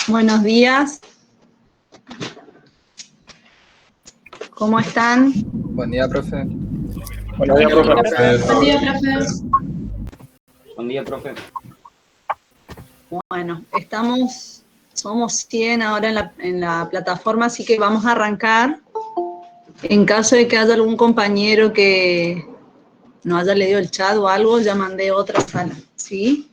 Buenos días. ¿Cómo están? Buen día, profe. Buen día, profe. Buen día, profe. Buen día, profe. Bueno, somos 100 ahora en la plataforma, así que vamos a arrancar. En caso de que haya algún compañero que no haya leído el chat o algo, ya mandé otra sala, ¿sí?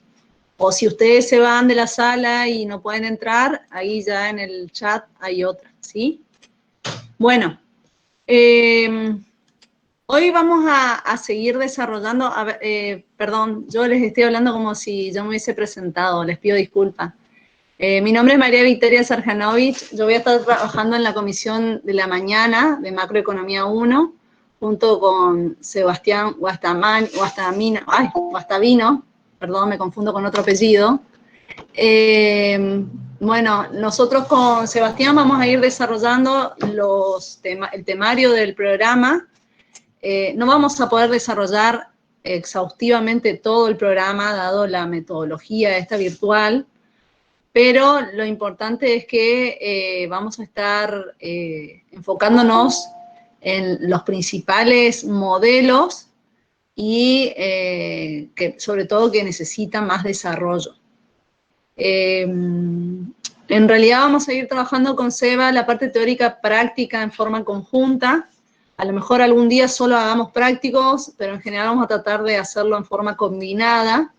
O si ustedes se van de la sala y no pueden entrar, ahí ya en el chat hay otra, ¿sí? Bueno, hoy vamos a seguir desarrollando, perdón, yo les estoy hablando como si yo me hubiese presentado, les pido disculpas. Mi nombre es María Victoria Sarjanovich, yo voy a estar trabajando en la comisión de la mañana de Macroeconomía 1, junto con Sebastián Guastavino, perdón, me confundo con otro apellido. Bueno, nosotros con Sebastián vamos a ir desarrollando el temario del programa. No vamos a poder desarrollar exhaustivamente todo el programa, dado la metodología esta virtual, pero lo importante es que vamos a estar enfocándonos en los principales modelos y que sobre todo que necesitan más desarrollo. En realidad vamos a ir trabajando con Seba la parte teórica práctica en forma conjunta. A lo mejor algún día solo hagamos prácticos, pero en general vamos a tratar de hacerlo en forma combinada.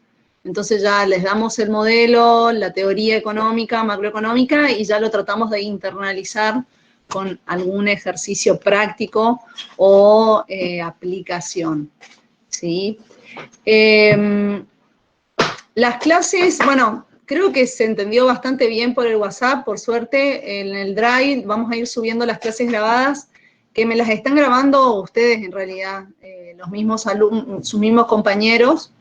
Entonces ya les damos el modelo, la teoría económica, macroeconómica, y ya lo tratamos de internalizar con algún ejercicio práctico o aplicación, ¿sí? Las clases, bueno, creo que se entendió bastante bien por el WhatsApp, por suerte. En el Drive vamos a ir subiendo las clases grabadas, que me las están grabando ustedes en realidad, los mismos alumnos, sus mismos compañeros.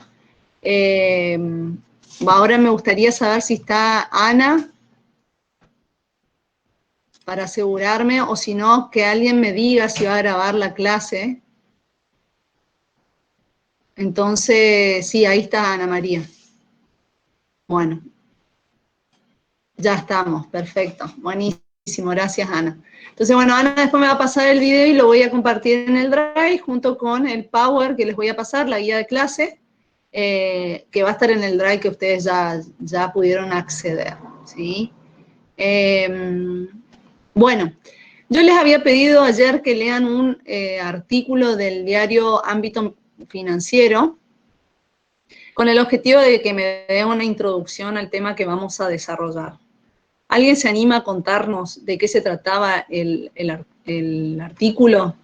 Ahora me gustaría saber si está Ana, para asegurarme, o si no, que alguien me diga si va a grabar la clase. Entonces, sí, ahí está Ana María. Bueno, ya estamos, perfecto, buenísimo, gracias Ana. Entonces, bueno, Ana después me va a pasar el video y lo voy a compartir en el Drive junto con el Power que les voy a pasar, la guía de clase, que va a estar en el Drive que ustedes ya pudieron acceder, ¿sí? Bueno, yo les había pedido ayer que lean un artículo del diario Ámbito Financiero, con el objetivo de que me dé una introducción al tema que vamos a desarrollar. ¿Alguien se anima a contarnos de qué se trataba el artículo?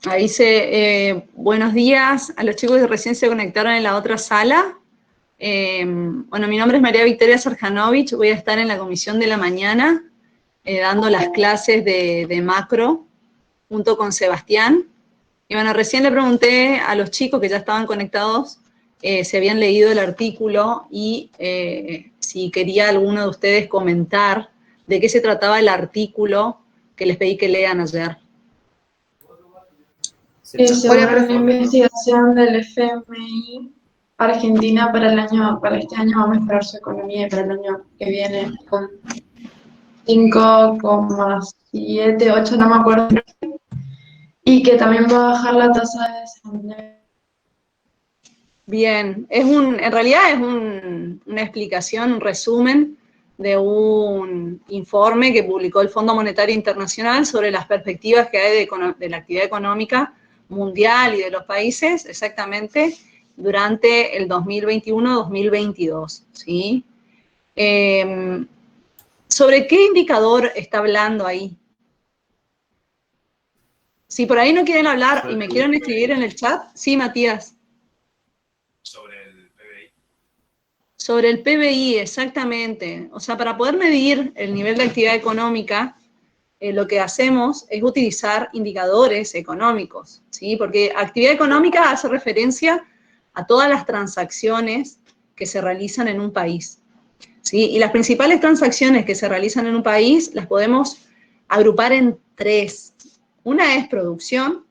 Ahí buenos días a los chicos que recién se conectaron en la otra sala. Bueno, mi nombre es María Victoria Sarjanovich, voy a estar en la comisión de la mañana dando las clases de macro junto con Sebastián. Y bueno, recién le pregunté a los chicos que ya estaban conectados si habían leído el artículo y si quería alguno de ustedes comentar de qué se trataba el artículo que les pedí que lean ayer. Sobre una investigación del FMI Argentina para este año va a mejorar su economía y para el año que viene con 5,7, 8, no me acuerdo, y que también va a bajar la tasa de desempleo. Bien, en realidad es una explicación, un resumen de un informe que publicó el Fondo Monetario Internacional sobre las perspectivas que hay de la actividad económica mundial y de los países, exactamente, durante el 2021-2022, ¿sí? ¿Sobre qué indicador está hablando ahí? Si por ahí no quieren hablar y me quieren escribir en el chat, sí, Matías. Sobre el PBI. Sobre el PBI, exactamente. O sea, para poder medir el nivel de actividad económica, lo que hacemos es utilizar indicadores económicos, ¿sí? Porque actividad económica hace referencia a todas las transacciones que se realizan en un país, ¿sí? Y las principales transacciones que se realizan en un país las podemos agrupar en tres. Una es producción,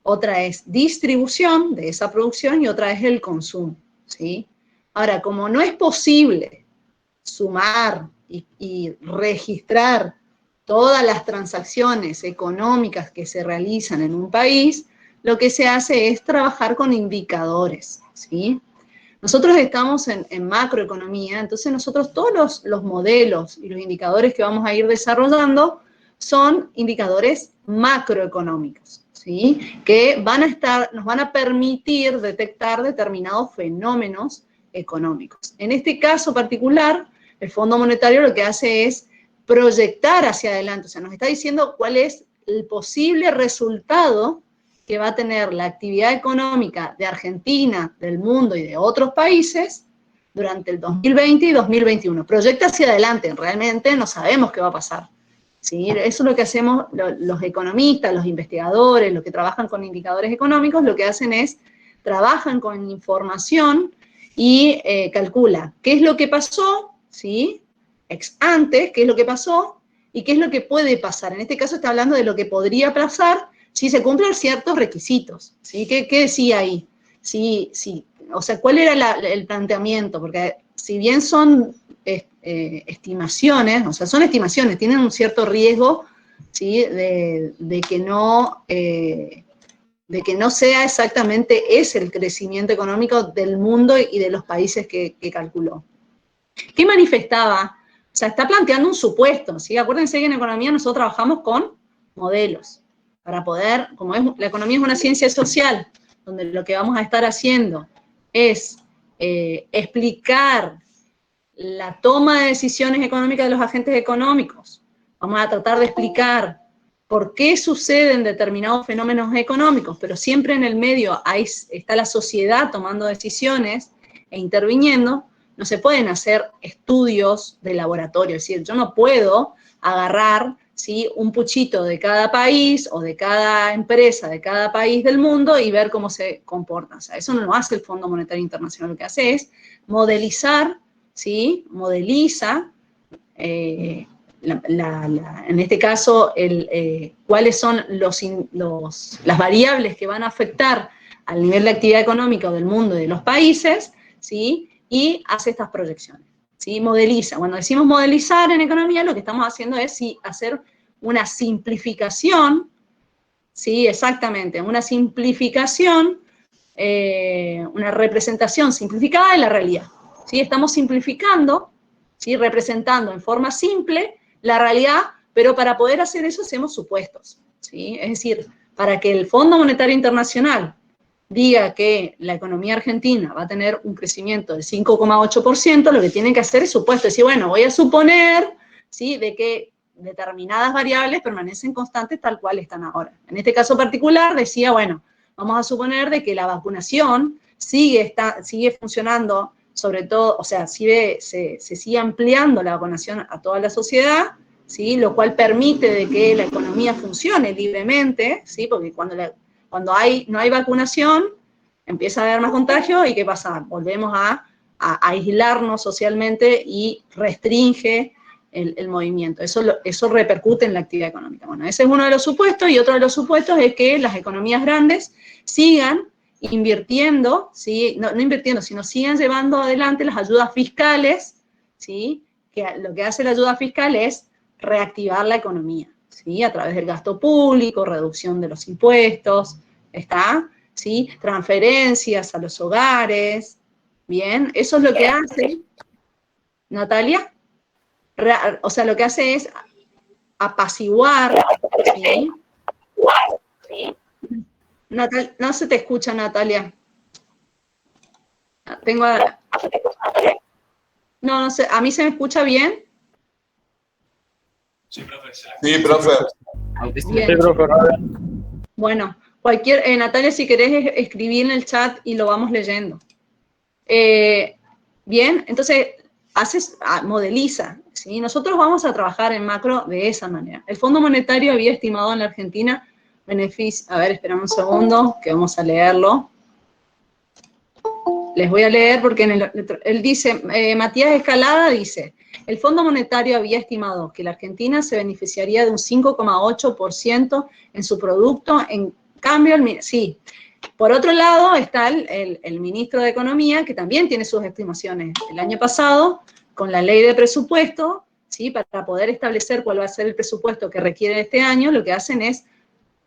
otra es distribución de esa producción y otra es el consumo, ¿sí? Ahora, como no es posible sumar y registrar todas las transacciones económicas que se realizan en un país, lo que se hace es trabajar con indicadores, ¿sí? Nosotros estamos en macroeconomía, entonces nosotros todos los modelos y los indicadores que vamos a ir desarrollando son indicadores macroeconómicos, ¿sí? Que nos van a permitir detectar determinados fenómenos económicos. En este caso particular, el Fondo Monetario lo que hace es proyectar hacia adelante, o sea, nos está diciendo cuál es el posible resultado que va a tener la actividad económica de Argentina, del mundo y de otros países durante el 2020 y 2021. Proyecta hacia adelante, realmente no sabemos qué va a pasar, ¿sí? Eso es lo que hacemos los economistas, los investigadores, los que trabajan con indicadores económicos, lo que hacen es, trabajan con información y calcula qué es lo que pasó, ¿sí? Ex ante, qué es lo que pasó y qué es lo que puede pasar. En este caso está hablando de lo que podría pasar si se cumplen ciertos requisitos, ¿sí? ¿Qué decía ahí? Sí, o sea, ¿cuál era el planteamiento? Porque si bien son estimaciones, o sea, son estimaciones, tienen un cierto riesgo, ¿sí? De que no sea exactamente ese el crecimiento económico del mundo y de los países que calculó. ¿Qué manifestaba? O sea, está planteando un supuesto, ¿sí? Acuérdense que en economía nosotros trabajamos con modelos para poder, la economía es una ciencia social, donde lo que vamos a estar haciendo es explicar la toma de decisiones económicas de los agentes económicos. Vamos a tratar de explicar por qué suceden determinados fenómenos económicos, pero siempre en el medio está la sociedad tomando decisiones e interviniendo. No se pueden hacer estudios de laboratorio, es decir, yo no puedo agarrar, ¿sí?, un puchito de cada país o de cada empresa de cada país del mundo y ver cómo se comporta. O sea, eso no lo hace el Fondo Monetario Internacional, lo que hace es modelizar, ¿sí? Modeliza, en este caso, cuáles son las variables que van a afectar al nivel de actividad económica del mundo y de los países, ¿sí? Y hace estas proyecciones, ¿sí? Modeliza. Cuando decimos modelizar en economía, lo que estamos haciendo es hacer una simplificación, ¿sí? Exactamente, una simplificación, una representación simplificada de la realidad, ¿sí? Estamos simplificando, ¿sí? Representando en forma simple la realidad, pero para poder hacer eso hacemos supuestos, ¿sí? Es decir, para que el Fondo Monetario Internacional diga que la economía argentina va a tener un crecimiento del 5,8%, lo que tienen que hacer es supuesto, es decir, bueno, voy a suponer, ¿sí?, de que determinadas variables permanecen constantes tal cual están ahora. En este caso particular decía, bueno, vamos a suponer de que la vacunación sigue funcionando, sobre todo, o sea, se sigue ampliando la vacunación a toda la sociedad, ¿sí?, lo cual permite de que la economía funcione libremente, ¿sí?, porque cuando no hay vacunación, empieza a haber más contagio y ¿qué pasa? Volvemos a aislarnos socialmente y restringe el movimiento. Eso repercute en la actividad económica. Bueno, ese es uno de los supuestos, y otro de los supuestos es que las economías grandes sigan invirtiendo, ¿sí? No invirtiendo, sino sigan llevando adelante las ayudas fiscales, ¿sí? Que lo que hace la ayuda fiscal es reactivar la economía, ¿sí? A través del gasto público, reducción de los impuestos, ¿está? ¿Sí? Transferencias a los hogares, ¿bien? Eso es lo que hace, Natalia, o sea, lo que hace es apaciguar, ¿sí? No se te escucha, Natalia. No sé, ¿a mí se me escucha bien? Sí, profe. Sí, profe. Bien. Sí, profe. Bueno, Natalia, si querés escribir en el chat y lo vamos leyendo. Bien, entonces modeliza, ¿sí? Nosotros vamos a trabajar en macro de esa manera. El Fondo Monetario había estimado en la Argentina beneficios. A ver, espera un segundo, que vamos a leerlo. Les voy a leer porque él dice, Matías Escalada dice, El Fondo Monetario había estimado que la Argentina se beneficiaría de un 5,8% en su producto, en cambio, sí. Por otro lado está el ministro de Economía, que también tiene sus estimaciones. El año pasado, con la ley de presupuesto, ¿sí? Para poder establecer cuál va a ser el presupuesto que requiere este año, lo que hacen es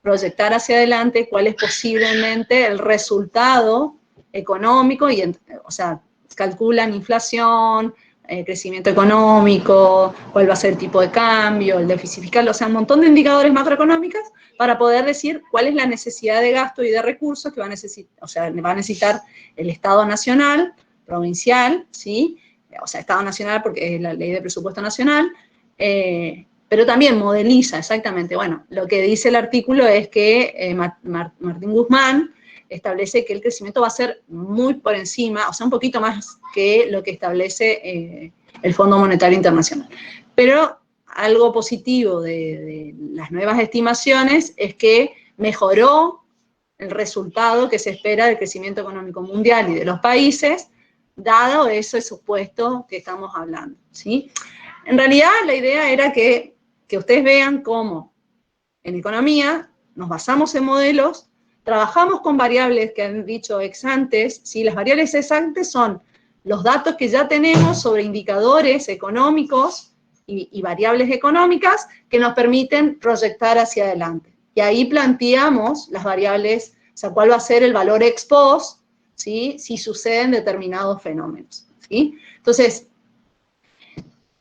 proyectar hacia adelante cuál es posiblemente el resultado económico, o sea, calculan inflación, crecimiento económico, cuál va a ser el tipo de cambio, el déficit fiscal, o sea, un montón de indicadores macroeconómicos para poder decir cuál es la necesidad de gasto y de recursos que va a necesitar el Estado nacional, provincial, ¿sí? O sea, Estado nacional porque es la ley de presupuesto nacional, pero también modeliza exactamente, bueno, lo que dice el artículo es que Martín Guzmán establece que el crecimiento va a ser muy por encima, o sea, un poquito más que lo que establece el Fondo Monetario Internacional. Pero algo positivo de las nuevas estimaciones es que mejoró el resultado que se espera del crecimiento económico mundial y de los países, dado ese supuesto que estamos hablando, ¿sí? En realidad, la idea era que ustedes vean cómo en economía nos basamos en modelos, trabajamos con variables que han dicho ex antes, ¿sí? Las variables ex antes son los datos que ya tenemos sobre indicadores económicos y variables económicas que nos permiten proyectar hacia adelante. Y ahí planteamos las variables, o sea, cuál va a ser el valor ex post, ¿sí? Si suceden determinados fenómenos, ¿sí? Entonces,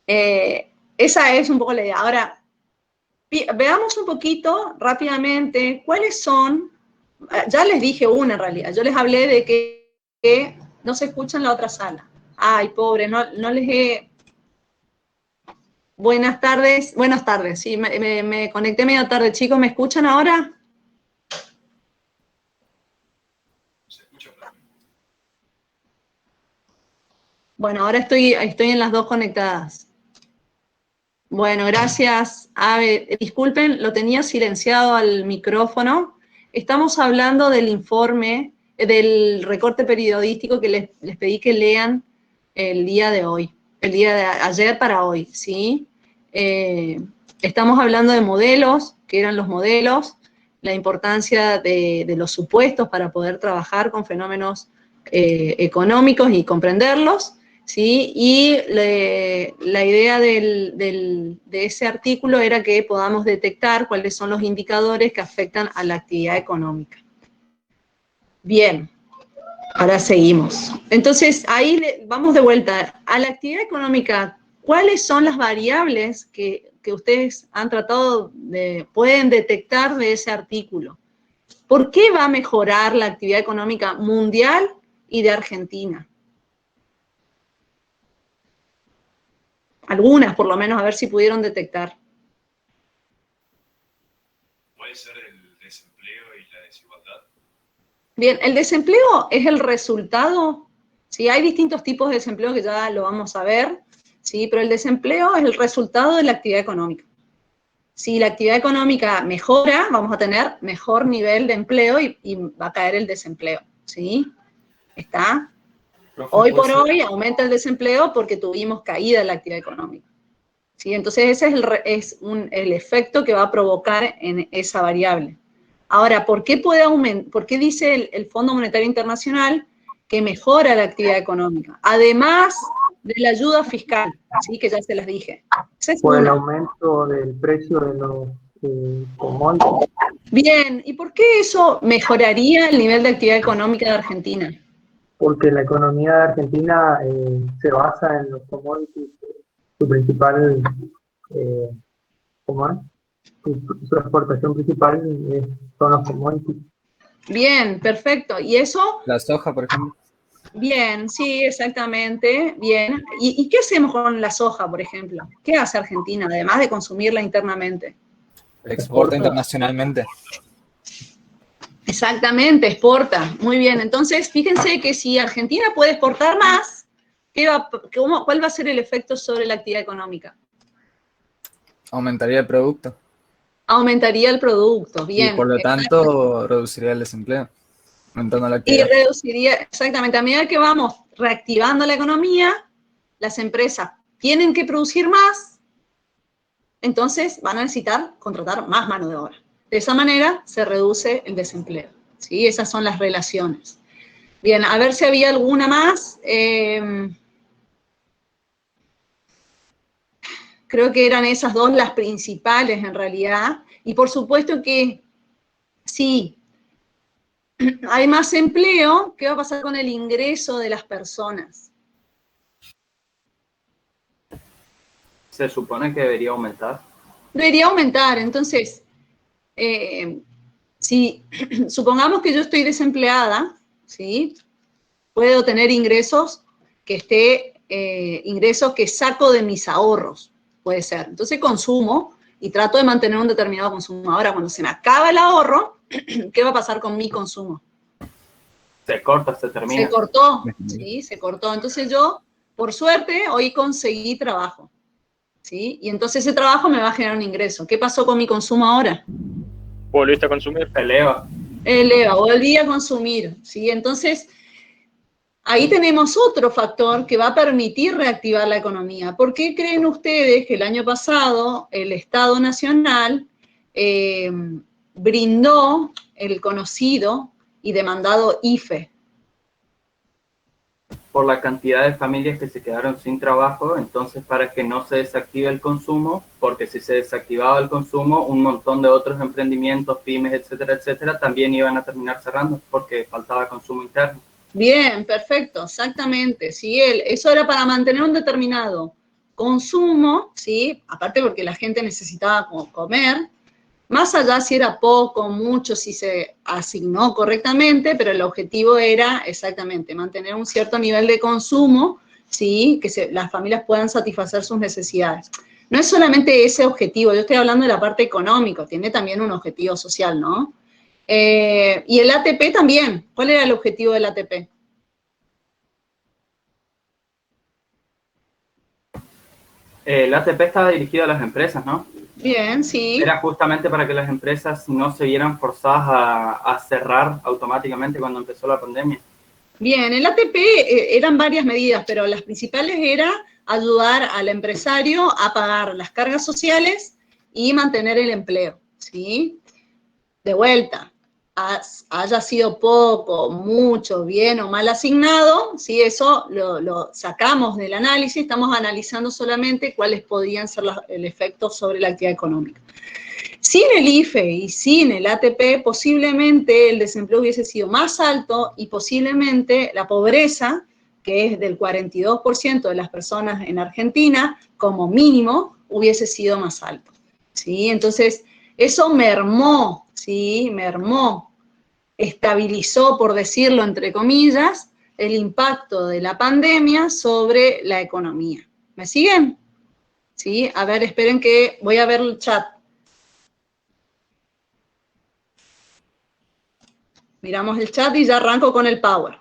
esa es un poco la idea. Ahora, veamos un poquito rápidamente cuáles son, ya les dije una en realidad, yo les hablé de que no se escucha en la otra sala. Ay, pobre, no les he... Buenas tardes, sí, me conecté media tarde, chicos, ¿me escuchan ahora? Se escucha, profe. Bueno, ahora estoy en las dos conectadas. Bueno, gracias. Disculpen, lo tenía silenciado al micrófono. Estamos hablando del informe, del recorte periodístico que les pedí que lean el día de hoy, el día de ayer para hoy, ¿sí? Estamos hablando de modelos, que eran los modelos, la importancia de los supuestos para poder trabajar con fenómenos económicos y comprenderlos, ¿sí? Y la idea de ese artículo era que podamos detectar cuáles son los indicadores que afectan a la actividad económica. Bien, ahora seguimos. Entonces, ahí vamos de vuelta. A la actividad económica, ¿cuáles son las variables que ustedes han tratado pueden detectar de ese artículo? ¿Por qué va a mejorar la actividad económica mundial y de Argentina? Algunas, por lo menos, a ver si pudieron detectar. ¿Puede ser el desempleo y la desigualdad? Bien, el desempleo es el resultado, ¿sí? Hay distintos tipos de desempleo que ya lo vamos a ver, ¿sí? Pero el desempleo es el resultado de la actividad económica. Si la actividad económica mejora, vamos a tener mejor nivel de empleo y va a caer el desempleo, ¿sí? ¿Está? Profe, Hoy ¿puede por ser? hoy aumenta el desempleo porque tuvimos caída en la actividad económica, ¿sí? Entonces ese es el efecto que va a provocar en esa variable. Ahora, ¿por qué dice el Fondo Monetario Internacional que mejora la actividad económica? Además de la ayuda fiscal, ¿sí? Que ya se las dije. Esa es Por el una. aumento del precio de los commodities, Bien, ¿y por qué eso mejoraría el nivel de actividad económica de Argentina? porque la economía de Argentina se basa en los commodities, su principal, ¿cómo es? Su exportación principal son los commodities. Bien, perfecto. ¿Y eso? La soja, por ejemplo. Bien, sí, exactamente, bien. ¿Y qué hacemos con la soja, por ejemplo? ¿Qué hace Argentina, además de consumirla internamente? Exporta internacionalmente. Exactamente, exporta. Muy bien. Entonces, fíjense que si Argentina puede exportar más, ¿cuál va a ser el efecto sobre la actividad económica? Aumentaría el producto. Aumentaría el producto, Y bien. por lo tanto, reduciría el desempleo, aumentando la Y actividad. reduciría, exactamente, a medida que vamos reactivando la economía, las empresas tienen que producir más, entonces van a necesitar contratar más mano de obra. De esa manera se reduce el desempleo, ¿sí? Esas son las relaciones. Bien, a ver si había alguna más. Creo que eran esas dos las principales en realidad. Y por supuesto que sí, hay más empleo, ¿qué va a pasar con el ingreso de las personas? Se supone que debería aumentar. Debería aumentar, entonces, si supongamos que yo estoy desempleada, ¿sí? Puedo tener ingresos ingresos que saco de mis ahorros, puede ser. Entonces consumo y trato de mantener un determinado consumo. Ahora, cuando se me acaba el ahorro, ¿qué va a pasar con mi consumo? Se corta, se Se termina. cortó, ¿sí? Se cortó. Entonces yo, por suerte, hoy conseguí trabajo, ¿sí? Y entonces ese trabajo me va a generar un ingreso. ¿Qué pasó con mi consumo ahora? ¿Volviste a consumir? Se eleva. Eleva, volví a consumir, ¿sí? Entonces, ahí tenemos otro factor que va a permitir reactivar la economía. ¿Por qué creen ustedes que el año pasado el Estado Nacional brindó el conocido y demandado IFE? Por la cantidad de familias que se quedaron sin trabajo, entonces para que no se desactive el consumo, porque si se desactivaba el consumo, un montón de otros emprendimientos, pymes, etcétera, etcétera, también iban a terminar cerrando porque faltaba consumo interno. Bien, perfecto, exactamente. ¿Sí? Eso era para mantener un determinado consumo, ¿sí? Aparte porque la gente necesitaba comer, más allá si era poco, mucho, si se asignó correctamente, pero el objetivo era exactamente mantener un cierto nivel de consumo, ¿sí? Que las familias puedan satisfacer sus necesidades. No es solamente ese objetivo, yo estoy hablando de la parte económica, tiene también un objetivo social, ¿no? Y el ATP también. ¿Cuál era el objetivo del ATP? El ATP estaba dirigido a las empresas, ¿no? Bien, sí. Era justamente para que las empresas no se vieran forzadas a cerrar automáticamente cuando empezó la pandemia. Bien, el ATP eran varias medidas, pero las principales era ayudar al empresario a pagar las cargas sociales y mantener el empleo, ¿sí? De vuelta, haya sido poco, mucho, bien o mal asignado, ¿sí? Eso lo sacamos del análisis, estamos analizando solamente cuáles podían ser el efecto sobre la actividad económica. Sin el IFE y sin el ATP, posiblemente el desempleo hubiese sido más alto y posiblemente la pobreza, que es del 42% de las personas en Argentina, como mínimo, hubiese sido más alto, ¿sí? Entonces, eso mermó, ¿sí? Mermó, estabilizó, por decirlo entre comillas, el impacto de la pandemia sobre la economía. ¿Me siguen? ¿Sí? A ver, esperen que voy a ver el chat. Miramos el chat y ya arranco con el Power.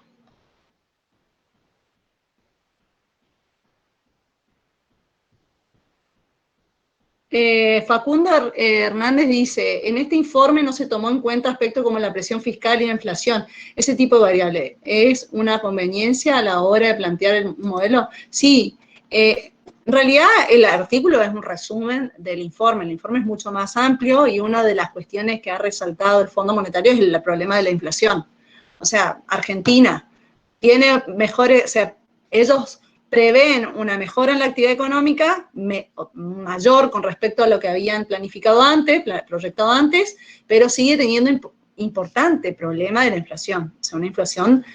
Facundo Hernández dice, en este informe no se tomó en cuenta aspectos como la presión fiscal y la inflación. Ese tipo de variable es una conveniencia a la hora de plantear el modelo. Sí, en realidad el artículo es un resumen del informe. El informe es mucho más amplio y una de las cuestiones que ha resaltado el Fondo Monetario es el problema de la inflación. O sea, Argentina tiene mejores, o sea, ellos prevén una mejora en la actividad económica mayor con respecto a lo que habían planificado antes, proyectado antes, pero sigue teniendo importante problema de la inflación, o sea, una inflación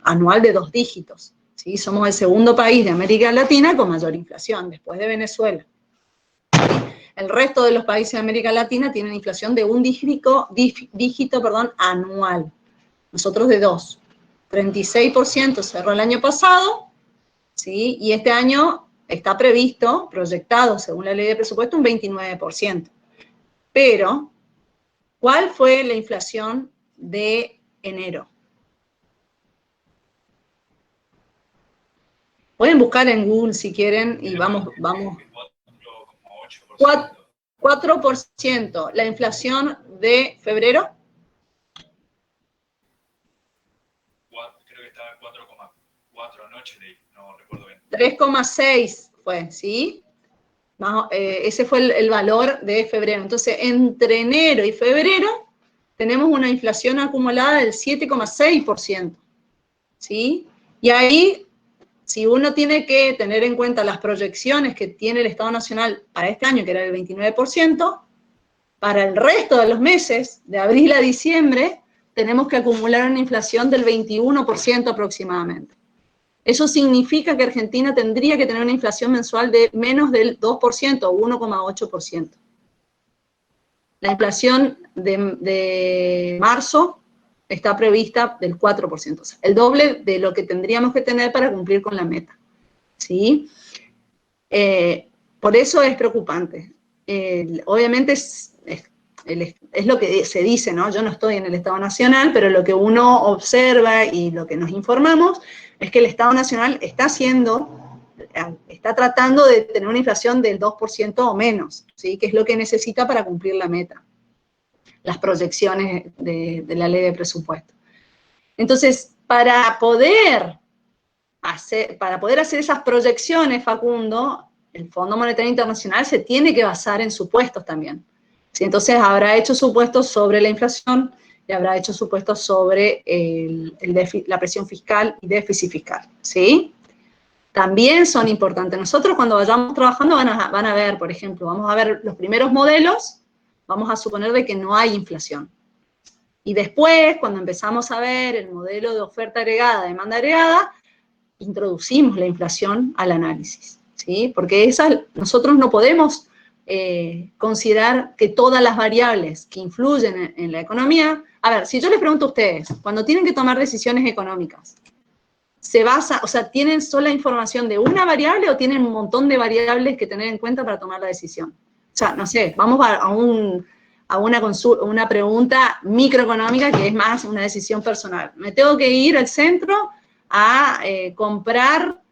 anual de 2 dígitos, ¿sí? Somos el segundo país de América Latina con mayor inflación, después de Venezuela. El resto de los países de América Latina tienen inflación de un dígito anual, nosotros de 2. 36% cerró el año pasado, ¿sí? Y este año está previsto, proyectado según la ley de presupuesto, un 29%. Pero, ¿cuál fue la inflación de enero? Pueden buscar en Google si quieren y vamos. 4%. La inflación de febrero. Creo que estaba en 4,4 anoche, no recuerdo bien. 3,6 fue, ¿sí? Ese fue el valor de febrero. Entonces, entre enero y febrero tenemos una inflación acumulada del 7,6%, ¿sí? Y ahí, si uno tiene que tener en cuenta las proyecciones que tiene el Estado Nacional para este año, que era el 29%, para el resto de los meses, de abril a diciembre, tenemos que acumular una inflación del 21% aproximadamente. Eso significa que Argentina tendría que tener una inflación mensual de menos del 2% o 1,8%. La inflación de marzo está prevista del 4%, o sea, el doble de lo que tendríamos que tener para cumplir con la meta, ¿sí? Por eso es preocupante. Obviamente es lo que se dice, ¿no? Yo no estoy en el Estado Nacional, pero lo que uno observa y lo que nos informamos es que el Estado Nacional está tratando de tener una inflación del 2% o menos, ¿sí? Que es lo que necesita para cumplir la meta, las proyecciones de la ley de presupuesto. Entonces, para poder hacer esas proyecciones, Facundo, el Fondo Monetario Internacional se tiene que basar en supuestos también. ¿Sí? Entonces, habrá hecho supuestos sobre la inflación y habrá hecho supuestos sobre la presión fiscal y déficit fiscal, ¿sí? También son importantes. Nosotros cuando vayamos trabajando van a ver, por ejemplo, vamos a ver los primeros modelos, vamos a suponer de que no hay inflación. Y después, cuando empezamos a ver el modelo de oferta agregada, demanda agregada, introducimos la inflación al análisis, ¿sí? Porque nosotros no podemos considerar que todas las variables que influyen en la economía. A ver, si yo les pregunto a ustedes, cuando tienen que tomar decisiones económicas, ¿tienen sola información de una variable o tienen un montón de variables que tener en cuenta para tomar la decisión? O sea, no sé, vamos a una pregunta microeconómica que es más una decisión personal. Me tengo que ir al centro a comprar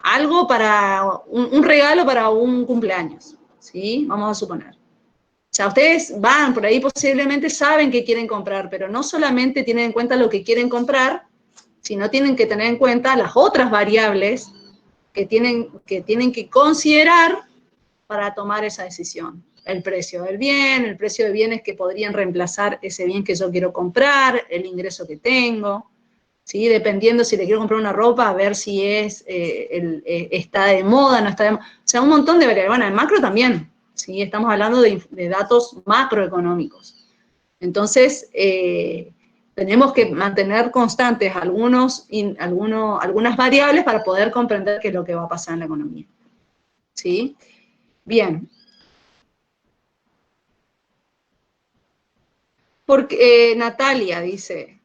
algo para un regalo para un cumpleaños, ¿sí? Vamos a suponer. O sea, ustedes van por ahí, posiblemente saben qué quieren comprar, pero no solamente tienen en cuenta lo que quieren comprar, sino tienen que tener en cuenta las otras variables que tienen que considerar para tomar esa decisión. El precio del bien, el precio de bienes que podrían reemplazar ese bien que yo quiero comprar, el ingreso que tengo, ¿sí? Dependiendo si le quiero comprar una ropa, a ver si está de moda, no está de moda. O sea, un montón de variables. Bueno, en macro también, ¿sí? Estamos hablando de datos macroeconómicos. Entonces, tenemos que mantener constantes algunas variables para poder comprender qué es lo que va a pasar en la economía, ¿sí? Bien. Porque Natalia dice,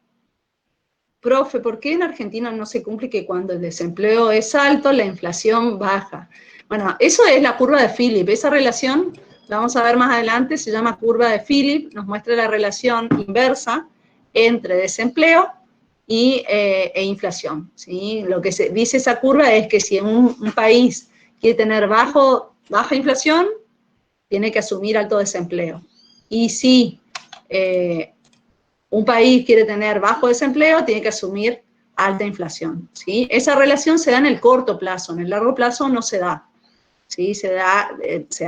profe, ¿por qué en Argentina no se cumple que cuando el desempleo es alto, la inflación baja? Bueno, eso es la curva de Philip. Esa relación, la vamos a ver más adelante, se llama curva de Philip, nos muestra la relación inversa entre desempleo e inflación, ¿sí? Lo que dice esa curva es que si un país quiere tener baja inflación, tiene que asumir alto desempleo. Y si un país quiere tener bajo desempleo, tiene que asumir alta inflación, ¿sí? Esa relación se da en el corto plazo, en el largo plazo no se da, ¿sí? Se da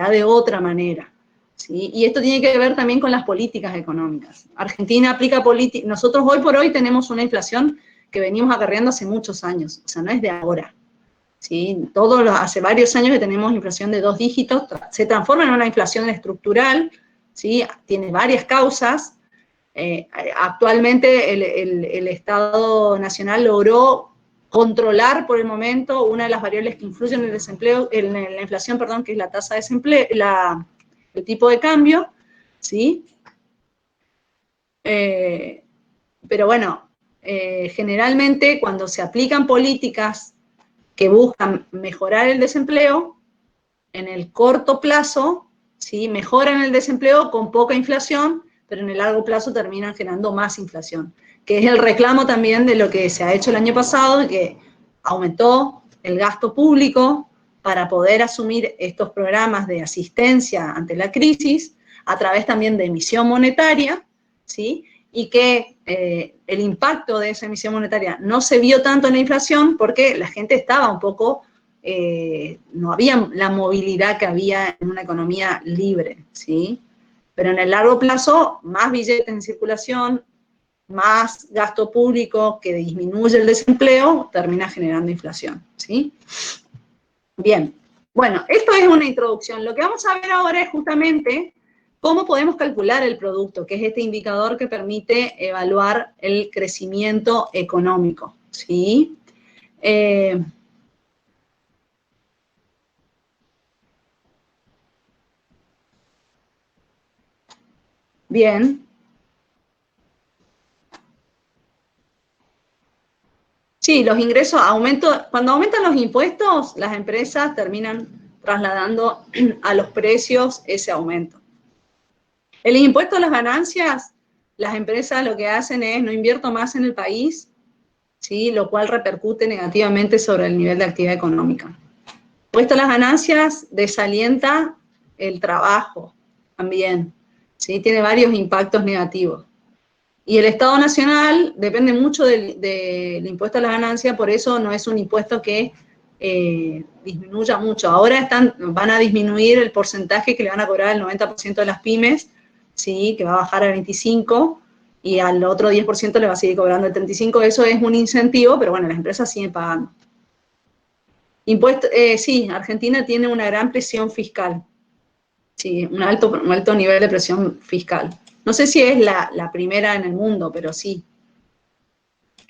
de otra manera, ¿sí? Y esto tiene que ver también con las políticas económicas. Argentina aplica políticas, nosotros hoy por hoy tenemos una inflación que venimos acarreando hace muchos años, o sea, no es de ahora, ¿sí? Hace varios años que tenemos inflación de 2 dígitos, se transforma en una inflación estructural, ¿sí? Tiene varias causas. Actualmente el Estado Nacional logró controlar por el momento una de las variables que influyen en el desempleo, en la inflación, perdón, que es la tasa de desempleo, el tipo de cambio, ¿sí? Pero bueno, generalmente cuando se aplican políticas que buscan mejorar el desempleo, en el corto plazo, ¿sí? Mejoran el desempleo con poca inflación, pero en el largo plazo terminan generando más inflación, que es el reclamo también de lo que se ha hecho el año pasado, que aumentó el gasto público para poder asumir estos programas de asistencia ante la crisis, a través también de emisión monetaria, ¿sí? Y que el impacto de esa emisión monetaria no se vio tanto en la inflación porque la gente estaba un poco no había la movilidad que había en una economía libre, ¿sí? Pero en el largo plazo, más billetes en circulación, más gasto público que disminuye el desempleo, termina generando inflación, ¿sí? Bien, bueno, esto es una introducción. Lo que vamos a ver ahora es justamente cómo podemos calcular el producto, que es este indicador que permite evaluar el crecimiento económico, ¿sí? Bien. Sí, los ingresos cuando aumentan los impuestos, las empresas terminan trasladando a los precios ese aumento. El impuesto a las ganancias, las empresas lo que hacen es no invierto más en el país, ¿sí? Lo cual repercute negativamente sobre el nivel de actividad económica. El impuesto a las ganancias desalienta el trabajo también, ¿sí? Tiene varios impactos negativos. Y el Estado Nacional depende mucho del impuesto a la ganancia, por eso no es un impuesto que disminuya mucho. Ahora van a disminuir el porcentaje que le van a cobrar el 90% de las pymes, ¿sí? Que va a bajar al 25%, y al otro 10% le va a seguir cobrando el 35%. Eso es un incentivo, pero bueno, las empresas siguen pagando. Sí, Argentina tiene una gran presión fiscal. Sí, un alto nivel de presión fiscal. No sé si es la primera en el mundo, pero sí.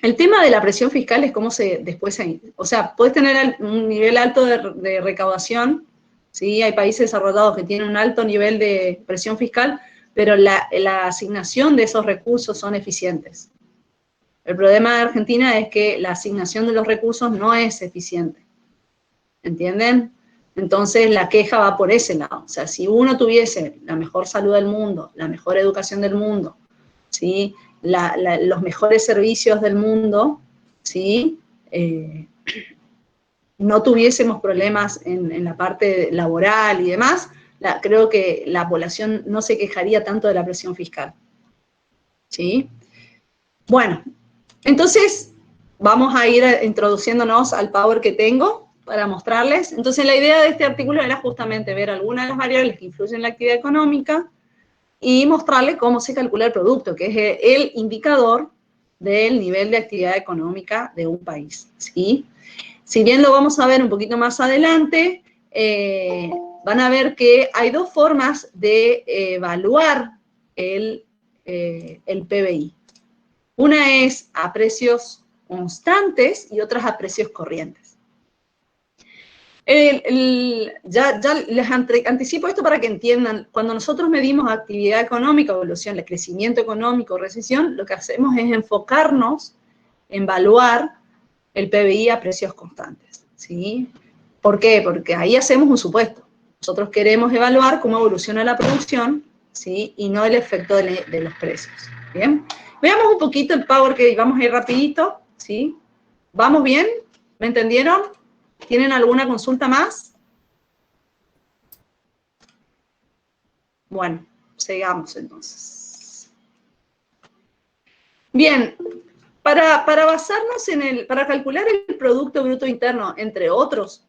El tema de la presión fiscal es cómo o sea, puedes tener un nivel alto de recaudación, ¿sí? Hay países desarrollados que tienen un alto nivel de presión fiscal, pero la asignación de esos recursos son eficientes. El problema de Argentina es que la asignación de los recursos no es eficiente. ¿Entienden? Entonces la queja va por ese lado. O sea, si uno tuviese la mejor salud del mundo, la mejor educación del mundo, ¿sí? Los mejores servicios del mundo, ¿sí? No tuviésemos problemas en la parte laboral y demás, creo que la población no se quejaría tanto de la presión fiscal, ¿sí? Bueno, entonces vamos a ir introduciéndonos al Power que tengo para mostrarles. Entonces la idea de este artículo era justamente ver algunas de las variables que influyen en la actividad económica y mostrarles cómo se calcula el producto, que es el indicador del nivel de actividad económica de un país, ¿sí? Si bien lo vamos a ver un poquito más adelante, van a ver que hay dos formas de evaluar el PBI. Una es a precios constantes y otras a precios corrientes. Ya les anticipo esto para que entiendan, cuando nosotros medimos actividad económica, evolución, el crecimiento económico, recesión, lo que hacemos es enfocarnos en evaluar el PBI a precios constantes, ¿sí? ¿Por qué? Porque ahí hacemos un supuesto. Nosotros queremos evaluar cómo evoluciona la producción, ¿sí? Y no el efecto de los precios, ¿bien? Veamos un poquito el Power, que vamos a ir rapidito, ¿sí? ¿Vamos bien? ¿Me entendieron? ¿Tienen alguna consulta más? Bueno, sigamos entonces. Bien, para basarnos para calcular el Producto Bruto Interno, entre otros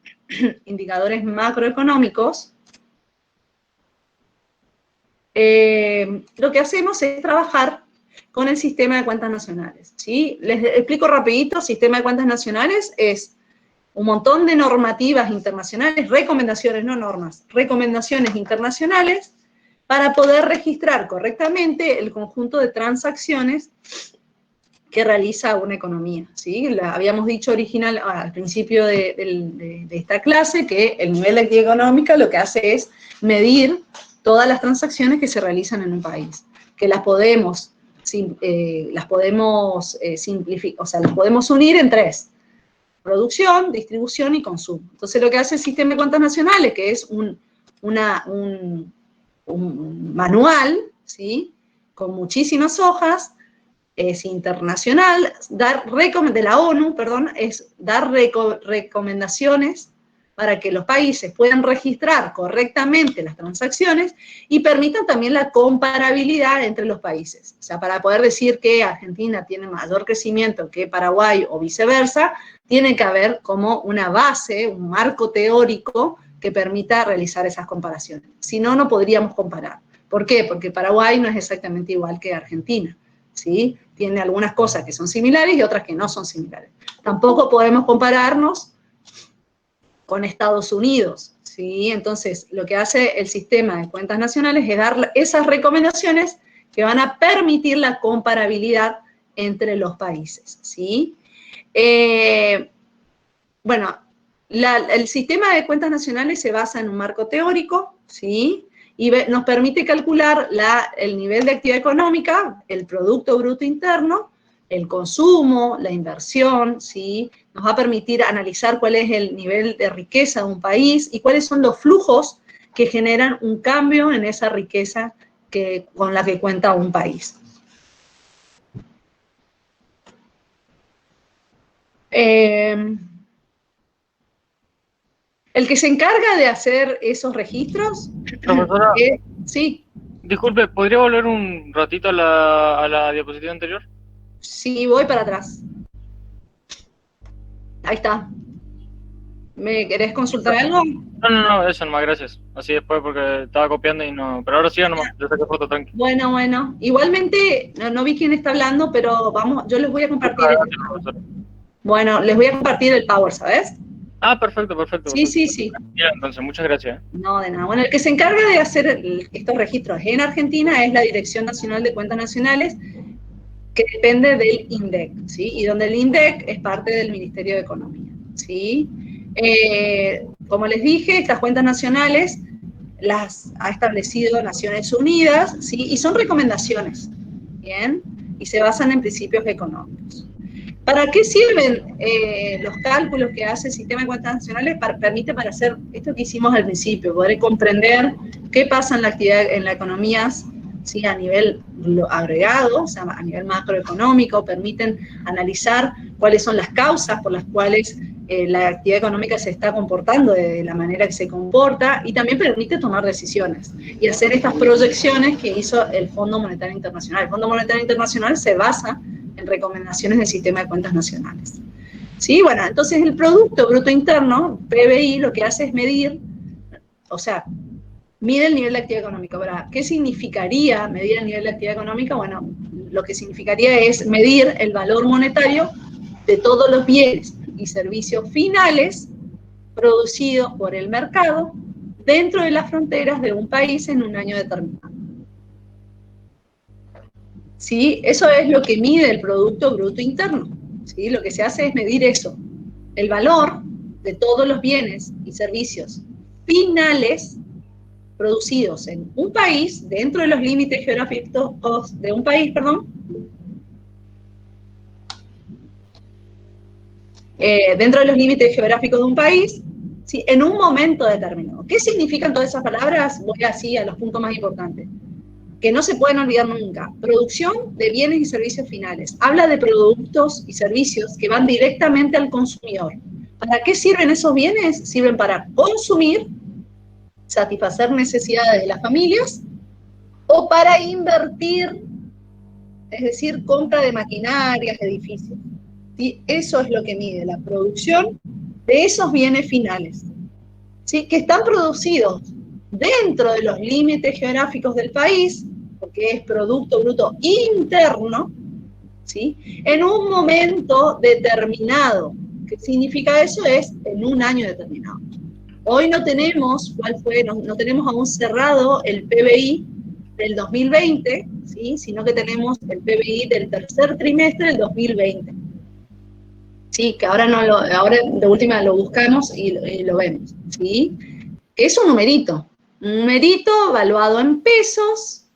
indicadores macroeconómicos, lo que hacemos es trabajar con el sistema de cuentas nacionales, ¿sí? Les explico rapidito. Sistema de cuentas nacionales es un montón de normativas internacionales, recomendaciones, no normas, recomendaciones internacionales para poder registrar correctamente el conjunto de transacciones que realiza una economía, ¿sí? Habíamos dicho al principio de esta clase que el nivel de actividad económica lo que hace es medir todas las transacciones que se realizan en un país, que las podemos simplificar, o sea, las podemos unir en tres: producción, distribución y consumo. Entonces lo que hace el Sistema de Cuentas Nacionales, que es un manual, ¿sí? Con muchísimas hojas, es internacional, de la ONU, perdón, es dar recomendaciones para que los países puedan registrar correctamente las transacciones y permitan también la comparabilidad entre los países. O sea, para poder decir que Argentina tiene mayor crecimiento que Paraguay o viceversa, tiene que haber como una base, un marco teórico que permita realizar esas comparaciones. Si no, no podríamos comparar. ¿Por qué? Porque Paraguay no es exactamente igual que Argentina, ¿sí? Tiene algunas cosas que son similares y otras que no son similares. Tampoco podemos compararnos con Estados Unidos, ¿sí? Entonces, lo que hace el sistema de cuentas nacionales es dar esas recomendaciones que van a permitir la comparabilidad entre los países, ¿sí? Bueno, el sistema de cuentas nacionales se basa en un marco teórico, ¿sí? Y nos permite calcular el nivel de actividad económica, el Producto Bruto Interno, el consumo, la inversión, ¿sí? Nos va a permitir analizar cuál es el nivel de riqueza de un país y cuáles son los flujos que generan un cambio en esa riqueza con la que cuenta un país. El que se encarga de hacer esos registros... Profesora, sí. disculpe, ¿podría volver un ratito a la diapositiva anterior? Sí, voy para atrás. Ahí está. ¿Me querés consultar algo? No, eso nomás, gracias. Así después porque estaba copiando y no... Pero ahora sí, nomás, yo saqué foto, tranqui. Bueno. Igualmente, no vi quién está hablando, pero vamos, yo les voy a compartir el PowerPoint. Bueno, les voy a compartir el Power, ¿sabes? Ah, perfecto. Sí. Ya, entonces, muchas gracias. No, de nada. Bueno, el que se encarga de hacer estos registros en Argentina es la Dirección Nacional de Cuentas Nacionales, que depende del INDEC, ¿sí? Y donde el INDEC es parte del Ministerio de Economía, ¿sí? Como les dije, estas cuentas nacionales las ha establecido Naciones Unidas, ¿sí? Y son recomendaciones, ¿bien? Y se basan en principios económicos. ¿Para qué sirven los cálculos que hace el Sistema de Cuentas Nacionales? Permite para hacer esto que hicimos al principio, poder comprender qué pasa en la actividad, en la economía, ¿sí? A nivel agregado, o sea, a nivel macroeconómico, permiten analizar cuáles son las causas por las cuales la actividad económica se está comportando de la manera que se comporta, y también permite tomar decisiones y hacer estas proyecciones que hizo el Fondo Monetario Internacional. El Fondo Monetario Internacional se basa en recomendaciones del Sistema de Cuentas Nacionales. ¿Sí? Bueno, entonces el Producto Bruto Interno, PBI, lo que hace es medir, o sea, mide el nivel de actividad económica. Ahora, ¿qué significaría medir el nivel de actividad económica? Bueno, lo que significaría es medir el valor monetario de todos los bienes y servicios finales producidos por el mercado dentro de las fronteras de un país en un año determinado. ¿Sí? Eso es lo que mide el Producto Bruto Interno. ¿Sí? Lo que se hace es medir eso, el valor de todos los bienes y servicios finales producidos en un país, dentro de los límites geográficos de un país, dentro de los límites geográficos de un país, ¿sí? En un momento determinado. ¿Qué significan todas esas palabras? Voy así a los puntos más importantes, que no se pueden olvidar nunca. Producción de bienes y servicios finales. Habla de productos y servicios que van directamente al consumidor. ¿Para qué sirven esos bienes? Sirven para consumir, satisfacer necesidades de las familias, o para invertir, es decir, compra de maquinarias, edificios. ¿Sí? Eso es lo que mide la producción de esos bienes finales, ¿sí? Que están producidos dentro de los límites geográficos del país, porque es Producto Bruto Interno, ¿sí? En un momento determinado. ¿Qué significa eso? Es en un año determinado. Hoy no tenemos no tenemos aún cerrado el PBI del 2020, ¿sí? Sino que tenemos el PBI del tercer trimestre del 2020. Sí, que ahora de última lo buscamos y lo vemos, ¿sí? Que es un numerito evaluado en pesos,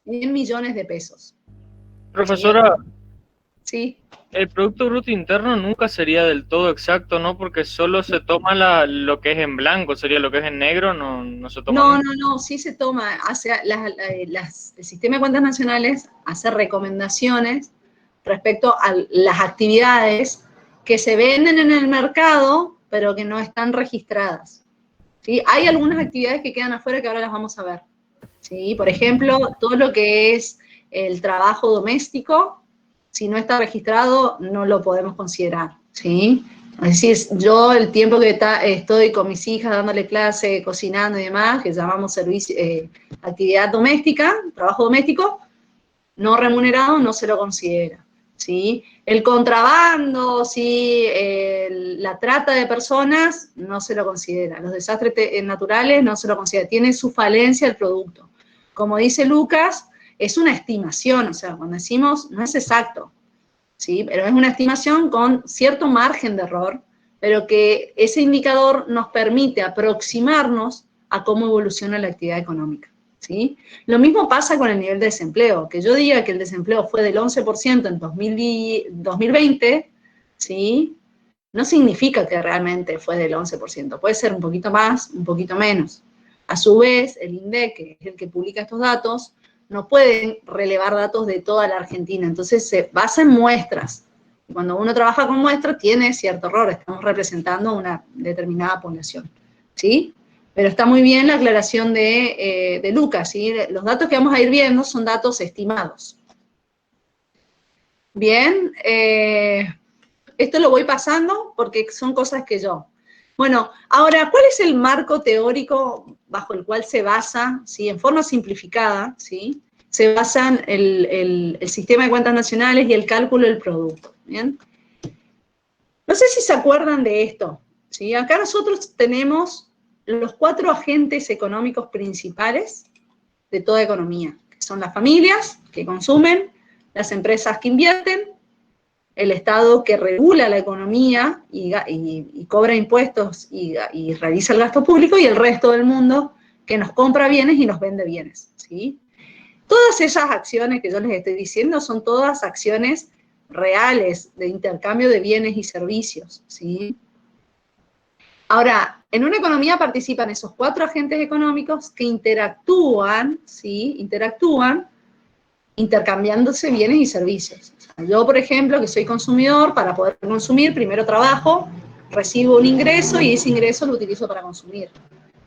en millones de pesos. Profesora, ¿Sí? el Producto Bruto Interno nunca sería del todo exacto, ¿no? Porque solo se toma lo que es en blanco, sería lo que es en negro, no se toma. No, sí se toma. El Sistema de Cuentas Nacionales hace recomendaciones respecto a las actividades que se venden en el mercado, pero que no están registradas. ¿sí? Hay algunas actividades que quedan afuera que ahora las vamos a ver, ¿sí? Por ejemplo, todo lo que es el trabajo doméstico, si no está registrado, no lo podemos considerar, ¿sí? Es decir, yo el tiempo que estoy con mis hijas dándole clase, cocinando y demás, que llamamos servicio, actividad doméstica, trabajo doméstico, no remunerado, no se lo considera, ¿sí? El contrabando, ¿sí? La trata de personas, no se lo considera. Los desastres naturales no se lo considera. Tiene su falencia el producto. Como dice Lucas, es una estimación, o sea, cuando decimos, no es exacto, ¿sí? Pero es una estimación con cierto margen de error, pero que ese indicador nos permite aproximarnos a cómo evoluciona la actividad económica, ¿sí? Lo mismo pasa con el nivel de desempleo. Que yo diga que el desempleo fue del 11% en 2020, ¿sí? No significa que realmente fue del 11%. Puede ser un poquito más, un poquito menos. A su vez, el INDEC, que es el que publica estos datos, no pueden relevar datos de toda la Argentina, entonces se basa en muestras. Y cuando uno trabaja con muestras, tiene cierto error, estamos representando una determinada población, ¿sí? Pero está muy bien la aclaración de Lucas, ¿sí? Los datos que vamos a ir viendo son datos estimados. Bien, esto lo voy pasando porque son cosas que yo... Bueno, ahora, ¿cuál es el marco teórico bajo el cual se basa, ¿sí? En forma simplificada, ¿sí? Se basan el sistema de cuentas nacionales y el cálculo del producto, ¿bien? No sé si se acuerdan de esto, ¿sí? Acá nosotros tenemos los 4 agentes económicos principales de toda economía, que son las familias que consumen, las empresas que invierten, el Estado que regula la economía y cobra impuestos y realiza el gasto público, y el resto del mundo que nos compra bienes y nos vende bienes, ¿sí? Todas esas acciones que yo les estoy diciendo son todas acciones reales de intercambio de bienes y servicios, ¿sí? Ahora, en una economía participan esos 4 agentes económicos que interactúan, ¿sí? Interactúan intercambiándose bienes y servicios. O sea, yo, por ejemplo, que soy consumidor, para poder consumir, primero trabajo, recibo un ingreso y ese ingreso lo utilizo para consumir.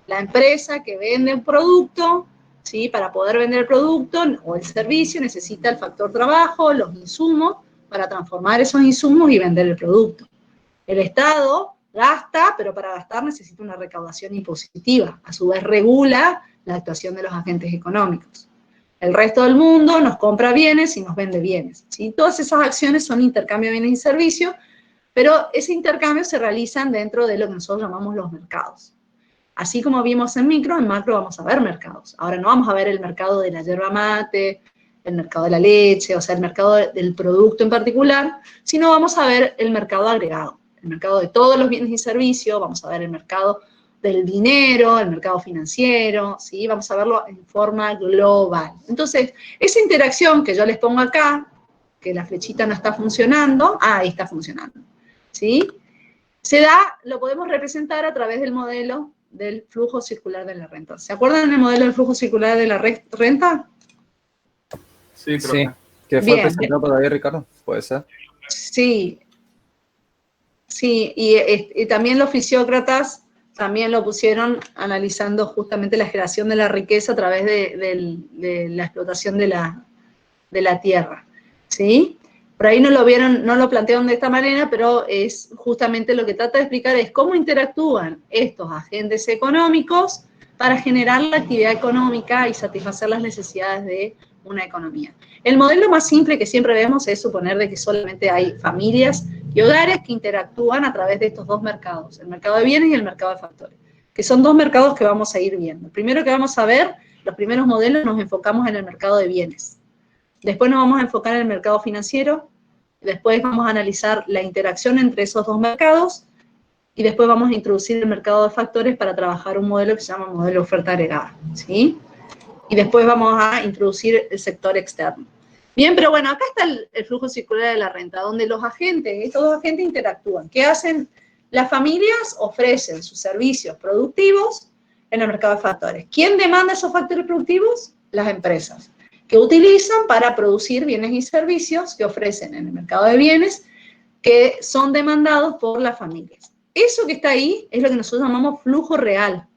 La empresa que vende un producto, ¿sí? Para poder vender el producto o el servicio necesita el factor trabajo, los insumos, para transformar esos insumos y vender el producto. El Estado gasta, pero para gastar necesita una recaudación impositiva. A su vez regula la actuación de los agentes económicos. El resto del mundo nos compra bienes y nos vende bienes, ¿sí? Todas esas acciones son intercambio de bienes y servicios, pero ese intercambio se realizan dentro de lo que nosotros llamamos los mercados. Así como vimos en micro, en macro vamos a ver mercados. Ahora no vamos a ver el mercado de la yerba mate, el mercado de la leche, o sea, el mercado del producto en particular, sino vamos a ver el mercado agregado, el mercado de todos los bienes y servicios, vamos a ver el mercado del dinero, el mercado financiero, ¿sí? Vamos a verlo en forma global. Entonces, esa interacción que yo les pongo acá, que la flechita no está funcionando, ahí está funcionando, ¿sí? Se da, lo podemos representar a través del modelo del flujo circular de la renta. ¿Se acuerdan del modelo del flujo circular de la renta? Sí, Sí, profe. que fue Bien, presentado por David Ricardo, puede ser. Sí, sí, y también los fisiócratas también lo pusieron analizando justamente la generación de la riqueza a través de la explotación de la tierra, ¿sí? Por ahí no lo vieron, no lo plantearon de esta manera, pero es justamente lo que trata de explicar es cómo interactúan estos agentes económicos para generar la actividad económica y satisfacer las necesidades de una economía. El modelo más simple que siempre vemos es suponer de que solamente hay familias y hogares que interactúan a través de estos 2 mercados, el mercado de bienes y el mercado de factores, que son 2 mercados que vamos a ir viendo. Primero que vamos a ver, los primeros modelos nos enfocamos en el mercado de bienes. Después nos vamos a enfocar en el mercado financiero, después vamos a analizar la interacción entre esos 2 mercados, y después vamos a introducir el mercado de factores para trabajar un modelo que se llama modelo de oferta agregada, ¿sí? Y después vamos a introducir el sector externo. Bien, pero bueno, acá está el flujo circular de la renta, donde estos 2 agentes interactúan. ¿Qué hacen? Las familias ofrecen sus servicios productivos en el mercado de factores. ¿Quién demanda esos factores productivos? Las empresas, que utilizan para producir bienes y servicios que ofrecen en el mercado de bienes, que son demandados por las familias. Eso que está ahí es lo que nosotros llamamos flujo real,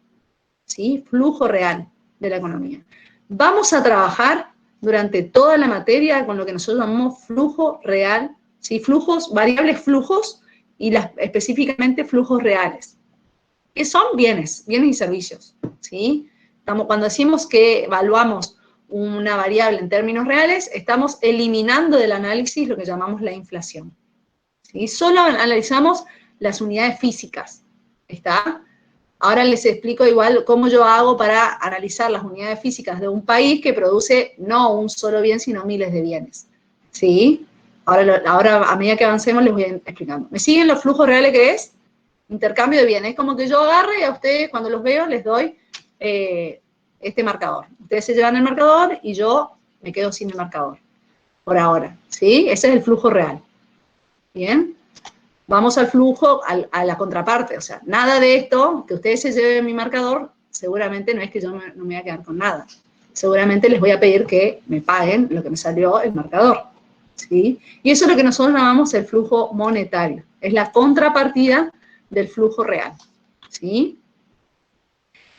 ¿sí? Flujo real de la economía. Vamos a trabajar durante toda la materia con lo que nosotros llamamos flujo real, ¿sí? Flujos, variables flujos y específicamente flujos reales. ¿Qué son? Bienes y servicios, ¿sí? Cuando decimos que evaluamos una variable en términos reales, estamos eliminando del análisis lo que llamamos la inflación, ¿sí? Solo analizamos las unidades físicas, ¿está? Ahora les explico igual cómo yo hago para analizar las unidades físicas de un país que produce no un solo bien, sino miles de bienes, ¿sí? Ahora a medida que avancemos les voy explicando. ¿Me siguen los flujos reales que es? Intercambio de bienes. Es como que yo agarre y a ustedes cuando los veo les doy este marcador. Ustedes se llevan el marcador y yo me quedo sin el marcador, por ahora, ¿sí? Ese es el flujo real. ¿Bien? Vamos al flujo, a la contraparte, o sea, nada de esto, que ustedes se lleven mi marcador, seguramente no es que yo no me voy a quedar con nada. Seguramente les voy a pedir que me paguen lo que me salió el marcador, ¿sí? Y eso es lo que nosotros llamamos el flujo monetario, es la contrapartida del flujo real, ¿sí?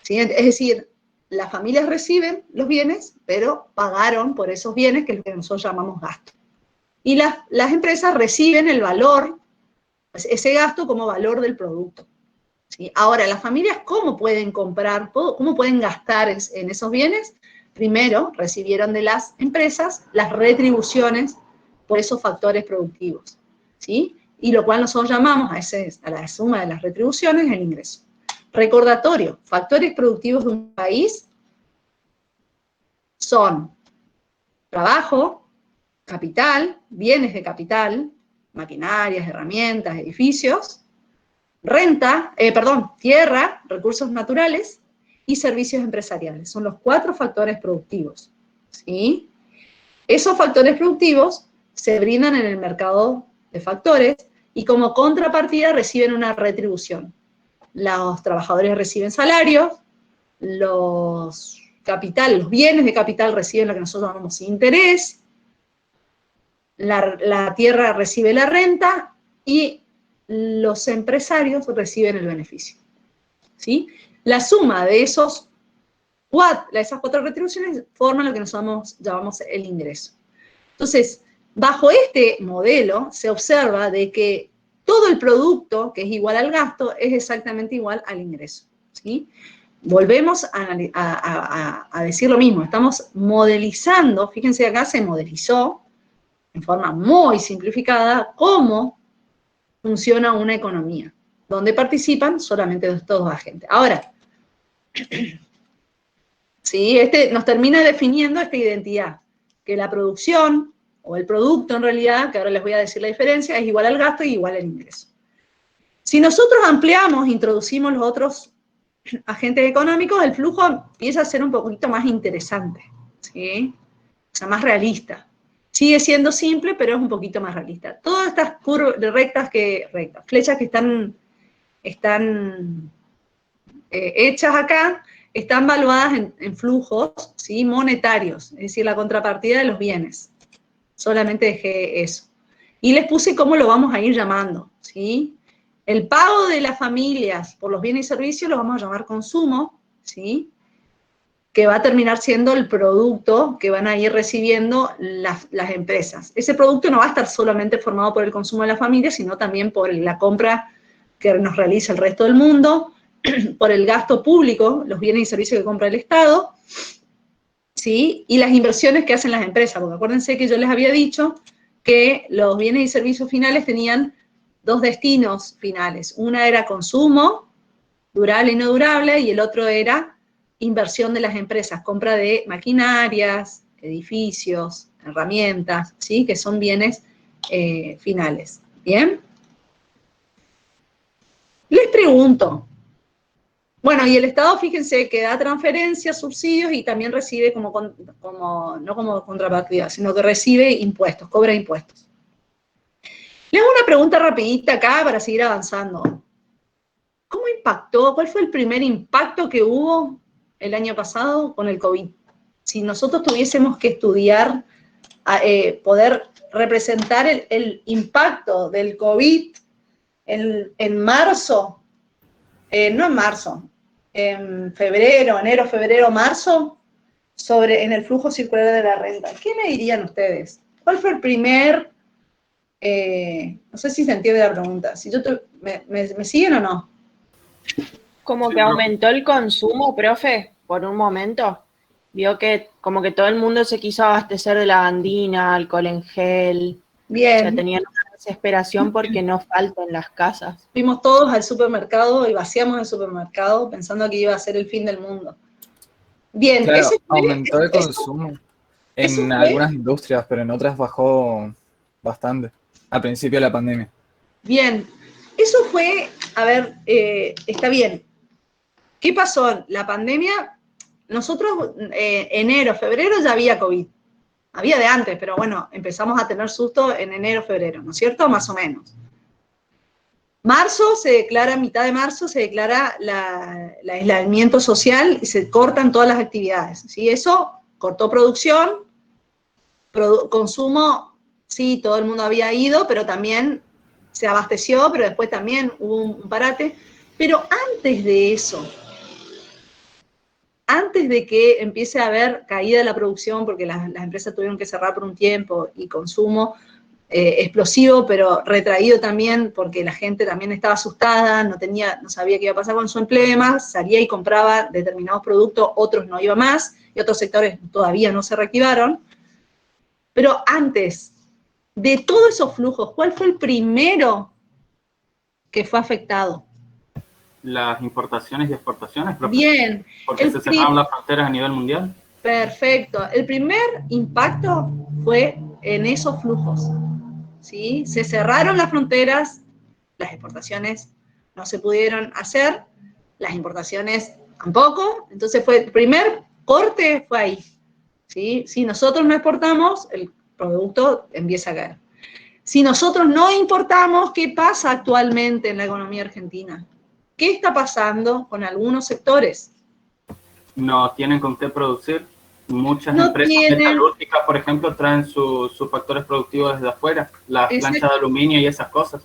¿Sí? Es decir, las familias reciben los bienes, pero pagaron por esos bienes, que es lo que nosotros llamamos gasto. Y las empresas reciben el valor, ese gasto como valor del producto, ¿sí? Ahora, las familias, ¿cómo pueden comprar, cómo pueden gastar en esos bienes? Primero, recibieron de las empresas las retribuciones por esos factores productivos, ¿sí? Y lo cual nosotros llamamos a la suma de las retribuciones el ingreso. Recordatorio, factores productivos de un país son trabajo, capital, bienes de capital, maquinarias, herramientas, edificios, tierra, recursos naturales y servicios empresariales. Son los 4 factores productivos, ¿sí? Esos factores productivos se brindan en el mercado de factores y como contrapartida reciben una retribución. Los trabajadores reciben salarios, los bienes de capital reciben lo que nosotros llamamos interés, la tierra recibe la renta y los empresarios reciben el beneficio, ¿sí? La suma de esas 4 retribuciones forman lo que nosotros llamamos el ingreso. Entonces, bajo este modelo se observa de que todo el producto que es igual al gasto es exactamente igual al ingreso, ¿sí? Volvemos a decir lo mismo, estamos modelizando, fíjense acá se modelizó en forma muy simplificada cómo funciona una economía, donde participan solamente estos 2 agentes. Ahora, ¿sí? Nos termina definiendo esta identidad, que la producción, o el producto en realidad, que ahora les voy a decir la diferencia, es igual al gasto y igual al ingreso. Si nosotros ampliamos, introducimos los otros agentes económicos, el flujo empieza a ser un poquito más interesante, ¿sí? O sea, más realista. Sigue siendo simple, pero es un poquito más realista. Todas estas flechas que están hechas acá, están valuadas en flujos, ¿sí? Monetarios, es decir, la contrapartida de los bienes. Solamente dejé eso. Y les puse cómo lo vamos a ir llamando, ¿sí? El pago de las familias por los bienes y servicios lo vamos a llamar consumo, ¿sí? Que va a terminar siendo el producto que van a ir recibiendo las empresas. Ese producto no va a estar solamente formado por el consumo de la familia, sino también por la compra que nos realiza el resto del mundo, por el gasto público, los bienes y servicios que compra el Estado, ¿sí? Y las inversiones que hacen las empresas, porque acuérdense que yo les había dicho que los bienes y servicios finales tenían 2 destinos finales. Una era consumo, durable y no durable, y el otro era inversión de las empresas, compra de maquinarias, edificios, herramientas, ¿sí? Que son bienes finales. ¿Bien? Les pregunto, bueno, y el Estado, fíjense, que da transferencias, subsidios y también recibe no como contrapartida, sino que recibe impuestos, cobra impuestos. Les hago una pregunta rapidita acá para seguir avanzando. ¿Cómo impactó? ¿Cuál fue el primer impacto que hubo el año pasado con el COVID? Si nosotros tuviésemos que estudiar, poder representar el impacto del COVID en marzo, no en marzo, en febrero, enero, febrero, marzo, en el flujo circular de la renta. ¿Qué me dirían ustedes? ¿Cuál fue el primer, no sé si se entiende la pregunta, si yo ¿me siguen o no? Como que aumentó el consumo, profe, por un momento. Vio que como que todo el mundo se quiso abastecer de lavandina, alcohol en gel. Bien. O sea, tenían una desesperación porque no falta en las casas. Fuimos todos al supermercado y vaciamos el supermercado pensando que iba a ser el fin del mundo. Bien, Claro, aumentó el consumo en algunas industrias, pero en otras bajó bastante, al principio de la pandemia. Bien, eso fue, a ver, está bien. ¿Qué pasó? La pandemia, nosotros enero, febrero ya había COVID. Había de antes, pero bueno, empezamos a tener susto en enero, febrero, ¿no es cierto? Más o menos. Marzo se declara, mitad de marzo se declara el aislamiento social y se cortan todas las actividades, ¿sí? Eso cortó producción, consumo, sí, todo el mundo había ido, pero también se abasteció, pero después también hubo un parate. Pero antes de eso, antes de que empiece a haber caída de la producción, porque las empresas tuvieron que cerrar por un tiempo, y consumo explosivo, pero retraído también, porque la gente también estaba asustada, no sabía qué iba a pasar con su empleo y demás, salía y compraba determinados productos, otros no iba más, y otros sectores todavía no se reactivaron. Pero antes de todos esos flujos, ¿cuál fue el primero que fue afectado? Las importaciones y exportaciones, profe. Bien. Porque se cerraron las fronteras a nivel mundial. Perfecto. El primer impacto fue en esos flujos, ¿sí? Se cerraron las fronteras, las exportaciones no se pudieron hacer, las importaciones tampoco, entonces el primer corte fue ahí, ¿sí? Si nosotros no exportamos, el producto empieza a caer. Si nosotros no importamos, ¿qué pasa actualmente en la economía argentina? ¿Qué está pasando con algunos sectores? No tienen con qué producir. Muchas empresas metalúrgicas, por ejemplo, traen sus factores productivos desde afuera, las planchas de aluminio y esas cosas.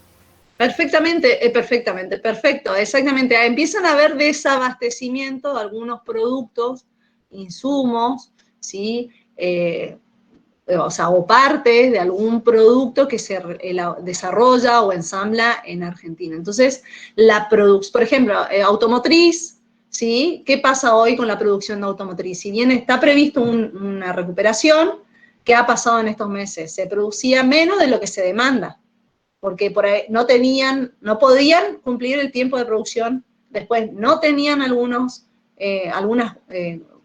Perfectamente, perfecto, exactamente. Empiezan a haber desabastecimiento de algunos productos, insumos, ¿sí? O partes de algún producto que se desarrolla o ensambla en Argentina. Entonces, por ejemplo, automotriz, ¿sí? ¿Qué pasa hoy con la producción de automotriz? Si bien está previsto una recuperación, ¿qué ha pasado en estos meses? Se producía menos de lo que se demanda, porque por ahí no podían cumplir el tiempo de producción, después no tenían algunas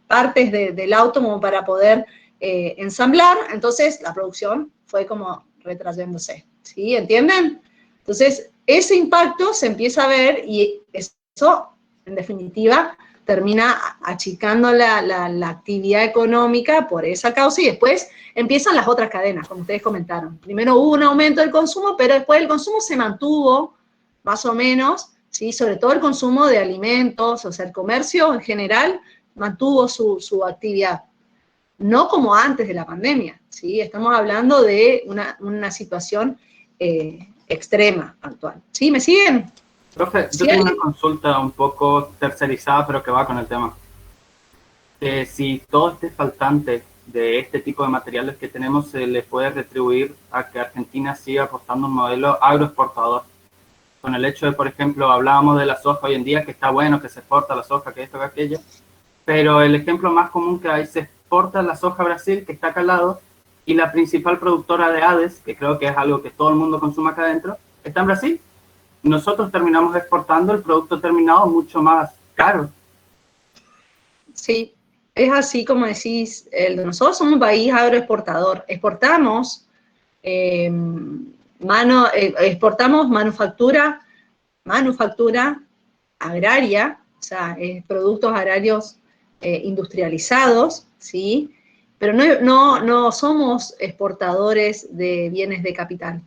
partes del auto como para poder ensamblar, entonces la producción fue como retrayéndose, ¿sí? ¿Entienden? Entonces, ese impacto se empieza a ver y eso, en definitiva, termina achicando la actividad económica por esa causa y después empiezan las otras cadenas, como ustedes comentaron. Primero hubo un aumento del consumo, pero después el consumo se mantuvo más o menos, ¿sí? Sobre todo el consumo de alimentos, o sea, el comercio en general mantuvo su actividad. No como antes de la pandemia, ¿sí? Estamos hablando de una situación extrema actual. ¿Sí? ¿Me siguen? Profe, yo tengo una consulta un poco tercerizada, pero que va con el tema. Si todo este faltante de este tipo de materiales que tenemos se le puede retribuir a que Argentina siga apostando un modelo agroexportador. Con el hecho de, por ejemplo, hablábamos de la soja hoy en día, que está bueno, que se exporta la soja, que esto, que aquello, pero el ejemplo más común que hay, se exporta la soja a Brasil, que está acá al lado, y la principal productora de Hades, que creo que es algo que todo el mundo consume acá adentro, está en Brasil. Nosotros terminamos exportando el producto terminado mucho más caro. Sí, es así como decís, nosotros somos un país agroexportador, exportamos manufactura agraria, o sea, productos agrarios industrializados, ¿sí? Pero no somos exportadores de bienes de capital,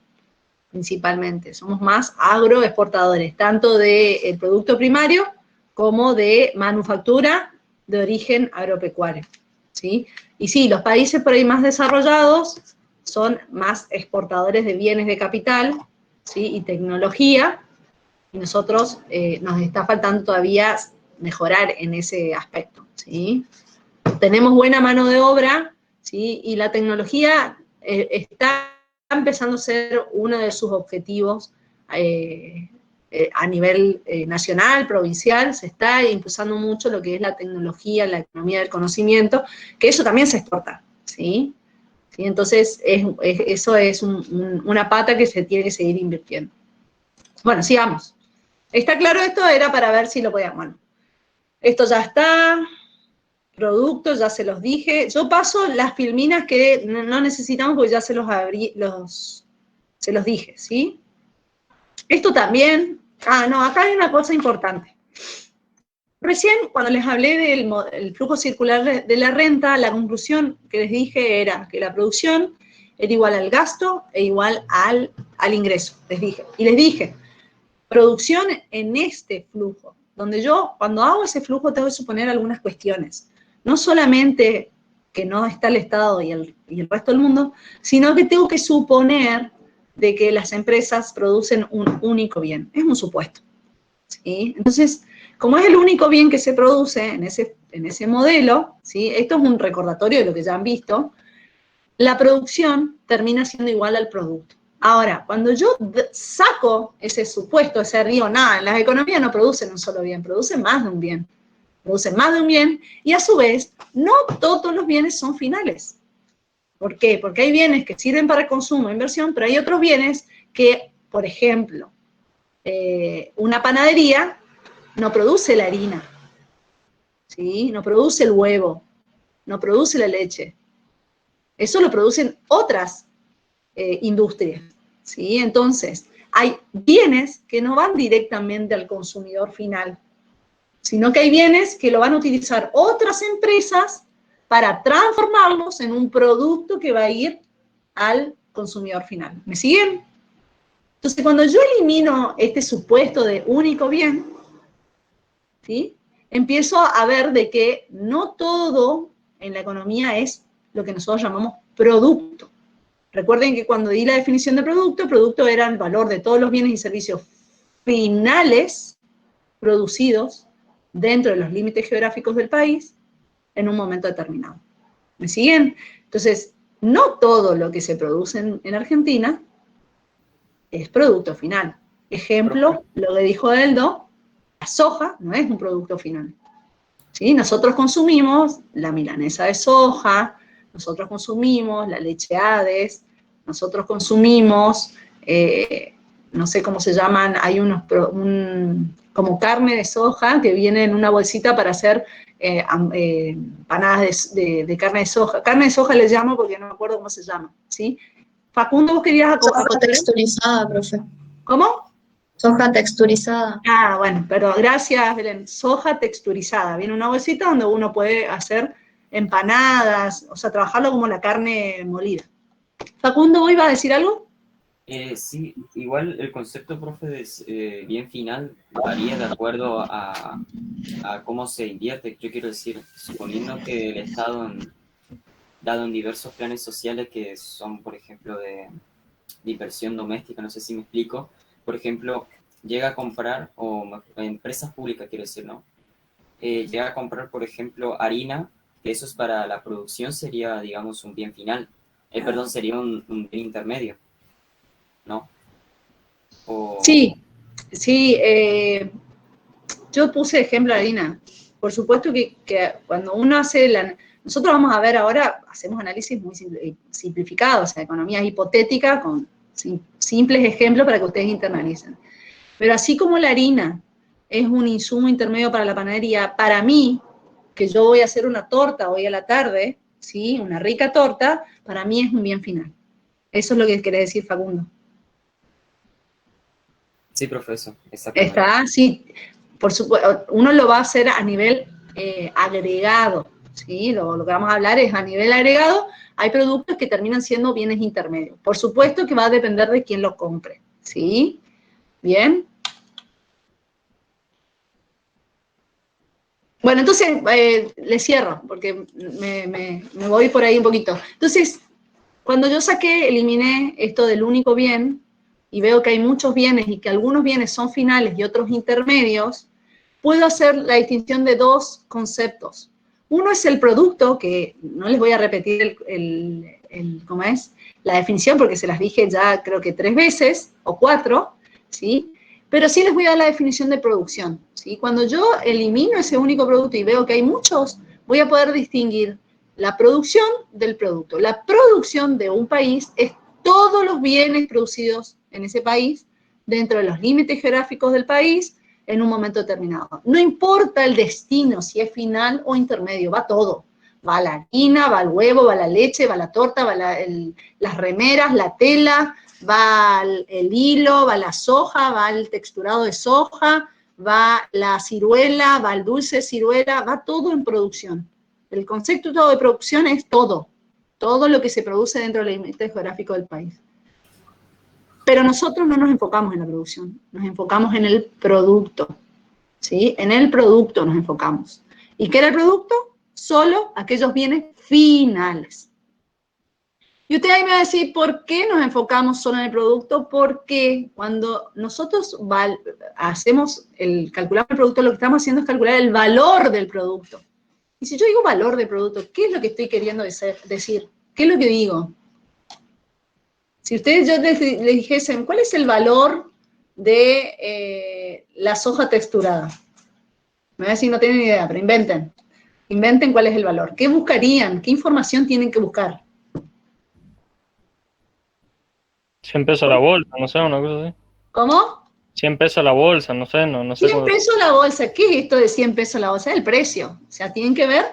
principalmente. Somos más agroexportadores, tanto del producto primario como de manufactura de origen agropecuario, ¿sí? Y sí, los países por ahí más desarrollados son más exportadores de bienes de capital, ¿sí? Y tecnología, y nosotros nos está faltando todavía mejorar en ese aspecto, ¿sí? Tenemos buena mano de obra, ¿sí? Y la tecnología está empezando a ser uno de sus objetivos a nivel nacional, provincial. Se está impulsando mucho lo que es la tecnología, la economía del conocimiento, que eso también se exporta, ¿sí? ¿Sí? Entonces, eso es una pata que se tiene que seguir invirtiendo. Bueno, sigamos. ¿Está claro esto? Era para ver si lo podíamos. Bueno, esto ya está. Productos, ya se los dije. Yo paso las filminas que no necesitamos porque ya se los dije, ¿sí? Esto también. No, acá hay una cosa importante. Recién, cuando les hablé del flujo circular de la renta, la conclusión que les dije era que la producción era igual al gasto e igual al ingreso, les dije. Y les dije, producción en este flujo, donde yo, cuando hago ese flujo, tengo que suponer algunas cuestiones. No solamente que no está el Estado y el resto del mundo, sino que tengo que suponer de que las empresas producen un único bien. Es un supuesto, ¿sí? Entonces, como es el único bien que se produce en ese modelo, ¿sí? Esto es un recordatorio de lo que ya han visto, la producción termina siendo igual al producto. Ahora, cuando yo saco ese supuesto, ese río, las economías no producen un solo bien, producen más de un bien. Producen más de un bien y a su vez, no todos los bienes son finales. ¿Por qué? Porque hay bienes que sirven para consumo e inversión, pero hay otros bienes que, por ejemplo, una panadería no produce la harina, ¿sí? No produce el huevo, no produce la leche. Eso lo producen otras industrias, ¿sí? Entonces, hay bienes que no van directamente al consumidor final, sino que hay bienes que lo van a utilizar otras empresas para transformarlos en un producto que va a ir al consumidor final. ¿Me siguen? Entonces, cuando yo elimino este supuesto de único bien, ¿sí? Empiezo a ver de que no todo en la economía es lo que nosotros llamamos producto. Recuerden que cuando di la definición de producto era el valor de todos los bienes y servicios finales producidos dentro de los límites geográficos del país en un momento determinado. ¿Me siguen? Entonces, no todo lo que se produce en Argentina es producto final. Ejemplo, lo que dijo Eldo, la soja no es un producto final. ¿Sí? Nosotros consumimos la milanesa de soja, nosotros consumimos la leche Hades, nosotros consumimos, no sé cómo se llaman, hay como carne de soja que viene en una bolsita para hacer empanadas de carne de soja. Carne de soja les llamo porque no me acuerdo cómo se llama, ¿sí? Facundo, ¿vos querías Soja texturizada, profe. ¿Cómo? Soja texturizada. Bueno, perdón, gracias, Belén. Soja texturizada. Viene una bolsita donde uno puede hacer empanadas, o sea, trabajarlo como la carne molida. Facundo, ¿vos ibas a decir algo? Sí, igual el concepto, profe, de bien final varía de acuerdo a cómo se invierte. Yo quiero decir, suponiendo que el Estado, dado en diversos planes sociales que son, por ejemplo, de inversión doméstica, no sé si me explico, por ejemplo, llega a comprar, o empresas públicas quiero decir, ¿no? Llega a comprar, por ejemplo, harina, que eso es para la producción, sería, digamos, un bien final. Perdón, sería un bien intermedio, ¿no? Sí, yo puse ejemplo de harina. Por supuesto que cuando uno hace nosotros vamos a ver ahora, hacemos análisis muy simplificados, o sea, economías hipotéticas con simples ejemplos para que ustedes internalicen. Pero así como la harina es un insumo intermedio para la panadería, para mí, que yo voy a hacer una torta hoy a la tarde, ¿sí? Una rica torta, para mí es un bien final. Eso es lo que quiere decir Facundo. Sí, profesor, exactamente. Está, sí, por supuesto, uno lo va a hacer a nivel agregado, ¿sí? Lo que vamos a hablar es a nivel agregado, hay productos que terminan siendo bienes intermedios. Por supuesto que va a depender de quién lo compre, ¿sí? Bien. Bueno, entonces, le cierro, porque me voy por ahí un poquito. Entonces, cuando yo eliminé esto del único bien, y veo que hay muchos bienes y que algunos bienes son finales y otros intermedios, puedo hacer la distinción de dos conceptos. Uno es el producto, que no les voy a repetir ¿cómo es? La definición, porque se las dije ya creo que 3 veces, o 4, ¿sí? Pero sí les voy a dar la definición de producción, ¿sí? Cuando yo elimino ese único producto y veo que hay muchos, voy a poder distinguir la producción del producto. La producción de un país es todos los bienes producidos en ese país, dentro de los límites geográficos del país, en un momento determinado. No importa el destino, si es final o intermedio, va todo. Va la harina, va el huevo, va la leche, va la torta, va las remeras, la tela, va el hilo, va la soja, va el texturado de soja, va la ciruela, va el dulce de ciruela, va todo en producción. El concepto de producción es todo lo que se produce dentro del límite geográfico del país. Pero nosotros no nos enfocamos en la producción, nos enfocamos en el producto, ¿sí? En el producto nos enfocamos. ¿Y qué era el producto? Solo aquellos bienes finales. Y usted ahí me va a decir, ¿por qué nos enfocamos solo en el producto? Porque cuando nosotros calculamos el producto, lo que estamos haciendo es calcular el valor del producto. Y si yo digo valor del producto, ¿qué es lo que estoy queriendo decir? ¿Qué es lo que digo? Si ustedes yo les dijesen, ¿cuál es el valor de la soja texturada? Me van a decir, no tienen ni idea, pero inventen. Inventen cuál es el valor. ¿Qué buscarían? ¿Qué información tienen que buscar? 100 pesos la bolsa, no sé, una cosa así. ¿Cómo? 100 pesos la bolsa, no sé, no sé. 100 pesos la bolsa. ¿Qué es esto de 100 pesos la bolsa? Es el precio. O sea, tienen que ver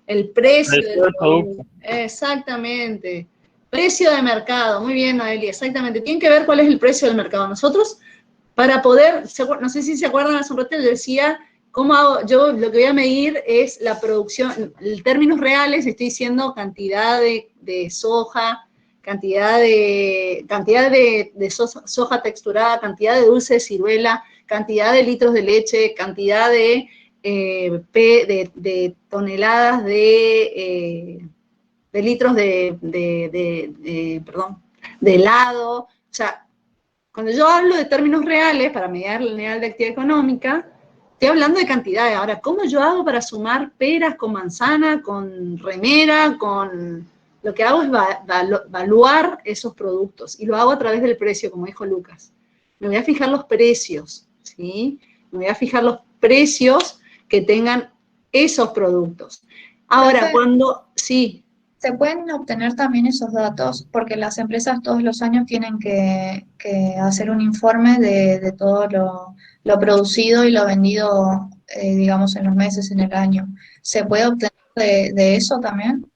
el precio del producto. Exactamente. Precio de mercado. Muy bien, Noelia, exactamente. Tienen que ver cuál es el precio del mercado. Nosotros, para poder, no sé si se acuerdan, hace un rato les decía, ¿cómo hago? Yo lo que voy a medir es la producción, en términos reales estoy diciendo cantidad de soja, cantidad de soja texturada, cantidad de dulce de ciruela, cantidad de litros de leche, cantidad de toneladas de litros de helado. O sea, cuando yo hablo de términos reales, para medir el nivel de actividad económica, estoy hablando de cantidades. Ahora, ¿cómo yo hago para sumar peras con manzana, con remera, con... Lo que hago es evaluar esos productos, y lo hago a través del precio, como dijo Lucas. Me voy a fijar los precios, ¿sí? Me voy a fijar los precios que tengan esos productos. Ahora, sí. ¿Se pueden obtener también esos datos? Porque las empresas todos los años tienen que hacer un informe de todo lo producido y lo vendido, digamos, en los meses, en el año. ¿Se puede obtener de eso también?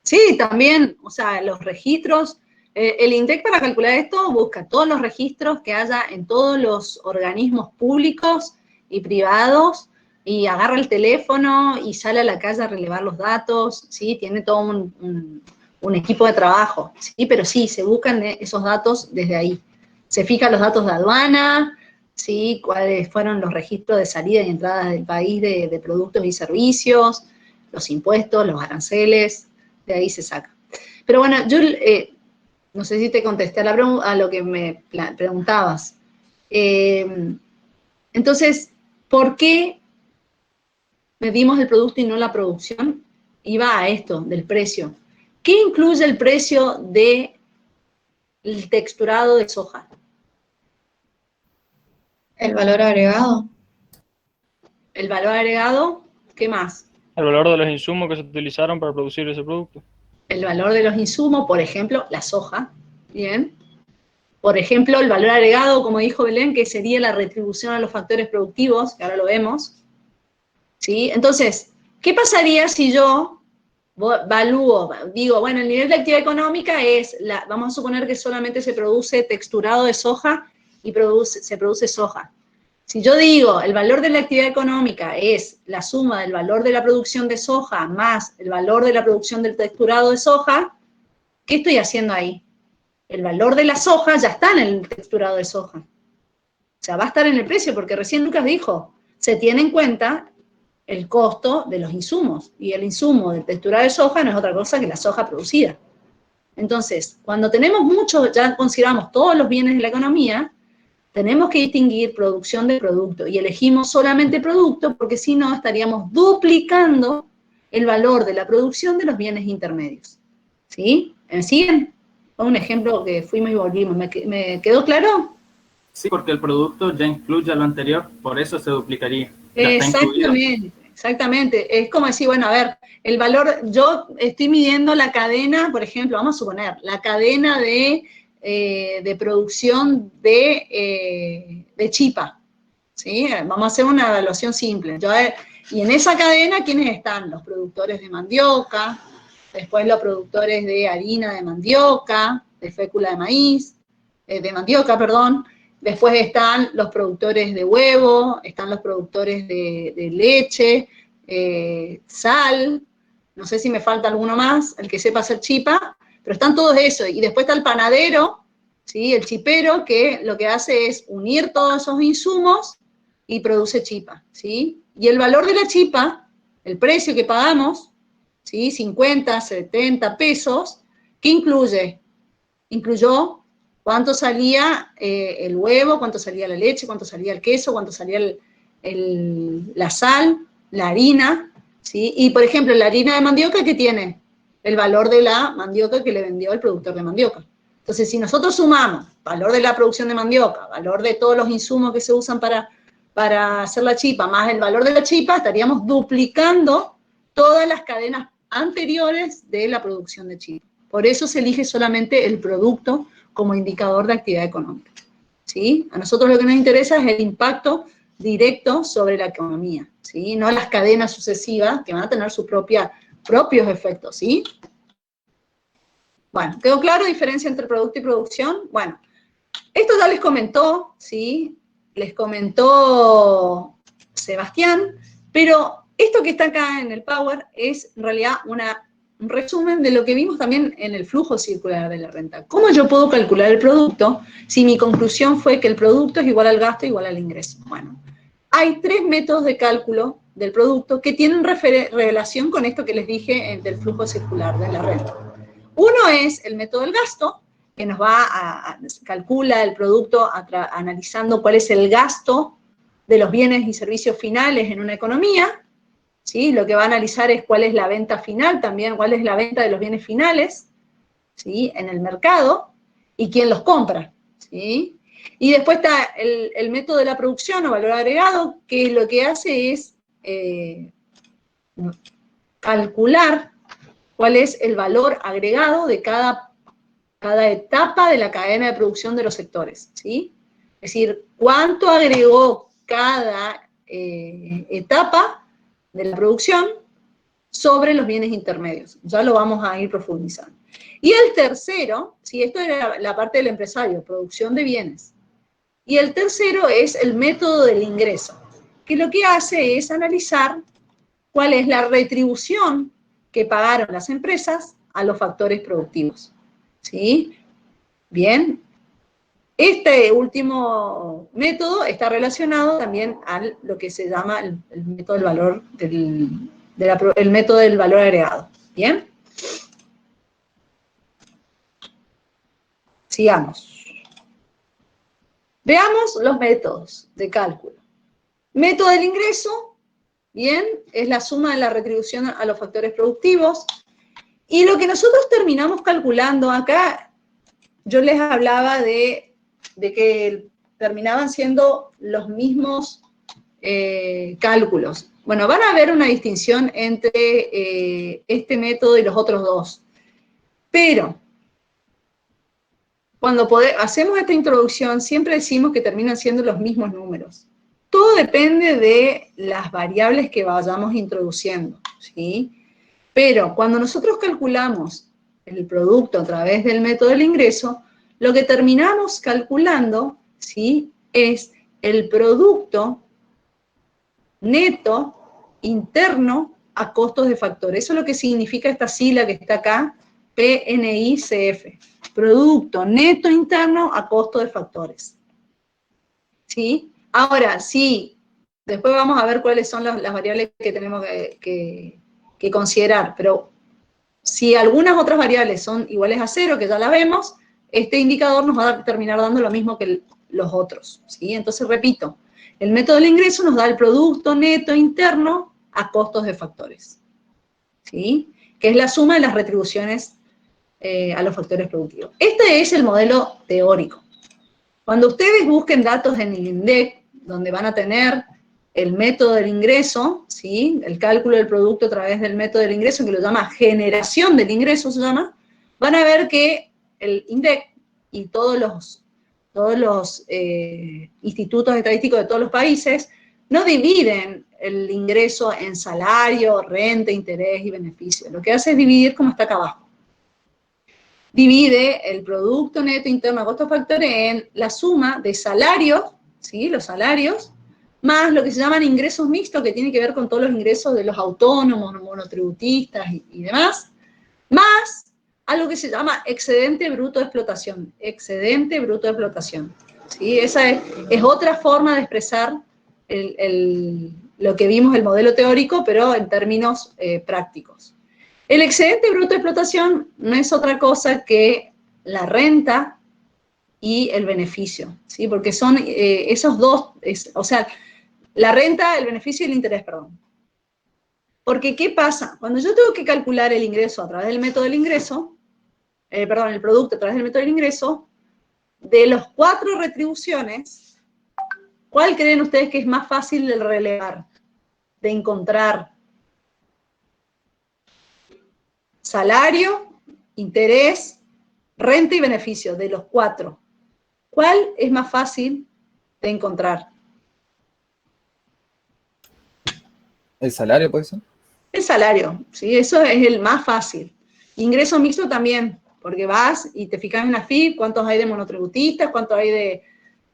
Sí, también, o sea, los registros. El INDEC, para calcular esto, busca todos los registros que haya en todos los organismos públicos y privados, y agarra el teléfono y sale a la calle a relevar los datos, ¿sí? Tiene todo un equipo de trabajo, ¿sí? Pero sí, se buscan esos datos desde ahí. Se fijan los datos de aduana, ¿sí? Cuáles fueron los registros de salida y entrada del país de productos y servicios, los impuestos, los aranceles, de ahí se saca. Pero bueno, yo no sé si te contesté a lo que me preguntabas. Entonces, ¿por qué medimos el producto y no la producción? Iba a esto, del precio. ¿Qué incluye el precio del texturado de soja? El valor agregado. El valor agregado, ¿qué más? El valor de los insumos que se utilizaron para producir ese producto. El valor de los insumos, por ejemplo, la soja, ¿bien? Por ejemplo, el valor agregado, como dijo Belén, que sería la retribución a los factores productivos, que ahora lo vemos, ¿sí? Entonces, ¿qué pasaría si yo evalúo, digo, bueno, el nivel de actividad económica es, vamos a suponer que solamente se produce texturado de soja y se produce soja. Si yo digo, el valor de la actividad económica es la suma del valor de la producción de soja más el valor de la producción del texturado de soja, ¿qué estoy haciendo ahí? El valor de la soja ya está en el texturado de soja. O sea, va a estar en el precio, porque recién Lucas dijo, se tiene en cuenta el costo de los insumos, y el insumo del texturado de soja no es otra cosa que la soja producida. Entonces, cuando tenemos muchos, ya consideramos todos los bienes de la economía, Tenemos que distinguir producción de producto y elegimos solamente producto porque si no estaríamos duplicando el valor de la producción de los bienes intermedios. ¿Sí? ¿Me siguen? Fue un ejemplo que fuimos y volvimos. ¿Me quedó claro? Sí, porque el producto ya incluye lo anterior, por eso se duplicaría. Ya está incluido. Exactamente. Es como decir, bueno, a ver, el valor, yo estoy midiendo la cadena, por ejemplo, vamos a suponer, la cadena de producción de chipa, ¿sí? Vamos a hacer una evaluación simple. Y en esa cadena, ¿quiénes están? Los productores de mandioca, después los productores de harina de mandioca, de fécula de maíz, de mandioca, perdón. Después están los productores de huevo, están los productores de leche, sal, no sé si me falta alguno más, el que sepa hacer chipa, pero están todos esos. Y después está el panadero, ¿sí? El chipero, que lo que hace es unir todos esos insumos y produce chipa, ¿sí? Y el valor de la chipa, el precio que pagamos, ¿sí? 50, 70 pesos, ¿qué incluye? Incluyó cuánto salía el huevo, cuánto salía la leche, cuánto salía el queso, cuánto salía la sal, la harina, ¿sí? Y, por ejemplo, la harina de mandioca, ¿qué tiene? El valor de la mandioca que le vendió el productor de mandioca. Entonces, si nosotros sumamos valor de la producción de mandioca, valor de todos los insumos que se usan para hacer la chipa, más el valor de la chipa, estaríamos duplicando todas las cadenas anteriores de la producción de chipa. Por eso se elige solamente el producto como indicador de actividad económica, ¿sí? A nosotros lo que nos interesa es el impacto directo sobre la economía, ¿sí? No las cadenas sucesivas que van a tener sus propios efectos, ¿sí? Bueno, ¿quedó claro la diferencia entre producto y producción? Bueno, esto ya les comentó, ¿sí? Les comentó Sebastián, pero esto que está acá en el Power es en realidad un resumen de lo que vimos también en el flujo circular de la renta. ¿Cómo yo puedo calcular el producto si mi conclusión fue que el producto es igual al gasto igual al ingreso? Bueno, hay 3 métodos de cálculo del producto que tienen relación con esto que les dije del flujo circular de la renta. Uno es el método del gasto, que nos calcula el producto analizando cuál es el gasto de los bienes y servicios finales en una economía, ¿sí? Lo que va a analizar es cuál es la venta final también, cuál es la venta de los bienes finales, ¿sí? En el mercado, y quién los compra, ¿sí? Y después está el método de la producción o valor agregado, que lo que hace es calcular cuál es el valor agregado de cada etapa de la cadena de producción de los sectores, ¿sí? Es decir, cuánto agregó cada etapa de la producción sobre los bienes intermedios. Ya lo vamos a ir profundizando. Y el tercero, ¿sí? Esto era la parte del empresario, producción de bienes. Y el tercero es el método del ingreso, que lo que hace es analizar cuál es la retribución que pagaron las empresas a los factores productivos, ¿sí? Bien. Este último método está relacionado también a lo que se llama el método del valor el método del valor agregado. ¿Bien? Sigamos. Veamos los métodos de cálculo. Método del ingreso, bien, es la suma de la retribución a los factores productivos. Y lo que nosotros terminamos calculando acá, yo les hablaba de que terminaban siendo los mismos cálculos. Bueno, van a ver una distinción entre este método y los otros dos. Pero, cuando hacemos esta introducción, siempre decimos que terminan siendo los mismos números. Todo depende de las variables que vayamos introduciendo, ¿sí? Pero cuando nosotros calculamos el producto a través del método del ingreso, lo que terminamos calculando, ¿sí? Es el producto neto interno a costos de factores. Eso es lo que significa esta sigla que está acá, PNICF. Producto neto interno a costo de factores. ¿Sí? Ahora, sí, después vamos a ver cuáles son las variables que tenemos que considerar, pero si algunas otras variables son iguales a 0, que ya la vemos, este indicador nos va a terminar dando lo mismo que los otros, ¿sí? Entonces, repito, el método del ingreso nos da el producto neto interno a costos de factores, ¿sí? Que es la suma de las retribuciones a los factores productivos. Este es el modelo teórico. Cuando ustedes busquen datos en el INDEC, donde van a tener el método del ingreso, ¿sí? El cálculo del producto a través del método del ingreso, que lo llama generación del ingreso, se llama, van a ver que el INDEC y todos los institutos estadísticos de todos los países no dividen el ingreso en salario, renta, interés y beneficio. Lo que hace es dividir como está acá abajo. Divide el producto neto interno a costos factores en la suma de salarios, ¿sí? Los salarios, más lo que se llaman ingresos mixtos, que tiene que ver con todos los ingresos de los autónomos, monotributistas y demás, más algo que se llama excedente bruto de explotación. Excedente bruto de explotación, ¿sí? Esa es otra forma de expresar lo que vimos el modelo teórico, pero en términos prácticos. El excedente bruto de explotación no es otra cosa que la renta y el beneficio, ¿sí? Porque son esos dos, o sea, la renta, el beneficio y el interés, perdón. Porque, ¿qué pasa? Cuando yo tengo que calcular el ingreso a través del método del ingreso, el producto a través del método del ingreso, de los 4 retribuciones, ¿cuál creen ustedes que es más fácil de relevar, de encontrar? Salario, interés, renta y beneficio, de los 4. ¿Cuál es más fácil de encontrar? ¿El salario puede ser? El salario, ¿sí? Eso es el más fácil. Ingreso mixto también, porque vas y te fijas en la FIP, cuántos hay de monotributistas, cuántos hay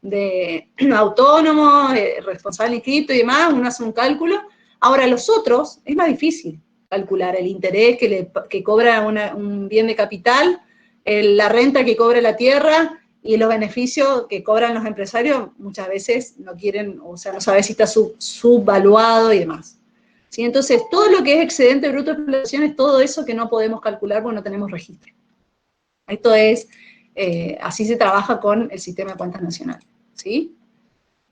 de autónomos, responsables inscriptos y demás, uno hace un cálculo. Ahora, los otros es más difícil calcular el interés que cobra un bien de capital, la renta que cobra la tierra y los beneficios que cobran los empresarios, muchas veces no quieren, o sea, no sabe si está subvaluado y demás. ¿Sí? Entonces, todo lo que es excedente bruto de explotación es todo eso que no podemos calcular porque no tenemos registro. Esto es, así se trabaja con el sistema de cuentas nacional, ¿sí?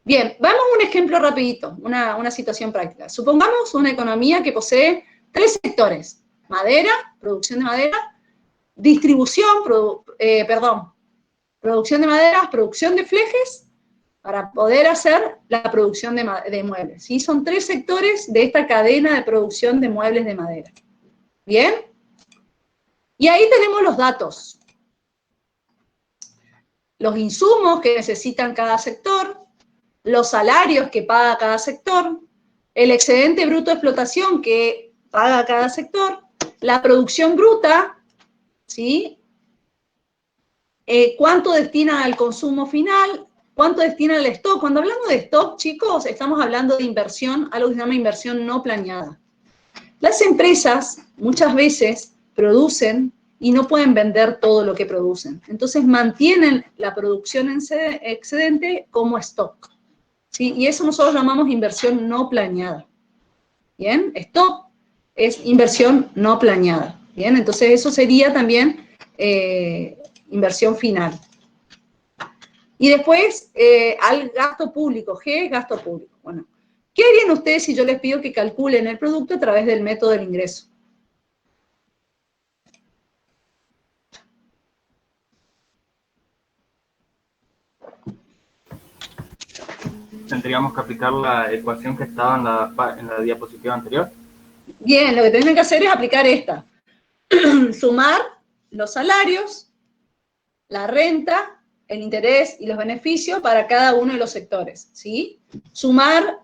Bien, vamos a un ejemplo rapidito, una situación práctica. Supongamos una economía que posee 3 sectores: madera, producción de madera, producción de maderas, producción de flejes, para poder hacer la producción de muebles, ¿sí? Son 3 sectores de esta cadena de producción de muebles de madera. ¿Bien? Y ahí tenemos los datos. Los insumos que necesitan cada sector, los salarios que paga cada sector, el excedente bruto de explotación que paga cada sector, la producción bruta, ¿sí? Cuánto destinan al consumo final, cuánto destinan al stock. Cuando hablamos de stock, chicos, estamos hablando de inversión, algo que se llama inversión no planeada. Las empresas muchas veces producen y no pueden vender todo lo que producen. Entonces mantienen la producción excedente como stock, ¿sí? Y eso nosotros llamamos inversión no planeada. ¿Bien? Stock es inversión no planeada. ¿Bien? Entonces eso sería también inversión final. Y después, al gasto público, G es gasto público. Bueno, ¿qué harían ustedes si yo les pido que calculen el producto a través del método del ingreso? Tendríamos que aplicar la ecuación que estaba en la diapositiva anterior. Bien, lo que tienen que hacer es aplicar esta. Sumar los salarios, la renta, el interés y los beneficios para cada uno de los sectores, ¿sí? Sumar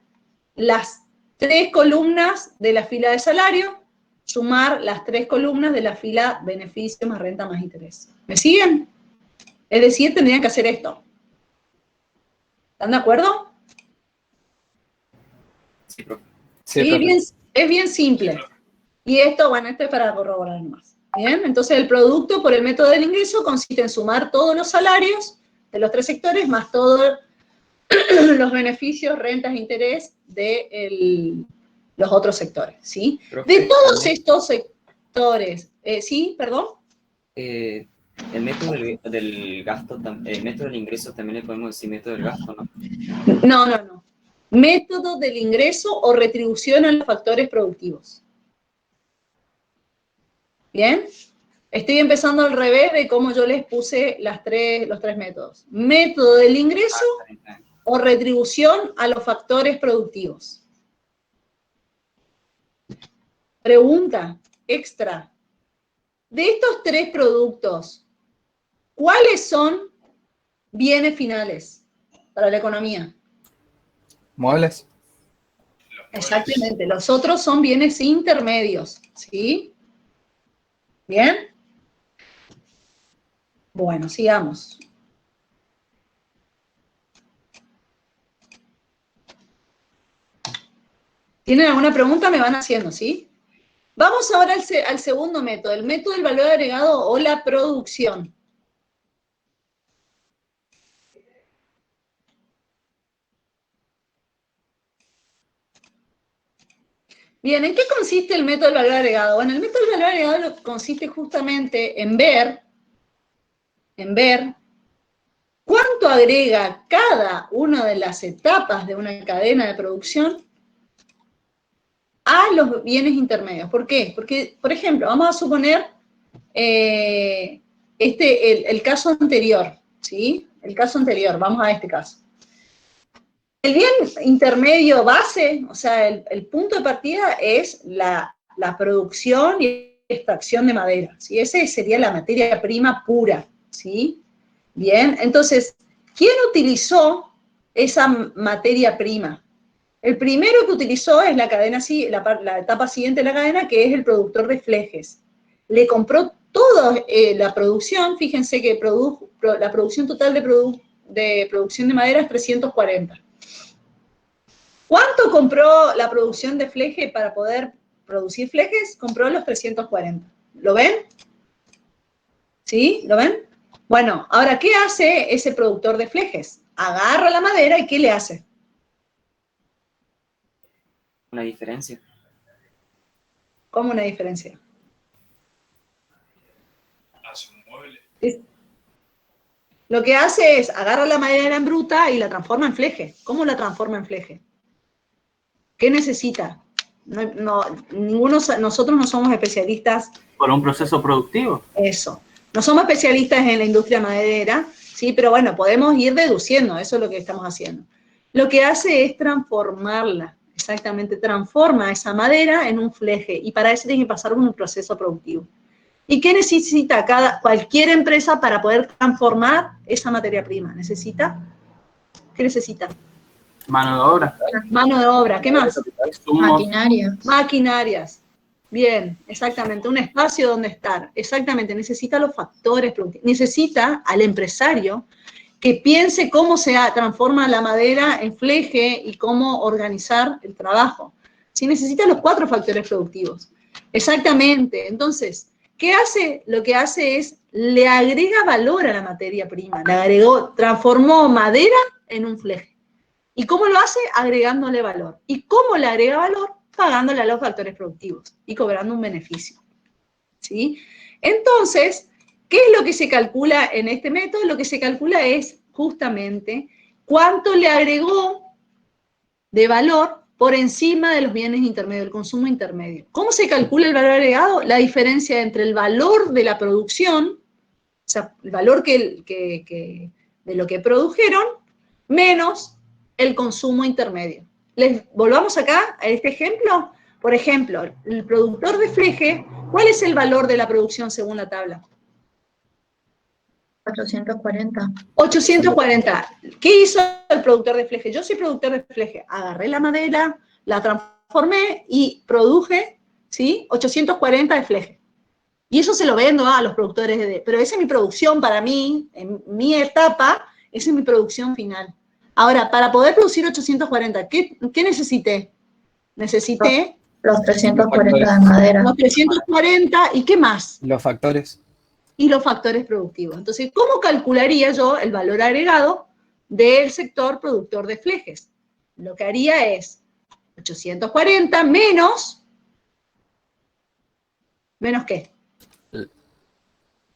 las 3 columnas de la fila de salario, sumar las 3 columnas de la fila beneficio más renta más interés. ¿Me siguen? Es decir, tendrían que hacer esto. ¿Están de acuerdo? Sí, profe. Sí, es bien simple. Y esto, bueno, esto es para corroborar nomás. Bien, entonces el producto por el método del ingreso consiste en sumar todos los salarios de los 3 sectores más todos los beneficios, rentas e interés de los otros sectores, ¿sí? Profe, De todos estos sectores, ¿sí? ¿Perdón? El método del gasto, el método del ingreso también le podemos decir método del gasto, ¿no? No. Método del ingreso o retribución a los factores productivos. ¿Bien? Estoy empezando al revés de cómo yo les puse los tres métodos. Método del ingreso o retribución a los factores productivos. Pregunta extra. De estos tres productos, ¿cuáles son bienes finales para la economía? Muebles. Exactamente. Los otros son bienes intermedios. ¿Sí? ¿Bien? Bueno, sigamos. ¿Tienen alguna pregunta? Me van haciendo, ¿sí? Vamos ahora al segundo método, el método del valor agregado o la producción. Bien, ¿en qué consiste el método del valor agregado? Bueno, el método del valor agregado consiste justamente en ver cuánto agrega cada una de las etapas de una cadena de producción a los bienes intermedios. ¿Por qué? Porque, por ejemplo, vamos a suponer el caso anterior, ¿sí? El caso anterior, vamos a este caso. El bien intermedio base, o sea, el punto de partida es la producción y extracción de madera, ¿sí? Esa sería la materia prima pura, ¿sí? Bien, entonces, ¿quién utilizó esa materia prima? El primero que utilizó es la etapa siguiente de la cadena, que es el productor de flejes. Le compró toda la producción, fíjense que la producción total de producción de madera es 340. ¿Cuánto compró la producción de fleje para poder producir flejes? Compró los 340. ¿Lo ven? ¿Sí? ¿Lo ven? Bueno, ahora, ¿qué hace ese productor de flejes? Agarra la madera y ¿qué le hace? Una diferencia. ¿Cómo una diferencia? Hace un mueble. Lo que hace es agarra la madera en bruta y la transforma en fleje. ¿Cómo la transforma en fleje? ¿Qué necesita? Nosotros no somos especialistas. Por un proceso productivo. Eso. No somos especialistas en la industria maderera, ¿sí? Pero bueno, podemos ir deduciendo, eso es lo que estamos haciendo. Lo que hace es transformarla, exactamente, transforma esa madera en un fleje, y para eso tiene que pasar por un proceso productivo. ¿Y qué necesita cualquier empresa para poder transformar esa materia prima? ¿Qué necesita? Mano de obra. Mano de obra, ¿qué más? Maquinarias. Maquinarias. Bien, exactamente, un espacio donde estar. Exactamente, necesita los factores productivos. Necesita al empresario que piense cómo se transforma la madera en fleje y cómo organizar el trabajo. Sí, necesita los 4 factores productivos. Exactamente. Entonces, ¿qué hace? Lo que hace es, le agrega valor a la materia prima. Transformó madera en un fleje. ¿Y cómo lo hace? Agregándole valor. ¿Y cómo le agrega valor? Pagándole a los factores productivos y cobrando un beneficio. ¿Sí? Entonces, ¿qué es lo que se calcula en este método? Lo que se calcula es justamente cuánto le agregó de valor por encima de los bienes intermedios, el consumo intermedio. ¿Cómo se calcula el valor agregado? La diferencia entre el valor de la producción, o sea, el valor de lo que produjeron, menos el consumo intermedio. Volvamos acá a este ejemplo. Por ejemplo, el productor de fleje, ¿cuál es el valor de la producción según la tabla? 840. 840. ¿Qué hizo el productor de fleje? Yo soy productor de fleje. Agarré la madera, la transformé y produje, ¿sí? 840 de fleje. Y eso se lo vendo a los productores pero esa es mi producción para mí, en mi etapa, esa es mi producción final. Ahora, para poder producir 840, ¿qué necesité? Necesité los 340 de madera. Los 340, ¿y qué más? Los factores. Y los factores productivos. Entonces, ¿cómo calcularía yo el valor agregado del sector productor de flejes? Lo que haría es 840 menos... ¿Menos qué?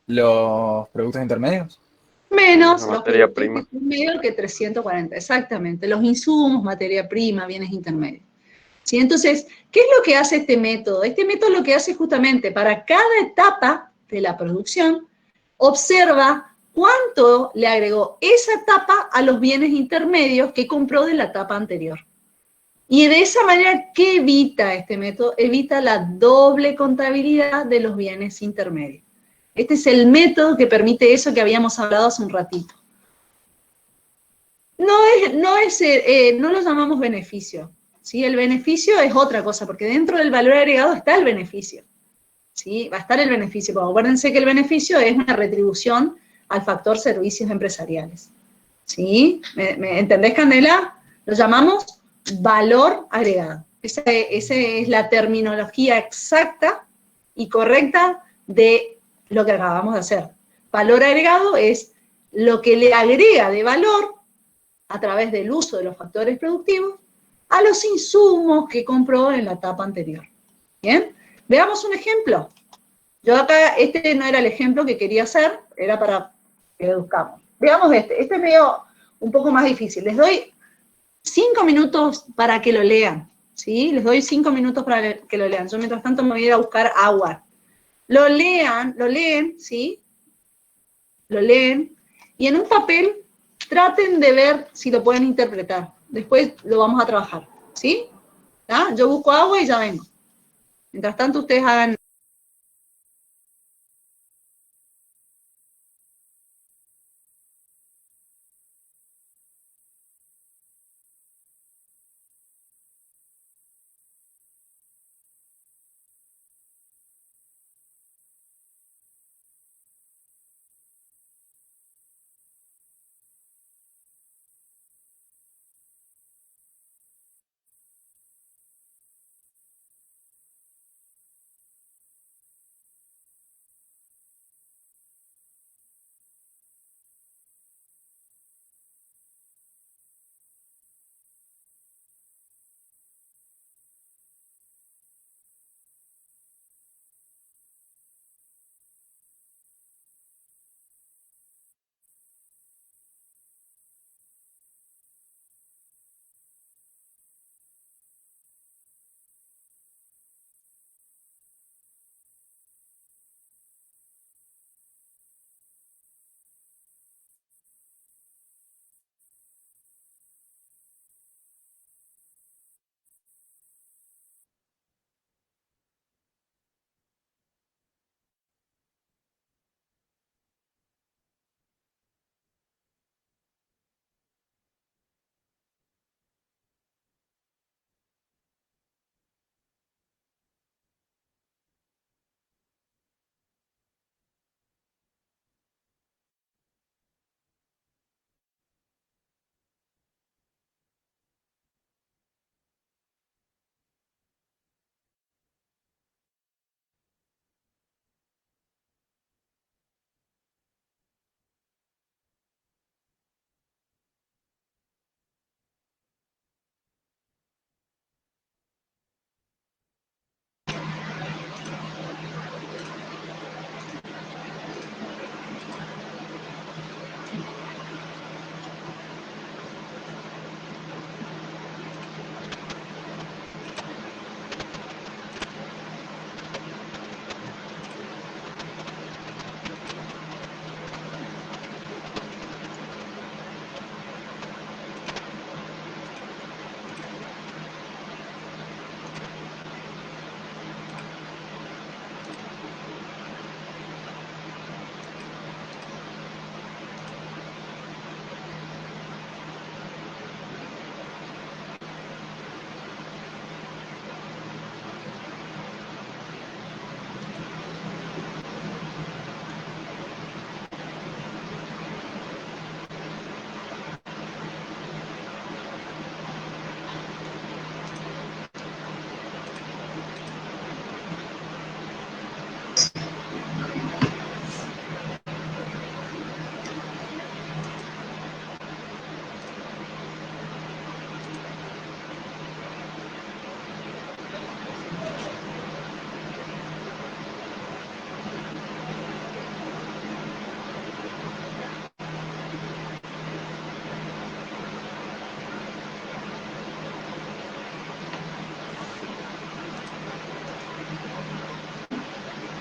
los productos intermedios. Menos La los materia productos prima. intermedios que 340, exactamente. Los insumos, materia prima, bienes intermedios. ¿Sí? Entonces, ¿qué es lo que hace este método? Este método lo que hace justamente para cada etapa de la producción, observa cuánto le agregó esa etapa a los bienes intermedios que compró de la etapa anterior. Y de esa manera, ¿qué evita este método? Evita la doble contabilidad de los bienes intermedios. Este es el método que permite eso que habíamos hablado hace un ratito. No lo llamamos beneficio, ¿sí? El beneficio es otra cosa, porque dentro del valor agregado está el beneficio, ¿sí? Va a estar el beneficio, pero acuérdense que el beneficio es una retribución al factor servicios empresariales, ¿sí? ¿Me entendés, Candela? Lo llamamos valor agregado. Esa es la terminología exacta y correcta de lo que acabamos de hacer. Valor agregado es lo que le agrega de valor a través del uso de los factores productivos a los insumos que compró en la etapa anterior. ¿Bien? Veamos un ejemplo. Yo acá, este no era el ejemplo que quería hacer, era para que deduzcamos. Veamos este es medio un poco más difícil. Les doy 5 minutos para que lo lean, ¿sí? Les doy 5 minutos para que lo lean. Yo mientras tanto me voy a ir a buscar agua. Lo leen, ¿sí? Lo leen, y en un papel traten de ver si lo pueden interpretar. Después lo vamos a trabajar, ¿sí? ¿Ah? Yo busco agua y ya vengo. Mientras tanto, ustedes hagan...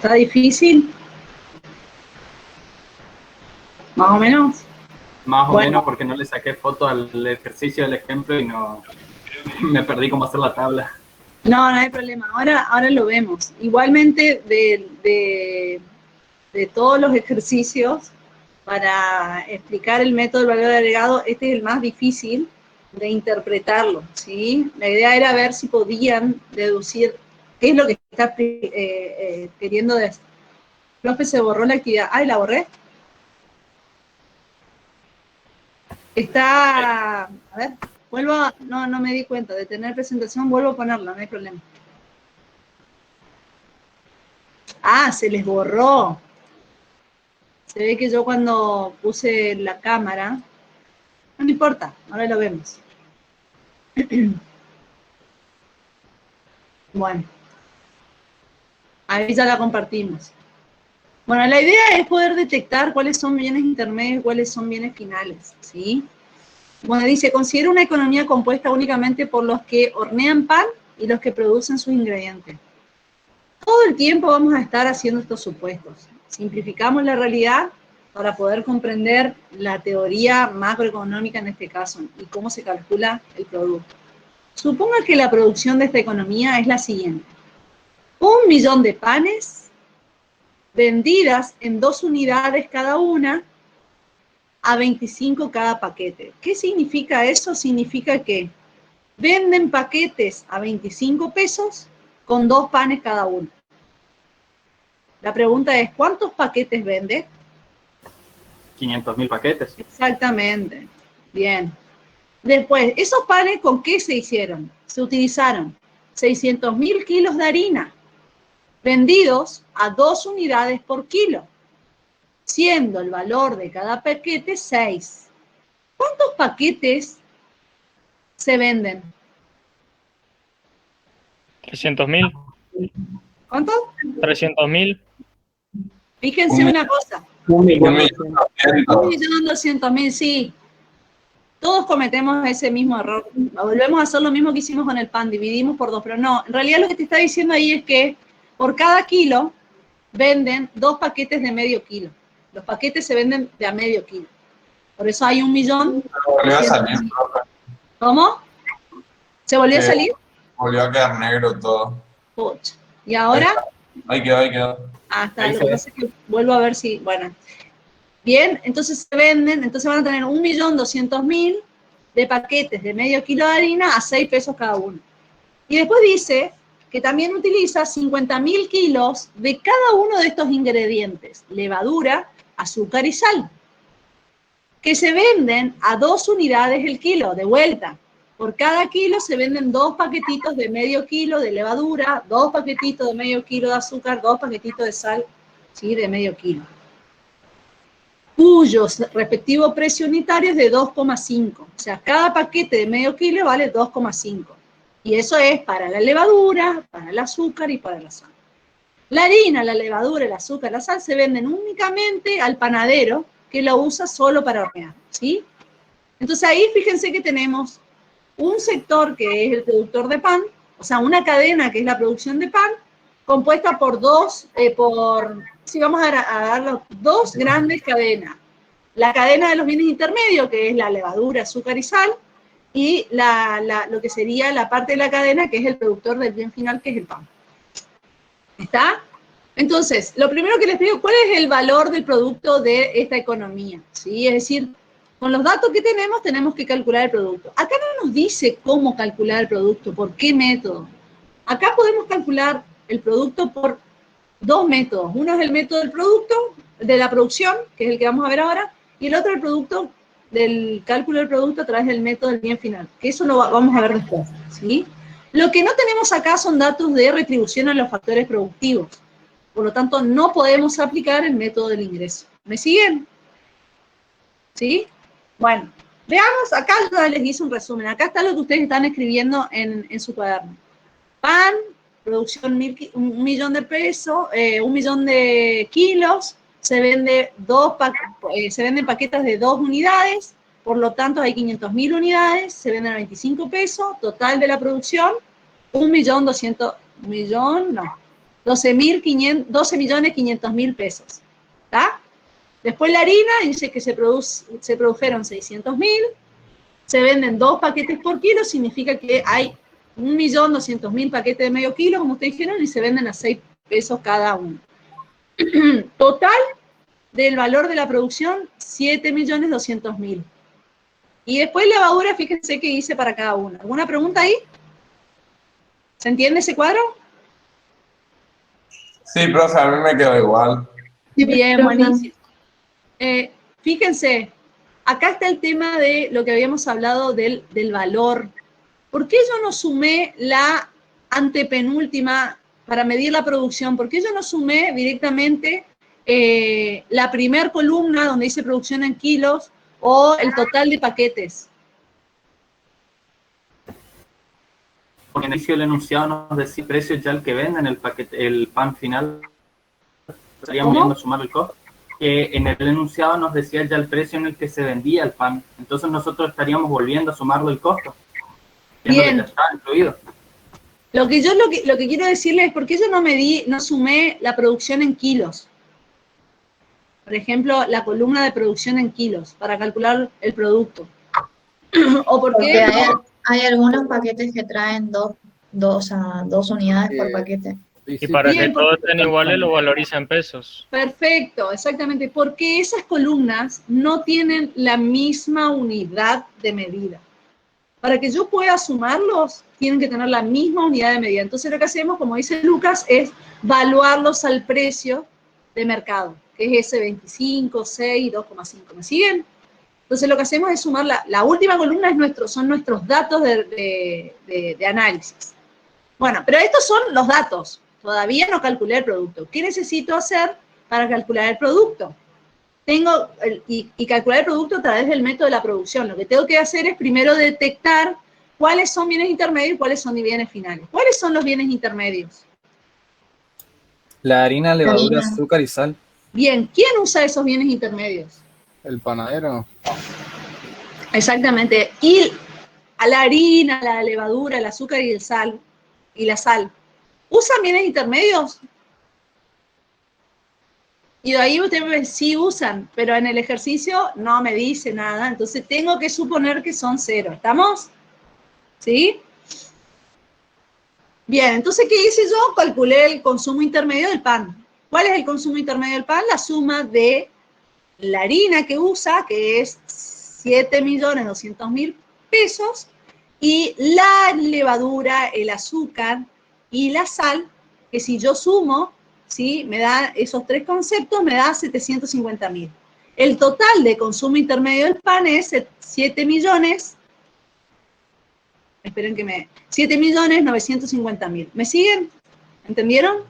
¿Está difícil? ¿Más o menos? Más o Bueno. menos porque no le saqué foto al ejercicio del ejemplo y no me perdí cómo hacer la tabla. No, no hay problema. Ahora lo vemos. Igualmente, de todos los ejercicios, para explicar el método del valor agregado, este es el más difícil de interpretarlo, ¿sí? La idea era ver si podían deducir qué es lo que está queriendo decir. Profe, se borró la actividad. Ay, ¿la borré? Está, a ver, no me di cuenta, de tener presentación, vuelvo a ponerla, no hay problema. Ah, se les borró. Se ve que yo cuando puse la cámara, no importa, ahora lo vemos. Bueno, ahí ya la compartimos. Bueno, la idea es poder detectar cuáles son bienes intermedios y cuáles son bienes finales, ¿sí? Bueno, dice, considera una economía compuesta únicamente por los que hornean pan y los que producen sus ingredientes. Todo el tiempo vamos a estar haciendo estos supuestos. Simplificamos la realidad para poder comprender la teoría macroeconómica en este caso y cómo se calcula el producto. Suponga que la producción de esta economía es la siguiente. 1 millón de panes vendidas en 2 unidades cada una a 25 cada paquete. ¿Qué significa eso? Significa que venden paquetes a 25 pesos con 2 panes cada uno. La pregunta es, ¿cuántos paquetes vende? 500.000 paquetes. Exactamente. Bien. Después, ¿esos panes con qué se hicieron? Se utilizaron 600.000 kilos de harina, vendidos a 2 unidades por kilo, siendo el valor de cada paquete 6. ¿Cuántos paquetes se venden? 300.000. ¿Cuánto? 300.000. Fíjense una cosa. 1.200.000, sí. Todos cometemos ese mismo error. Volvemos a hacer lo mismo que hicimos con el pan, dividimos por 2, pero no. En realidad lo que te está diciendo ahí es que por cada kilo venden 2 paquetes de medio kilo. Los paquetes se venden de a medio kilo. Por eso hay 1.000.000. Volvió a salir, profe. ¿Cómo? ¿Se volvió a salir? Volvió a quedar negro todo. Pucha. ¿Y ahora? Ahí quedó. Ah, está. Lo que pasa es que vuelvo a ver si... Bueno. Bien, entonces se venden, entonces van a tener 1.200.000 de paquetes de medio kilo de harina a 6 pesos cada uno. Y después dice que también utiliza 50.000 kilos de cada uno de estos ingredientes, levadura, azúcar y sal, que se venden a 2 unidades el kilo, de vuelta. Por cada kilo se venden 2 paquetitos de medio kilo de levadura, 2 paquetitos de medio kilo de azúcar, 2 paquetitos de sal, ¿sí? De medio kilo. Cuyos respectivos precios unitarios de 2,5. O sea, cada paquete de medio kilo vale 2,5. Y eso es para la levadura, para el azúcar y para la sal. La harina, la levadura, el azúcar, la sal se venden únicamente al panadero que lo usa solo para hornear, ¿sí? Entonces ahí fíjense que tenemos un sector que es el productor de pan, o sea, una cadena que es la producción de pan, compuesta por si vamos a dar 2 grandes cadenas. La cadena de los bienes intermedios, que es la levadura, azúcar y sal, y lo que sería la parte de la cadena, que es el productor del bien final, que es el pan. ¿Está? Entonces, lo primero que les digo, ¿cuál es el valor del producto de esta economía? ¿Sí? Es decir, con los datos que tenemos que calcular el producto. Acá no nos dice cómo calcular el producto, por qué método. Acá podemos calcular el producto por 2 métodos. Uno es el método del producto, de la producción, que es el que vamos a ver ahora, y el otro el producto del cálculo del producto a través del método del bien final, que eso lo vamos a ver después, ¿sí? Lo que no tenemos acá son datos de retribución a los factores productivos. Por lo tanto, no podemos aplicar el método del ingreso. ¿Me siguen? ¿Sí? Bueno, veamos, acá ya les hice un resumen. Acá está lo que ustedes están escribiendo en su cuaderno. Pan, producción 1 millón de pesos, 1 millón de kilos, se venden paquetes de 2 unidades, por lo tanto hay 500.000 unidades, se venden a 25 pesos, total de la producción, 1.200.000, 12.500.000 pesos. ¿Está? Después la harina dice que se produjeron 600.000, se venden 2 paquetes por kilo, significa que hay 1.200.000 paquetes de medio kilo, como ustedes dijeron, y se venden a 6 pesos cada uno. Total del valor de la producción, 7.200.000. Y después levadura, fíjense qué hice para cada uno. ¿Alguna pregunta ahí? ¿Se entiende ese cuadro? Sí, profe, a mí me quedó igual. Bien, buenísimo. Fíjense, acá está el tema de lo que habíamos hablado del valor. ¿Por qué yo no sumé la antepenúltima para medir la producción? ¿Por qué yo no sumé directamente la primer columna donde dice producción en kilos o el total de paquetes? Porque en el inicio del enunciado nos decía el precio ya el que venden el paquete, el pan final. Estaríamos viendo sumar el costo. Que en el enunciado nos decía ya el precio en el que se vendía el pan. Entonces nosotros estaríamos volviendo a sumarlo el costo. Bien. Ya está incluido. Lo que quiero decirles es por qué yo no sumé la producción en kilos. Por ejemplo, la columna de producción en kilos para calcular el producto. ¿O porque hay algunos paquetes que traen dos unidades por paquete. Y para que todos estén iguales, lo valoriza en pesos. Perfecto, exactamente, porque esas columnas no tienen la misma unidad de medida. Para que yo pueda sumarlos, tienen que tener la misma unidad de medida. Entonces lo que hacemos, como dice Lucas, es valuarlos al precio de mercado, que es ese 25, 6, 2,5. ¿Me siguen? Entonces lo que hacemos es sumar, la última columna son nuestros datos de análisis. Bueno, pero estos son los datos. Todavía no calculé el producto. ¿Qué necesito hacer para calcular el producto? Y calcular el producto a través del método de la producción. Lo que tengo que hacer es primero detectar cuáles son bienes intermedios y cuáles son bienes finales. ¿Cuáles son los bienes intermedios? La harina, levadura, azúcar y sal. Bien, ¿quién usa esos bienes intermedios? El panadero. Exactamente. Y a la harina, la levadura, el azúcar y la sal. ¿Usan bienes intermedios? Y de ahí ustedes sí usan, pero en el ejercicio no me dice nada, entonces tengo que suponer que son 0. ¿Estamos? ¿Sí? Bien, entonces, ¿qué hice yo? Calculé el consumo intermedio del pan. ¿Cuál es el consumo intermedio del pan? La suma de la harina que usa, que es 7.200.000 pesos, y la levadura, el azúcar y la sal, que si yo sumo, ¿sí? Me da esos 3 conceptos, me da 750.000. El total de consumo intermedio del pan es 7.950.000. ¿Me siguen? ¿Entendieron?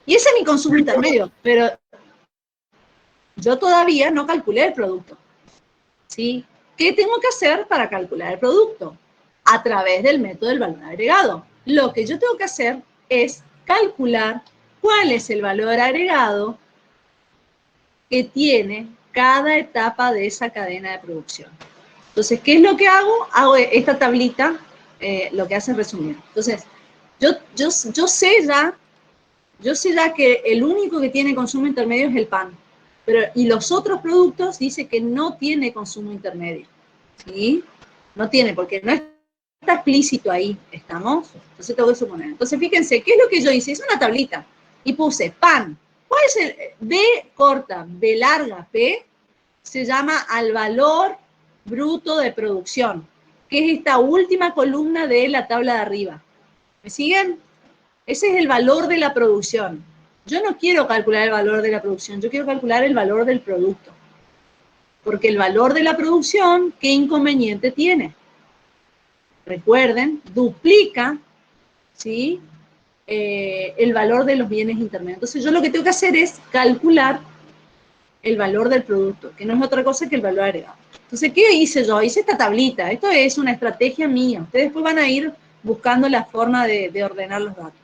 Y ese es mi consumo intermedio, pero yo todavía no calculé el producto. ¿Sí? ¿Qué tengo que hacer para calcular el producto? A través del método del valor agregado. Lo que yo tengo que hacer es calcular cuál es el valor agregado que tiene cada etapa de esa cadena de producción. Entonces, ¿qué es lo que hago? Hago esta tablita, lo que hace es resumir. Entonces, yo sé ya que el único que tiene consumo intermedio es el pan. Y los otros productos dice que no tiene consumo intermedio. ¿Sí? No tiene, porque no está explícito ahí, ¿estamos? Entonces tengo que suponer. Entonces, fíjense, ¿qué es lo que yo hice? Hice una tablita y puse pan. ¿Cuál es el B corta, B larga, P? Se llama al valor bruto de producción, que es esta última columna de la tabla de arriba. ¿Me siguen? Ese es el valor de la producción. Yo no quiero calcular el valor de la producción, yo quiero calcular el valor del producto. Porque el valor de la producción, ¿qué inconveniente tiene? Recuerden, duplica, ¿sí? El valor de los bienes intermedios. Entonces yo lo que tengo que hacer es calcular el valor del producto, que no es otra cosa que el valor agregado. Entonces, ¿qué hice yo? Hice esta tablita. Esto es una estrategia mía. Ustedes después van a ir buscando la forma de ordenar los datos.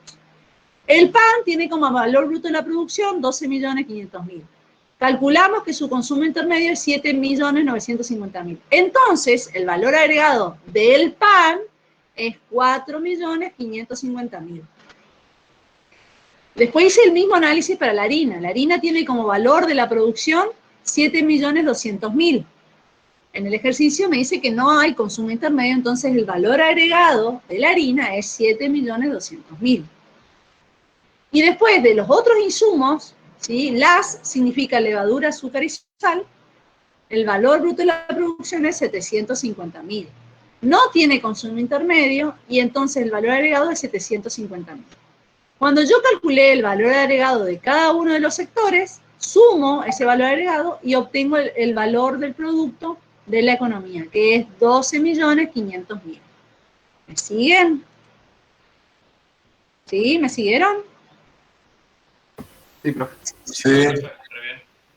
El pan tiene como valor bruto de la producción 12.500.000. Calculamos que su consumo intermedio es 7.950.000. Entonces, el valor agregado del pan es 4.550.000. Después hice el mismo análisis para la harina. La harina tiene como valor de la producción 7.200.000. En el ejercicio me dice que no hay consumo intermedio, entonces el valor agregado de la harina es 7.200.000. Y después de los otros insumos, ¿sí? Las significa levadura, azúcar y sal, el valor bruto de la producción es 750.000. No tiene consumo intermedio y entonces el valor agregado es 750.000. Cuando yo calculé el valor agregado de cada uno de los sectores, sumo ese valor agregado y obtengo el valor del producto de la economía, que es 12.500.000. ¿Me siguen? ¿Sí? ¿Me siguieron? Sí, profe. Sí.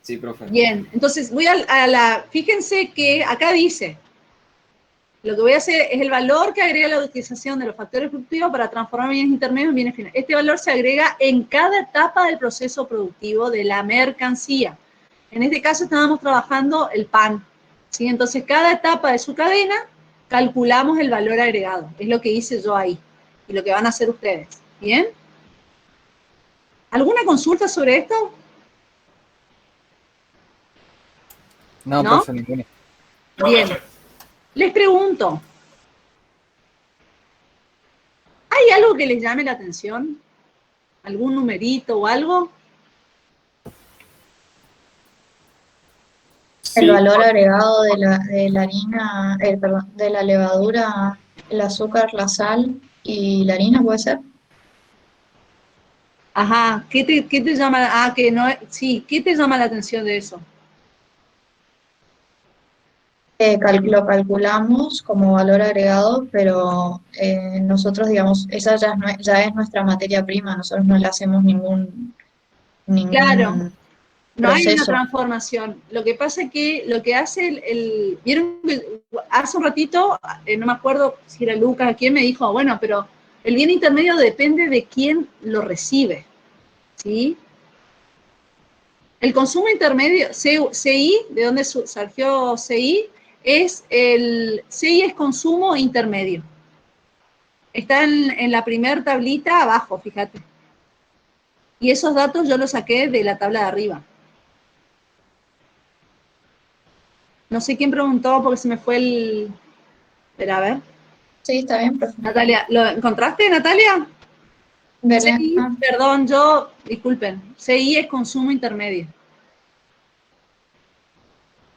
Sí, profe. Bien, entonces voy a la... Fíjense que acá dice, lo que voy a hacer es el valor que agrega la utilización de los factores productivos para transformar bienes intermedios en bienes finales. Este valor se agrega en cada etapa del proceso productivo de la mercancía. En este caso estábamos trabajando el pan, ¿sí? Entonces cada etapa de su cadena calculamos el valor agregado. Es lo que hice yo ahí y lo que van a hacer ustedes. ¿Bien? ¿Alguna consulta sobre esto? No, ¿No? profe, ninguna. Bien. Les pregunto, ¿hay algo que les llame la atención? ¿Algún numerito o algo? El valor agregado de la harina, perdón, de la levadura, el azúcar, la sal y la harina, ¿puede ser? Ajá, ¿qué te llama? Ah, que no, sí, ¿qué te llama la atención de eso? Lo calculamos como valor agregado, pero nosotros, digamos, esa ya es nuestra materia prima, nosotros no le hacemos Claro, ningún no hay una proceso. transformación. Lo que pasa es que lo que hace vieron que hace un ratito, no me acuerdo si era Lucas, quién me dijo, bueno, pero el bien intermedio depende de quién lo recibe, ¿sí? El consumo intermedio, CI, ¿de dónde surgió CI? CI es consumo intermedio. Está en la primera tablita abajo, fíjate. Y esos datos yo los saqué de la tabla de arriba. No sé quién preguntó porque se me fue el... Espera, a ver. Sí, está bien, profe. Natalia, ¿lo encontraste, Natalia? Belén, CI, perdón, disculpen. CI es consumo intermedio.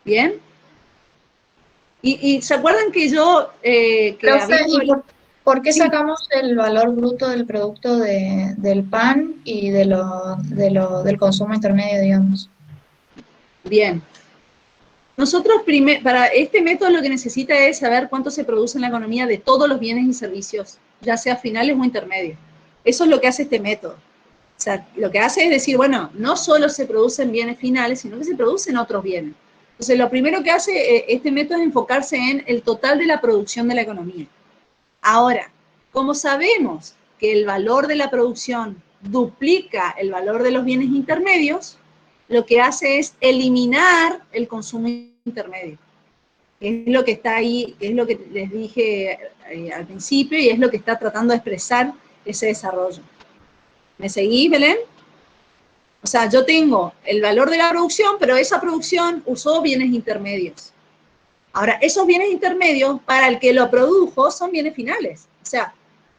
¿Bien? Y ¿se acuerdan que yo... Profe, ¿y por qué sacamos el valor bruto del producto del pan y del consumo intermedio, digamos? Bien. Nosotros, para este método, lo que necesita es saber cuánto se produce en la economía de todos los bienes y servicios, ya sea finales o intermedios. Eso es lo que hace este método. O sea, lo que hace es decir, bueno, no solo se producen bienes finales, sino que se producen otros bienes. Entonces, lo primero que hace este método es enfocarse en el total de la producción de la economía. Ahora, como sabemos que el valor de la producción duplica el valor de los bienes intermedios, lo que hace es eliminar el consumo intermedio. Es lo que está ahí, es lo que les dije al principio y es lo que está tratando de expresar ese desarrollo. ¿Me seguí, Belén? O sea, yo tengo el valor de la producción, pero esa producción usó bienes intermedios. Ahora, esos bienes intermedios, para el que lo produjo, son bienes finales. O sea,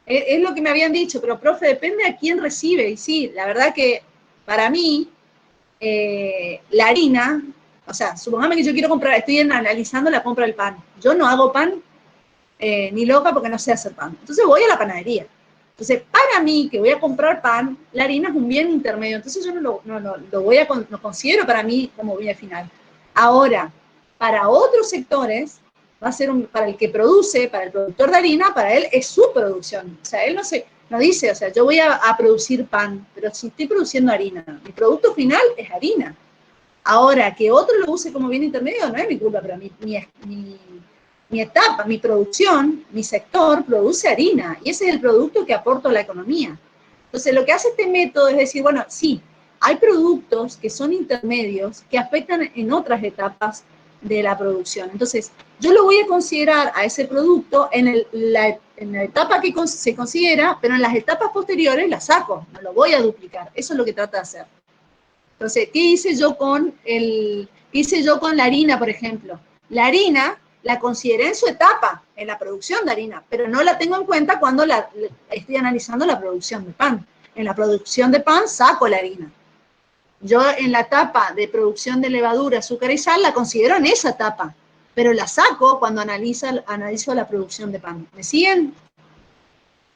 es lo que me habían dicho, pero profe, depende a quién recibe. Y sí, la verdad que para mí, la harina, o sea, supongamos que yo quiero comprar, estoy analizando la compra del pan. Yo no hago pan ni loca porque no sé hacer pan. Entonces voy a la panadería. Entonces, para mí, que voy a comprar pan, la harina es un bien intermedio. Entonces yo no considero para mí como bien final. Ahora, para otros sectores, va a ser para el que produce, para el productor de harina, para él es su producción. O sea, él no dice, o sea, yo voy a producir pan, pero si estoy produciendo harina, mi producto final es harina. Ahora, que otro lo use como bien intermedio no es mi culpa, pero mi etapa, mi producción, mi sector produce harina y ese es el producto que aporto a la economía. Entonces, lo que hace este método es decir, bueno, sí, hay productos que son intermedios que afectan en otras etapas de la producción. Entonces, yo lo voy a considerar a ese producto en la etapa que se considera, pero en las etapas posteriores la saco, no lo voy a duplicar. Eso es lo que trata de hacer. Entonces, ¿qué hice yo con la harina, por ejemplo? La harina la consideré en su etapa, en la producción de harina, pero no la tengo en cuenta cuando estoy analizando la producción de pan. En la producción de pan saco la harina. Yo en la etapa de producción de levadura, azúcar y sal la considero en esa etapa, pero la saco cuando analizo la producción de pan. ¿Me siguen?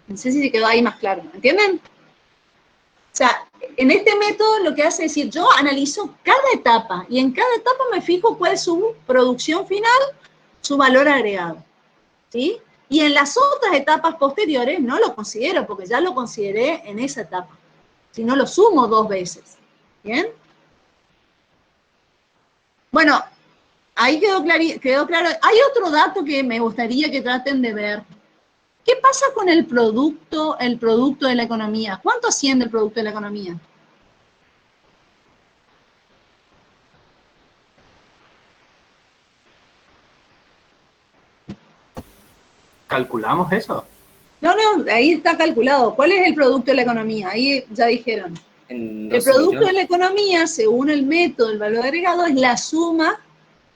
No sé si se quedó ahí más claro. ¿Entienden? O sea, en este método lo que hace es decir, yo analizo cada etapa y en cada etapa me fijo cuál es su producción final, su valor agregado. ¿Sí? Y en las otras etapas posteriores no lo considero porque ya lo consideré en esa etapa. Si no lo sumo 2 veces. ¿Bien? Bueno, ahí quedó claro. Hay otro dato que me gustaría que traten de ver. ¿Qué pasa con el producto de la economía? ¿Cuánto asciende el producto de la economía? ¿Calculamos eso? No, ahí está calculado. ¿Cuál es el producto de la economía? Ahí ya dijeron. El producto de la economía, según el método del valor agregado, es la suma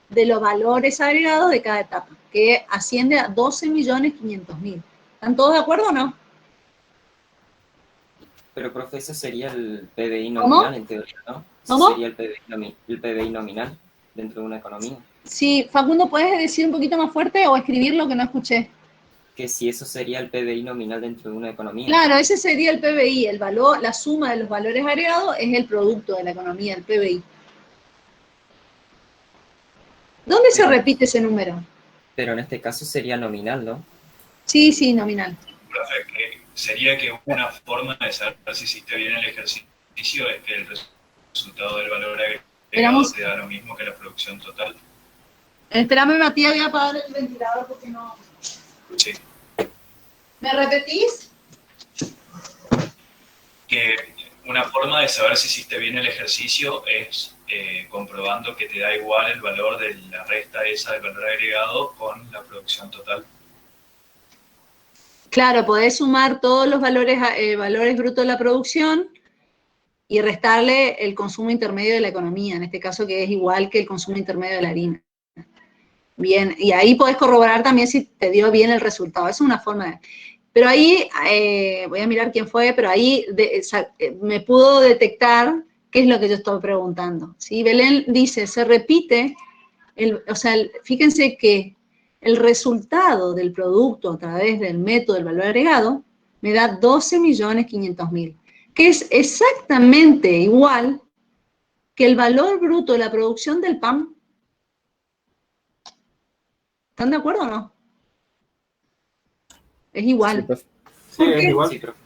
de los valores agregados de cada etapa, que asciende a 12.500.000. ¿Están todos de acuerdo o no? Pero, profe, ese sería el PBI nominal, en teoría, ¿no? ¿Cómo? Sería el PBI nominal dentro de una economía. Sí, Facundo, ¿puedes decir un poquito más fuerte o escribirlo que no escuché? Que si eso sería el PBI nominal dentro de una economía. Claro, ese sería el PBI, el valor, la suma de los valores agregados es el producto de la economía, el PBI. ¿Dónde se repite ese número? Pero en este caso sería nominal, ¿no? Sí, nominal. Profe, sería que una forma de saber si hiciste bien el ejercicio es que el resultado del valor agregado te da lo mismo que la producción total. Espérame, Matías, voy a apagar el ventilador porque no... Sí. ¿Me repetís? Que una forma de saber si hiciste bien el ejercicio es comprobando que te da igual el valor de la resta esa del valor agregado con la producción total. Claro, podés sumar todos los valores brutos de la producción y restarle el consumo intermedio de la economía, en este caso que es igual que el consumo intermedio de la harina. Bien, y ahí podés corroborar también si te dio bien el resultado. Esa es una forma de... Pero ahí, voy a mirar quién fue, pero ahí me pudo detectar qué es lo que yo estoy preguntando. ¿Sí? Belén dice, se repite, fíjense que el resultado del producto a través del método del valor agregado me da 12.500.000, que es exactamente igual que el valor bruto de la producción del pan. ¿Están de acuerdo o no? Es igual. Sí, es igual. Sí, profe.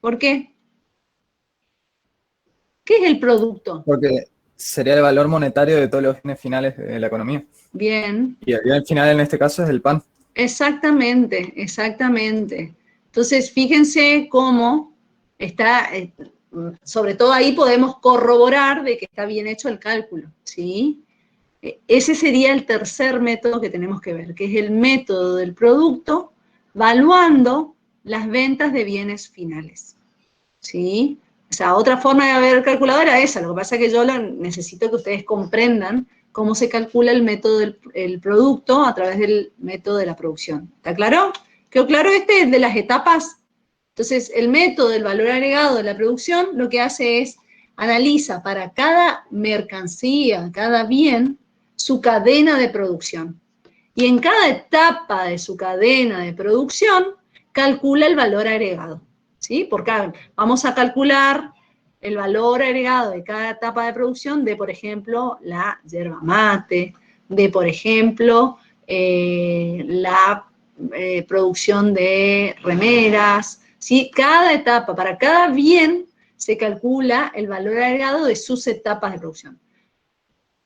¿Por qué? ¿Qué es el producto? Porque sería el valor monetario de todos los bienes finales de la economía. Bien. Y el bien final en este caso es el pan. Exactamente. Entonces, fíjense cómo está, sobre todo ahí podemos corroborar de que está bien hecho el cálculo, ¿sí? Ese sería el tercer método que tenemos que ver, que es el método del producto, valuando las ventas de bienes finales, ¿sí? O sea, otra forma de ver calculadora es esa, lo que pasa es que yo necesito que ustedes comprendan cómo se calcula el método del producto a través del método de la producción. ¿Está claro? ¿Quedó claro este de las etapas? Entonces, el método del valor agregado de la producción lo que hace es analiza para cada mercancía, cada bien, su cadena de producción. Y en cada etapa de su cadena de producción, calcula el valor agregado. ¿Sí? Porque vamos a calcular el valor agregado de cada etapa de producción de, por ejemplo, la yerba mate, de, por ejemplo, la producción de remeras, ¿sí? Cada etapa, para cada bien, se calcula el valor agregado de sus etapas de producción.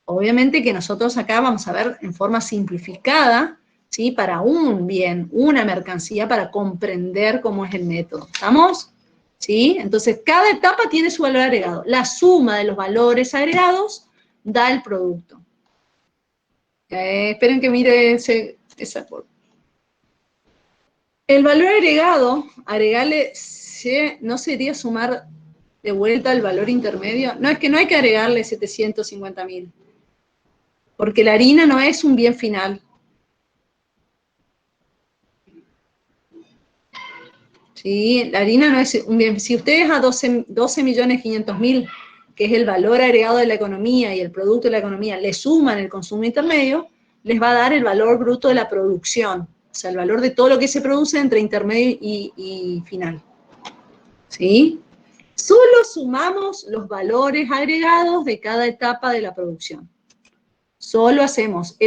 Obviamente que nosotros acá vamos a ver en forma simplificada, ¿sí? Para un bien, una mercancía, para comprender cómo es el método. ¿Estamos? ¿Sí? Entonces, cada etapa tiene su valor agregado. La suma de los valores agregados da el producto. Esperen que mire esa por. El valor agregado, agregarle, ¿no sería sumar de vuelta el valor intermedio? No, es que no hay que agregarle 750.000. Porque la harina no es un bien final. ¿Sí? La harina no es un bien. Si ustedes a 12.500.000, que es el valor agregado de la economía y el producto de la economía, le suman el consumo intermedio, les va a dar el valor bruto de la producción. O sea, el valor de todo lo que se produce entre intermedio y final. ¿Sí? Solo sumamos los valores agregados de cada etapa de la producción. Solo hacemos.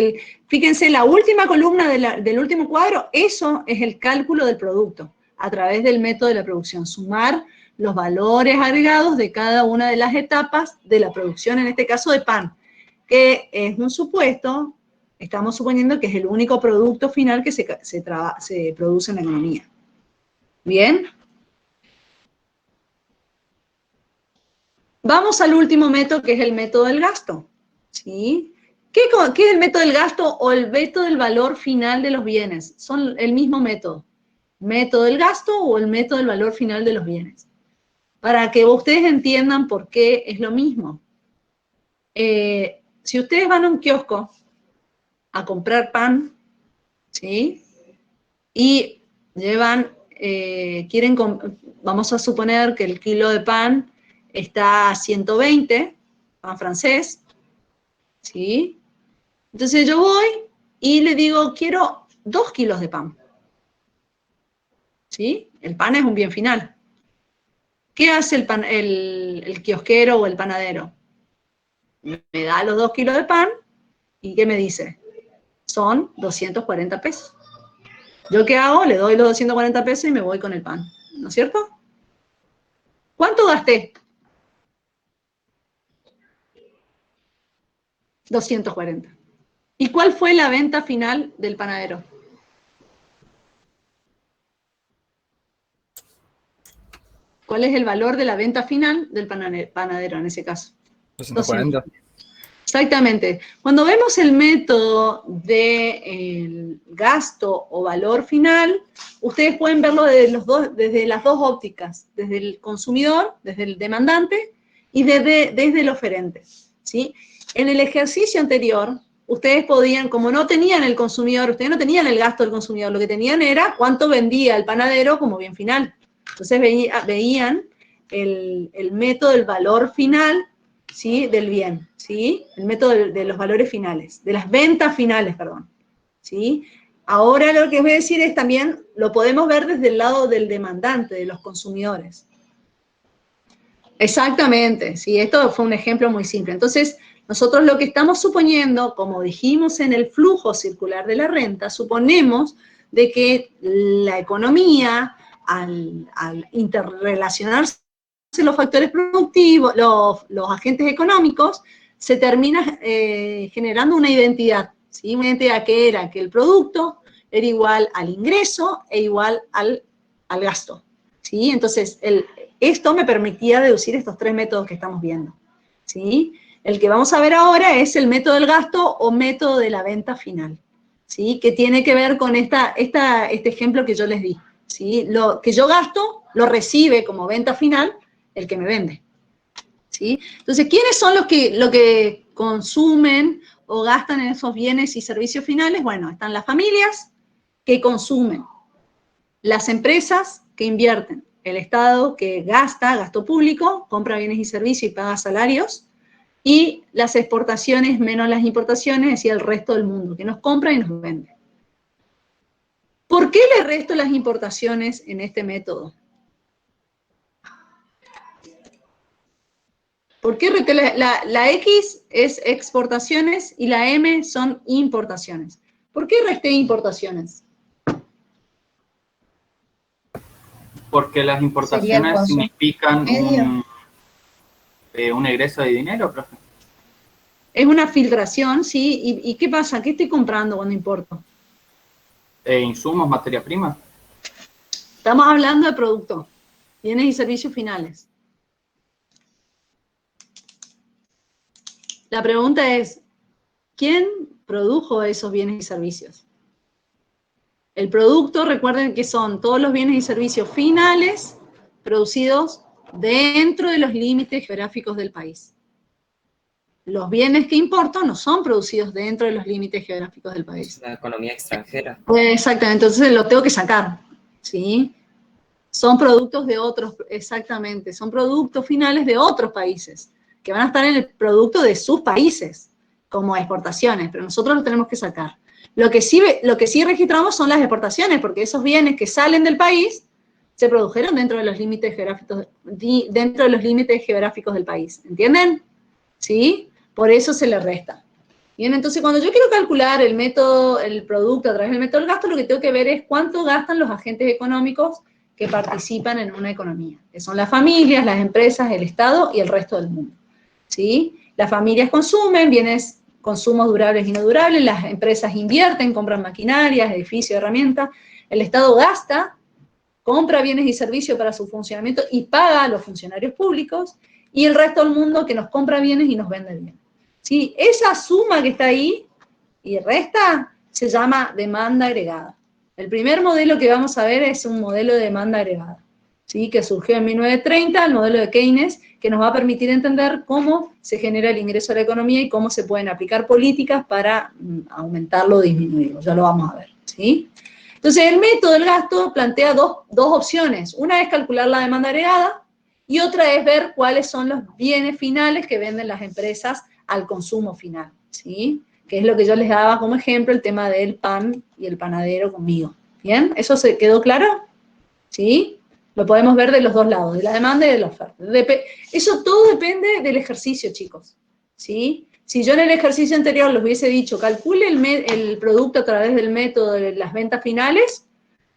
Fíjense, la última columna del último cuadro, eso es el cálculo del producto a través del método de la producción. Sumar los valores agregados de cada una de las etapas de la producción, en este caso de pan, que es un supuesto, estamos suponiendo que es el único producto final que se produce en la economía. ¿Bien? Vamos al último método, que es el método del gasto. ¿Sí? ¿Qué es el método del gasto o el método del valor final de los bienes? Son el mismo método. ¿Método del gasto o el método del valor final de los bienes? Para que ustedes entiendan por qué es lo mismo. Si ustedes van a un kiosco a comprar pan, ¿sí? Y llevan, vamos a suponer que el kilo de pan está a 120, pan francés, ¿sí? Entonces yo voy y le digo, quiero 2 kilos de pan. ¿Sí? El pan es un bien final. ¿Qué hace el kiosquero o el panadero? Me da los 2 kilos de pan y ¿qué me dice? Son 240 pesos. ¿Yo qué hago? Le doy los 240 pesos y me voy con el pan. ¿No es cierto? ¿Cuánto gasté? 240. ¿Y cuál fue la venta final del panadero? ¿Cuál es el valor de la venta final del panadero en ese caso? 240. Exactamente. Cuando vemos el método del gasto o valor final, ustedes pueden verlo desde las dos ópticas, desde el consumidor, desde el demandante y desde el oferente. ¿Sí? En el ejercicio anterior, ustedes podían, como no tenían el consumidor, ustedes no tenían el gasto del consumidor, lo que tenían era cuánto vendía el panadero como bien final. Entonces veían el método del valor final, ¿sí? Del bien, ¿sí? El método de los valores finales, de las ventas finales, perdón, ¿sí? Ahora lo que voy a decir es también, lo podemos ver desde el lado del demandante, de los consumidores. Exactamente, sí, esto fue un ejemplo muy simple. Entonces, nosotros lo que estamos suponiendo, como dijimos en el flujo circular de la renta, suponemos de que la economía, al interrelacionarse los factores productivos, los agentes económicos, se termina generando una identidad, ¿sí? Una identidad que era que el producto era igual al ingreso e igual al gasto, ¿sí? Entonces, esto me permitía deducir estos 3 métodos que estamos viendo, ¿sí? El que vamos a ver ahora es el método del gasto o método de la venta final, ¿sí? Que tiene que ver con este ejemplo que yo les di, ¿sí? Lo que yo gasto lo recibe como venta final el que me vende, ¿sí? Entonces, ¿quiénes son los que consumen o gastan en esos bienes y servicios finales? Bueno, están las familias que consumen, las empresas que invierten, el Estado que gasto público, compra bienes y servicios y paga salarios, y las exportaciones menos las importaciones, es decir, el resto del mundo, que nos compra y nos vende. ¿Por qué le resto las importaciones en este método? ¿Por qué la X es exportaciones y la M son importaciones? ¿Por qué resté importaciones? Porque las importaciones significan un egreso de dinero, profe. Es una filtración, ¿sí? ¿Y qué pasa? ¿Qué estoy comprando cuando importo? Insumos, materia prima. Estamos hablando de productos, bienes y servicios finales. La pregunta es, ¿quién produjo esos bienes y servicios. El producto, recuerden que son todos los bienes y servicios finales producidos dentro de los límites geográficos del país. Los bienes que importo no son producidos dentro de los límites geográficos del país. La economía extranjera. Exactamente, entonces lo tengo que sacar, ¿sí? Son productos de otros, exactamente, son productos finales de otros países, que van a estar en el producto de sus países, como exportaciones, pero nosotros los tenemos que sacar. Lo que sí registramos son las exportaciones, porque esos bienes que salen del país se produjeron dentro de los límites geográficos del país, ¿entienden? ¿Sí? Por eso se le resta. Bien, entonces cuando yo quiero calcular el producto a través del método del gasto, lo que tengo que ver es cuánto gastan los agentes económicos que participan en una economía, que son las familias, las empresas, el Estado y el resto del mundo. ¿Sí? Las familias consumen bienes, consumos durables y no durables, las empresas invierten, compran maquinarias, edificios, herramientas, el Estado gasta, compra bienes y servicios para su funcionamiento y paga a los funcionarios públicos, y el resto del mundo que nos compra bienes y nos vende bienes. ¿Sí? Esa suma que está ahí y resta se llama demanda agregada. El primer modelo que vamos a ver es un modelo de demanda agregada, ¿sí? Que surgió en 1930, el modelo de Keynes, que nos va a permitir entender cómo se genera el ingreso a la economía y cómo se pueden aplicar políticas para aumentarlo o disminuirlo. Ya lo vamos a ver, ¿sí? Entonces, el método del gasto plantea dos opciones. Una es calcular la demanda agregada y otra es ver cuáles son los bienes finales que venden las empresas al consumo final, ¿sí? Que es lo que yo les daba como ejemplo, el tema del pan y el panadero conmigo. ¿Bien? ¿Eso se quedó claro? ¿Sí? Lo podemos ver de los dos lados, de la demanda y de la oferta. Eso todo depende del ejercicio, chicos. ¿Sí? Si yo en el ejercicio anterior les hubiese dicho, calcule el producto a través del método de las ventas finales,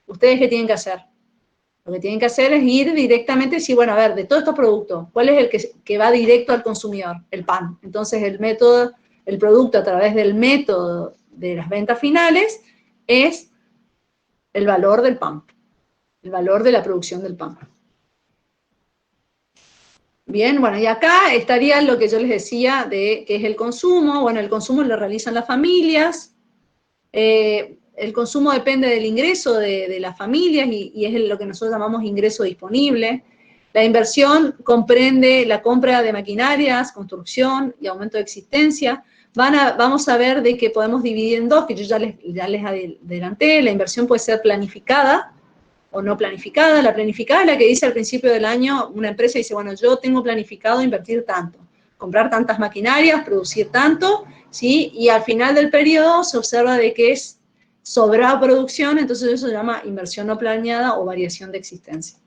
¿ustedes qué tienen que hacer? Lo que tienen que hacer es ir directamente y decir, bueno, a ver, de todos estos productos, ¿cuál es el que va directo al consumidor? El pan. Entonces, el producto a través del método de las ventas finales es el valor del pan, el valor de la producción del pan. Bien, bueno, y acá estaría lo que yo les decía de qué es el consumo. Bueno, el consumo lo realizan las familias. El consumo depende del ingreso de las familias y es lo que nosotros llamamos ingreso disponible. La inversión comprende la compra de maquinarias, construcción y aumento de existencia. Vamos a ver de que podemos dividir en dos, que yo ya les adelanté. La inversión puede ser planificada o no planificada. La planificada es la que dice al principio del año, una empresa dice, bueno, yo tengo planificado invertir tanto, comprar tantas maquinarias, producir tanto, ¿sí? Y al final del periodo se observa de que es sobrada producción, entonces eso se llama inversión no planeada o variación de existencia.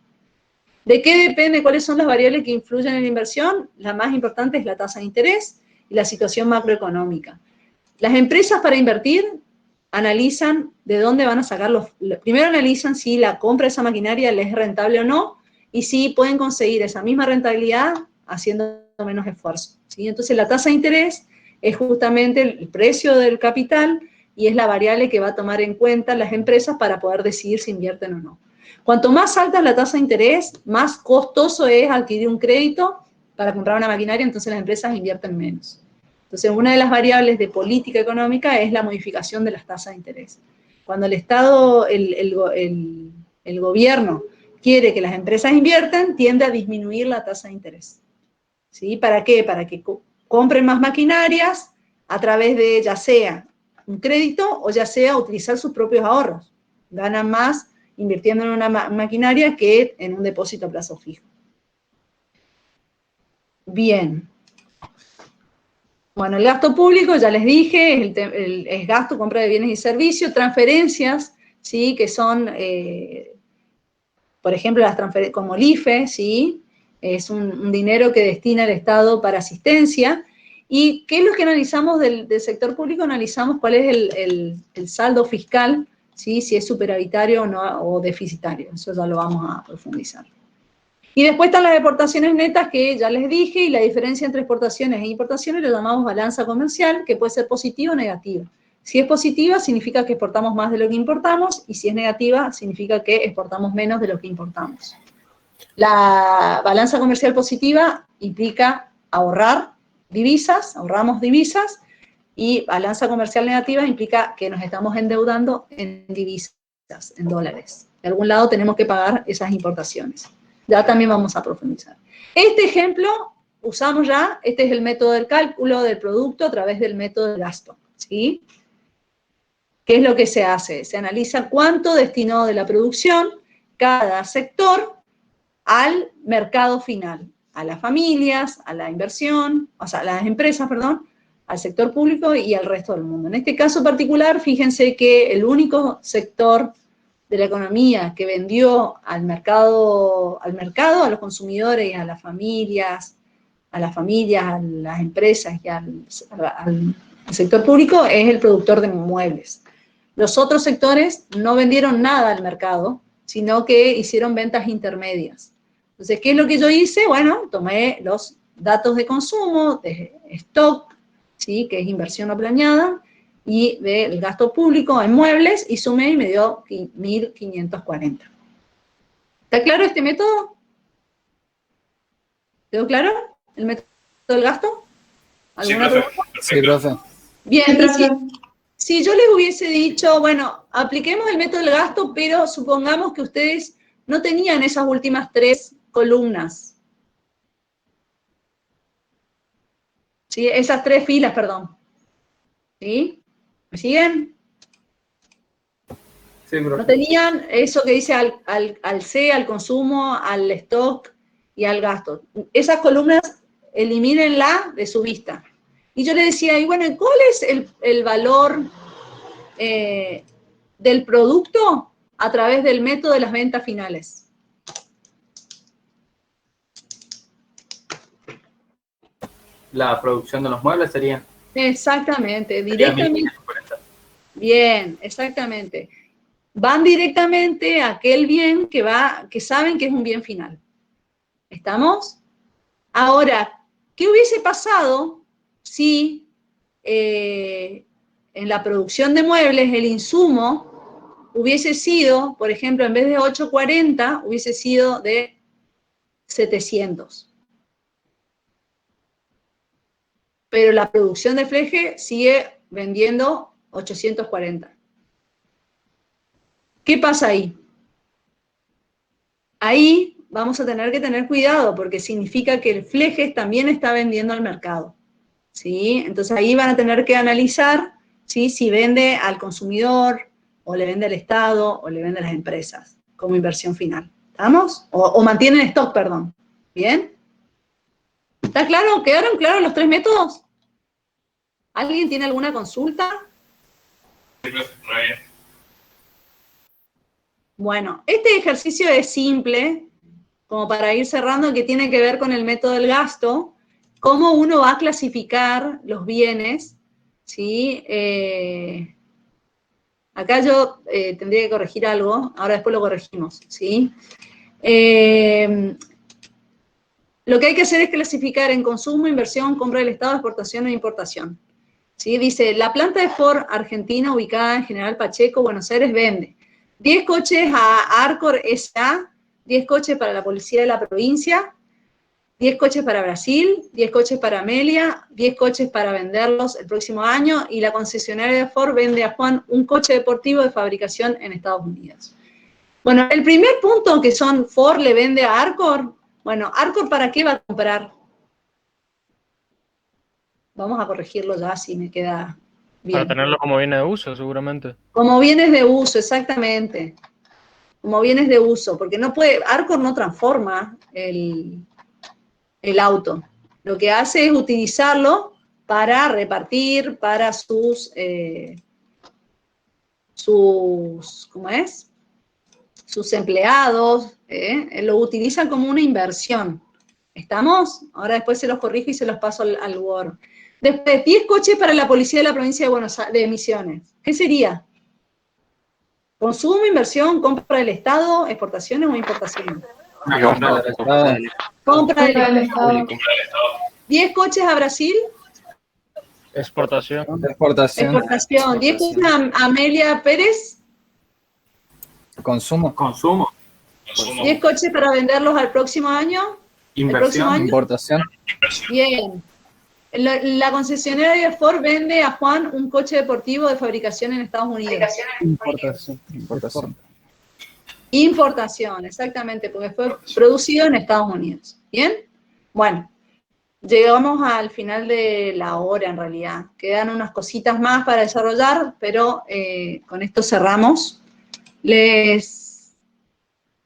¿De qué depende? ¿Cuáles son las variables que influyen en la inversión? La más importante es la tasa de interés y la situación macroeconómica. Las empresas para invertir analizan de dónde van a sacar primero analizan si la compra de esa maquinaria les es rentable o no, y si pueden conseguir esa misma rentabilidad haciendo menos esfuerzo, ¿sí? Entonces la tasa de interés es justamente el precio del capital y es la variable que va a tomar en cuenta las empresas para poder decidir si invierten o no. Cuanto más alta es la tasa de interés, más costoso es adquirir un crédito para comprar una maquinaria, entonces las empresas invierten menos. Entonces, una de las variables de política económica es la modificación de las tasas de interés. Cuando el Estado, el gobierno quiere que las empresas inviertan, tiende a disminuir la tasa de interés. ¿Sí? ¿Para qué? Para que compren más maquinarias a través de ya sea un crédito o ya sea utilizar sus propios ahorros. Ganan más invirtiendo en una maquinaria que en un depósito a plazo fijo. Bien. Bueno, el gasto público, ya les dije, es gasto, compra de bienes y servicios, transferencias, ¿sí? Que son, por ejemplo, las transferencias como el IFE, ¿sí? Es un dinero que destina el Estado para asistencia. ¿Y qué es lo que analizamos del sector público? Analizamos cuál es el saldo fiscal, ¿sí? Si es superavitario o deficitario. Eso ya lo vamos a profundizar. Y después están las exportaciones netas que ya les dije, y la diferencia entre exportaciones e importaciones lo llamamos balanza comercial, que puede ser positiva o negativa. Si es positiva, significa que exportamos más de lo que importamos, y si es negativa, significa que exportamos menos de lo que importamos. La balanza comercial positiva implica ahorrar divisas, ahorramos divisas, y balanza comercial negativa implica que nos estamos endeudando en divisas, en dólares. De algún lado tenemos que pagar esas importaciones. Ya también vamos a profundizar. Este ejemplo usamos ya, este es el método del cálculo del producto a través del método del gasto, ¿sí? ¿Qué es lo que se hace? Se analiza cuánto destinó de la producción cada sector al mercado final, a las familias, a la inversión, o sea, a las empresas, perdón, al sector público y al resto del mundo. En este caso particular, fíjense que el único sector de la economía que vendió al mercado, a los consumidores y a las familias, a las empresas y al sector público es el productor de muebles. Los otros sectores no vendieron nada al mercado, sino que hicieron ventas intermedias. Entonces, ¿qué es lo que yo hice? Bueno, tomé los datos de consumo, de stock, ¿sí? Que es inversión no planeada, y del gasto público en muebles, y sumé y me dio 1.540. ¿Está claro este método? ¿Quedó claro el método del gasto? ¿Alguna pregunta? Sí, profe. Bien, si yo les hubiese dicho, bueno, apliquemos el método del gasto, pero supongamos que ustedes no tenían esas últimas 3 columnas. ¿Sí? Esas 3 filas, perdón. ¿Sí? ¿Me siguen? Sí, profe. No tenían eso que dice al C, al consumo, al stock y al gasto. Esas columnas, elimínenla de su vista. Y yo le decía, y bueno, ¿cuál es el valor del producto a través del método de las ventas finales? La producción de los muebles sería. Exactamente, directamente. Bien, exactamente. Van directamente a aquel bien que saben que es un bien final. ¿Estamos? Ahora, ¿qué hubiese pasado si en la producción de muebles el insumo hubiese sido, por ejemplo, en vez de 840, hubiese sido de 700? Pero la producción de Fleje sigue vendiendo 840. ¿Qué pasa ahí? Ahí vamos a tener que tener cuidado porque significa que el Flejes también está vendiendo al mercado, ¿sí? Entonces ahí van a tener que analizar, ¿sí? Si vende al consumidor, o le vende al Estado, o le vende a las empresas como inversión final. ¿Estamos? O mantienen stock, perdón. ¿Bien? ¿Está claro? ¿Quedaron claros los 3 métodos? ¿Alguien tiene alguna consulta? Bueno, este ejercicio es simple, como para ir cerrando, que tiene que ver con el método del gasto, cómo uno va a clasificar los bienes, ¿sí? Acá yo tendría que corregir algo, ahora después lo corregimos, ¿sí? Lo que hay que hacer es clasificar en consumo, inversión, compra del Estado, exportación e importación. ¿Sí? Dice, la planta de Ford Argentina, ubicada en General Pacheco, Buenos Aires, vende 10 coches a Arcor S.A., 10 coches para la policía de la provincia, 10 coches para Brasil, 10 coches para Amelia, 10 coches para venderlos el próximo año, y la concesionaria de Ford vende a Juan un coche deportivo de fabricación en Estados Unidos. Bueno, el primer punto que son Ford le vende a Arcor, bueno, ¿Arcor para qué va a comprar? Vamos a corregirlo ya si me queda bien. Para tenerlo como bienes de uso, seguramente. Como bienes de uso, exactamente. Como bienes de uso, porque no puede, Arcor no transforma el auto. Lo que hace es utilizarlo para repartir para sus ¿cómo es? Sus empleados, lo utilizan como una inversión. ¿Estamos? Ahora después se los corrijo y se los paso al Word. Después, 10 coches para la policía de la provincia de Misiones. ¿Qué sería? ¿Consumo, inversión, compra del Estado, exportaciones o importaciones? Compra del Estado. 10 coches a Brasil. Exportación. Exportación. 10 coches a Amelia Pérez. Consumo. 10 coches para venderlos al próximo año. Inversión. Importación. Bien. La concesionaria de Ford vende a Juan un coche deportivo de fabricación en Estados Unidos. Importación. Importación, exactamente, porque fue producido en Estados Unidos. ¿Bien? Bueno, llegamos al final de la hora en realidad. Quedan unas cositas más para desarrollar, pero con esto cerramos. Les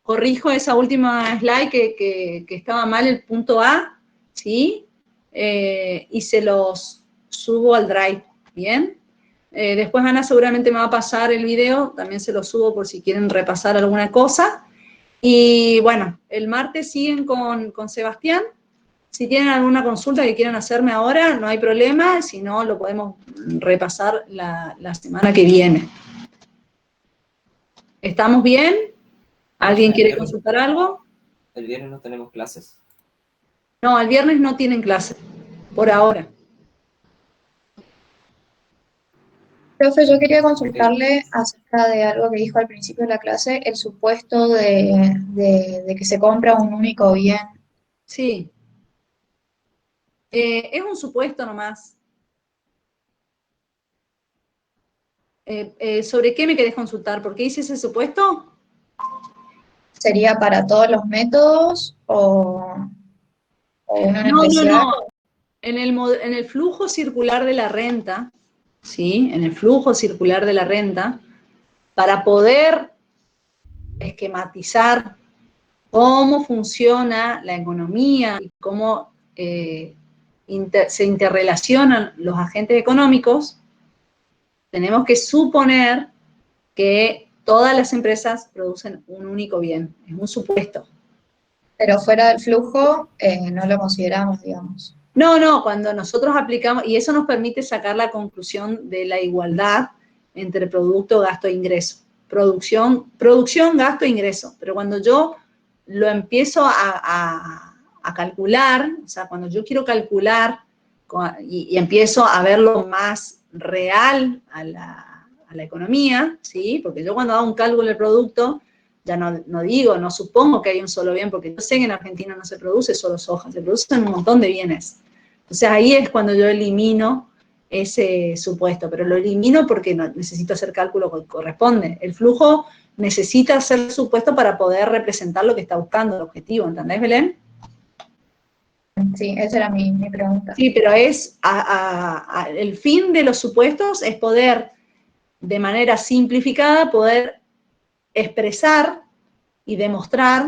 corrijo esa última slide que estaba mal el punto A, ¿sí? Y se los subo al Drive, ¿bien? Después Ana seguramente me va a pasar el video, también se lo subo por si quieren repasar alguna cosa. Y bueno, el martes siguen con Sebastián. Si tienen alguna consulta que quieran hacerme ahora, no hay problema, si no, lo podemos repasar la semana que viene. ¿Estamos bien? ¿Alguien quiere consultar algo? ¿El viernes no tenemos clases? No, el viernes no tienen clase, por ahora. Profe, yo quería consultarle acerca de algo que dijo al principio de la clase, el supuesto de que se compra un único bien. Sí. Es un supuesto nomás. ¿Sobre qué me querés consultar? ¿Por qué hice ese supuesto? ¿Sería para todos los métodos o uno en No, especial? no. En el flujo circular de la renta, ¿sí? En el flujo circular de la renta, para poder esquematizar cómo funciona la economía y cómo se interrelacionan los agentes económicos, tenemos que suponer que todas las empresas producen un único bien. Es un supuesto. Pero fuera del flujo no lo consideramos, digamos. No, cuando nosotros aplicamos, y eso nos permite sacar la conclusión de la igualdad entre producto, gasto e ingreso. Producción, gasto e ingreso. Pero cuando yo lo empiezo a calcular, o sea, cuando yo quiero calcular y empiezo a verlo más real a la economía, ¿sí? Porque yo cuando hago un cálculo del producto, ya no supongo que hay un solo bien, porque yo sé que en Argentina no se produce solo soja, se producen un montón de bienes. Entonces ahí es cuando yo elimino ese supuesto, pero lo elimino porque necesito hacer cálculo que corresponde. El flujo necesita ser supuesto para poder representar lo que está buscando, el objetivo, ¿entendés, Belén? Sí, esa era mi pregunta. Sí, pero es el fin de los supuestos es poder, de manera simplificada, poder expresar y demostrar,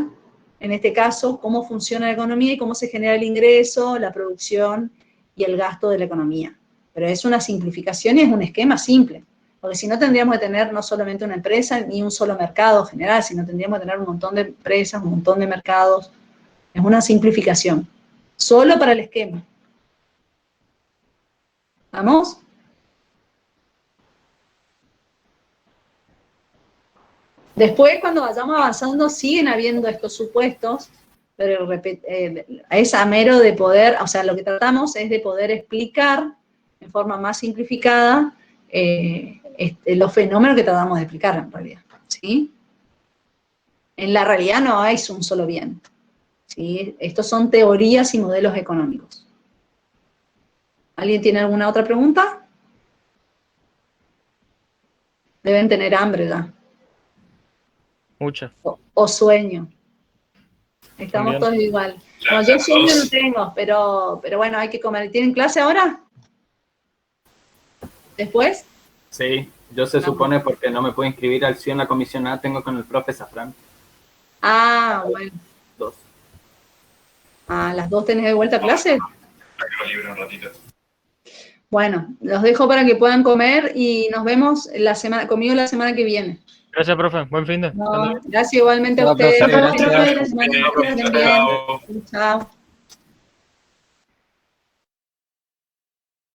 en este caso, cómo funciona la economía y cómo se genera el ingreso, la producción y el gasto de la economía. Pero es una simplificación y es un esquema simple, porque si no tendríamos que tener no solamente una empresa ni un solo mercado general, sino tendríamos que tener un montón de empresas, un montón de mercados. Es una simplificación, solo para el esquema. ¿Vamos? Después, cuando vayamos avanzando, siguen habiendo estos supuestos, pero es a mero de poder, o sea, lo que tratamos es de poder explicar en forma más simplificada los fenómenos que tratamos de explicar en realidad, ¿sí? En la realidad no hay un solo bien, ¿sí? Estos son teorías y modelos económicos. ¿Alguien tiene alguna otra pregunta? Deben tener hambre ya. Mucha. O sueño. Estamos También. todos igual. No, yo sueño no tengo, pero bueno, hay que comer. ¿Tienen clase ahora? ¿Después? Sí, yo se supone porque no me puedo inscribir al CIO en la comisionada, tengo con el profe Zafrán. Ah, bueno. 2. ¿A las 2 tenés de vuelta a clase? Saco libre un ratito. Bueno, los dejo para que puedan comer y nos vemos conmigo la semana que viene. Gracias, profe. Buen fin de. No, gracias igualmente a Chao, ustedes. profe, Chao, gracias. profe. Chao.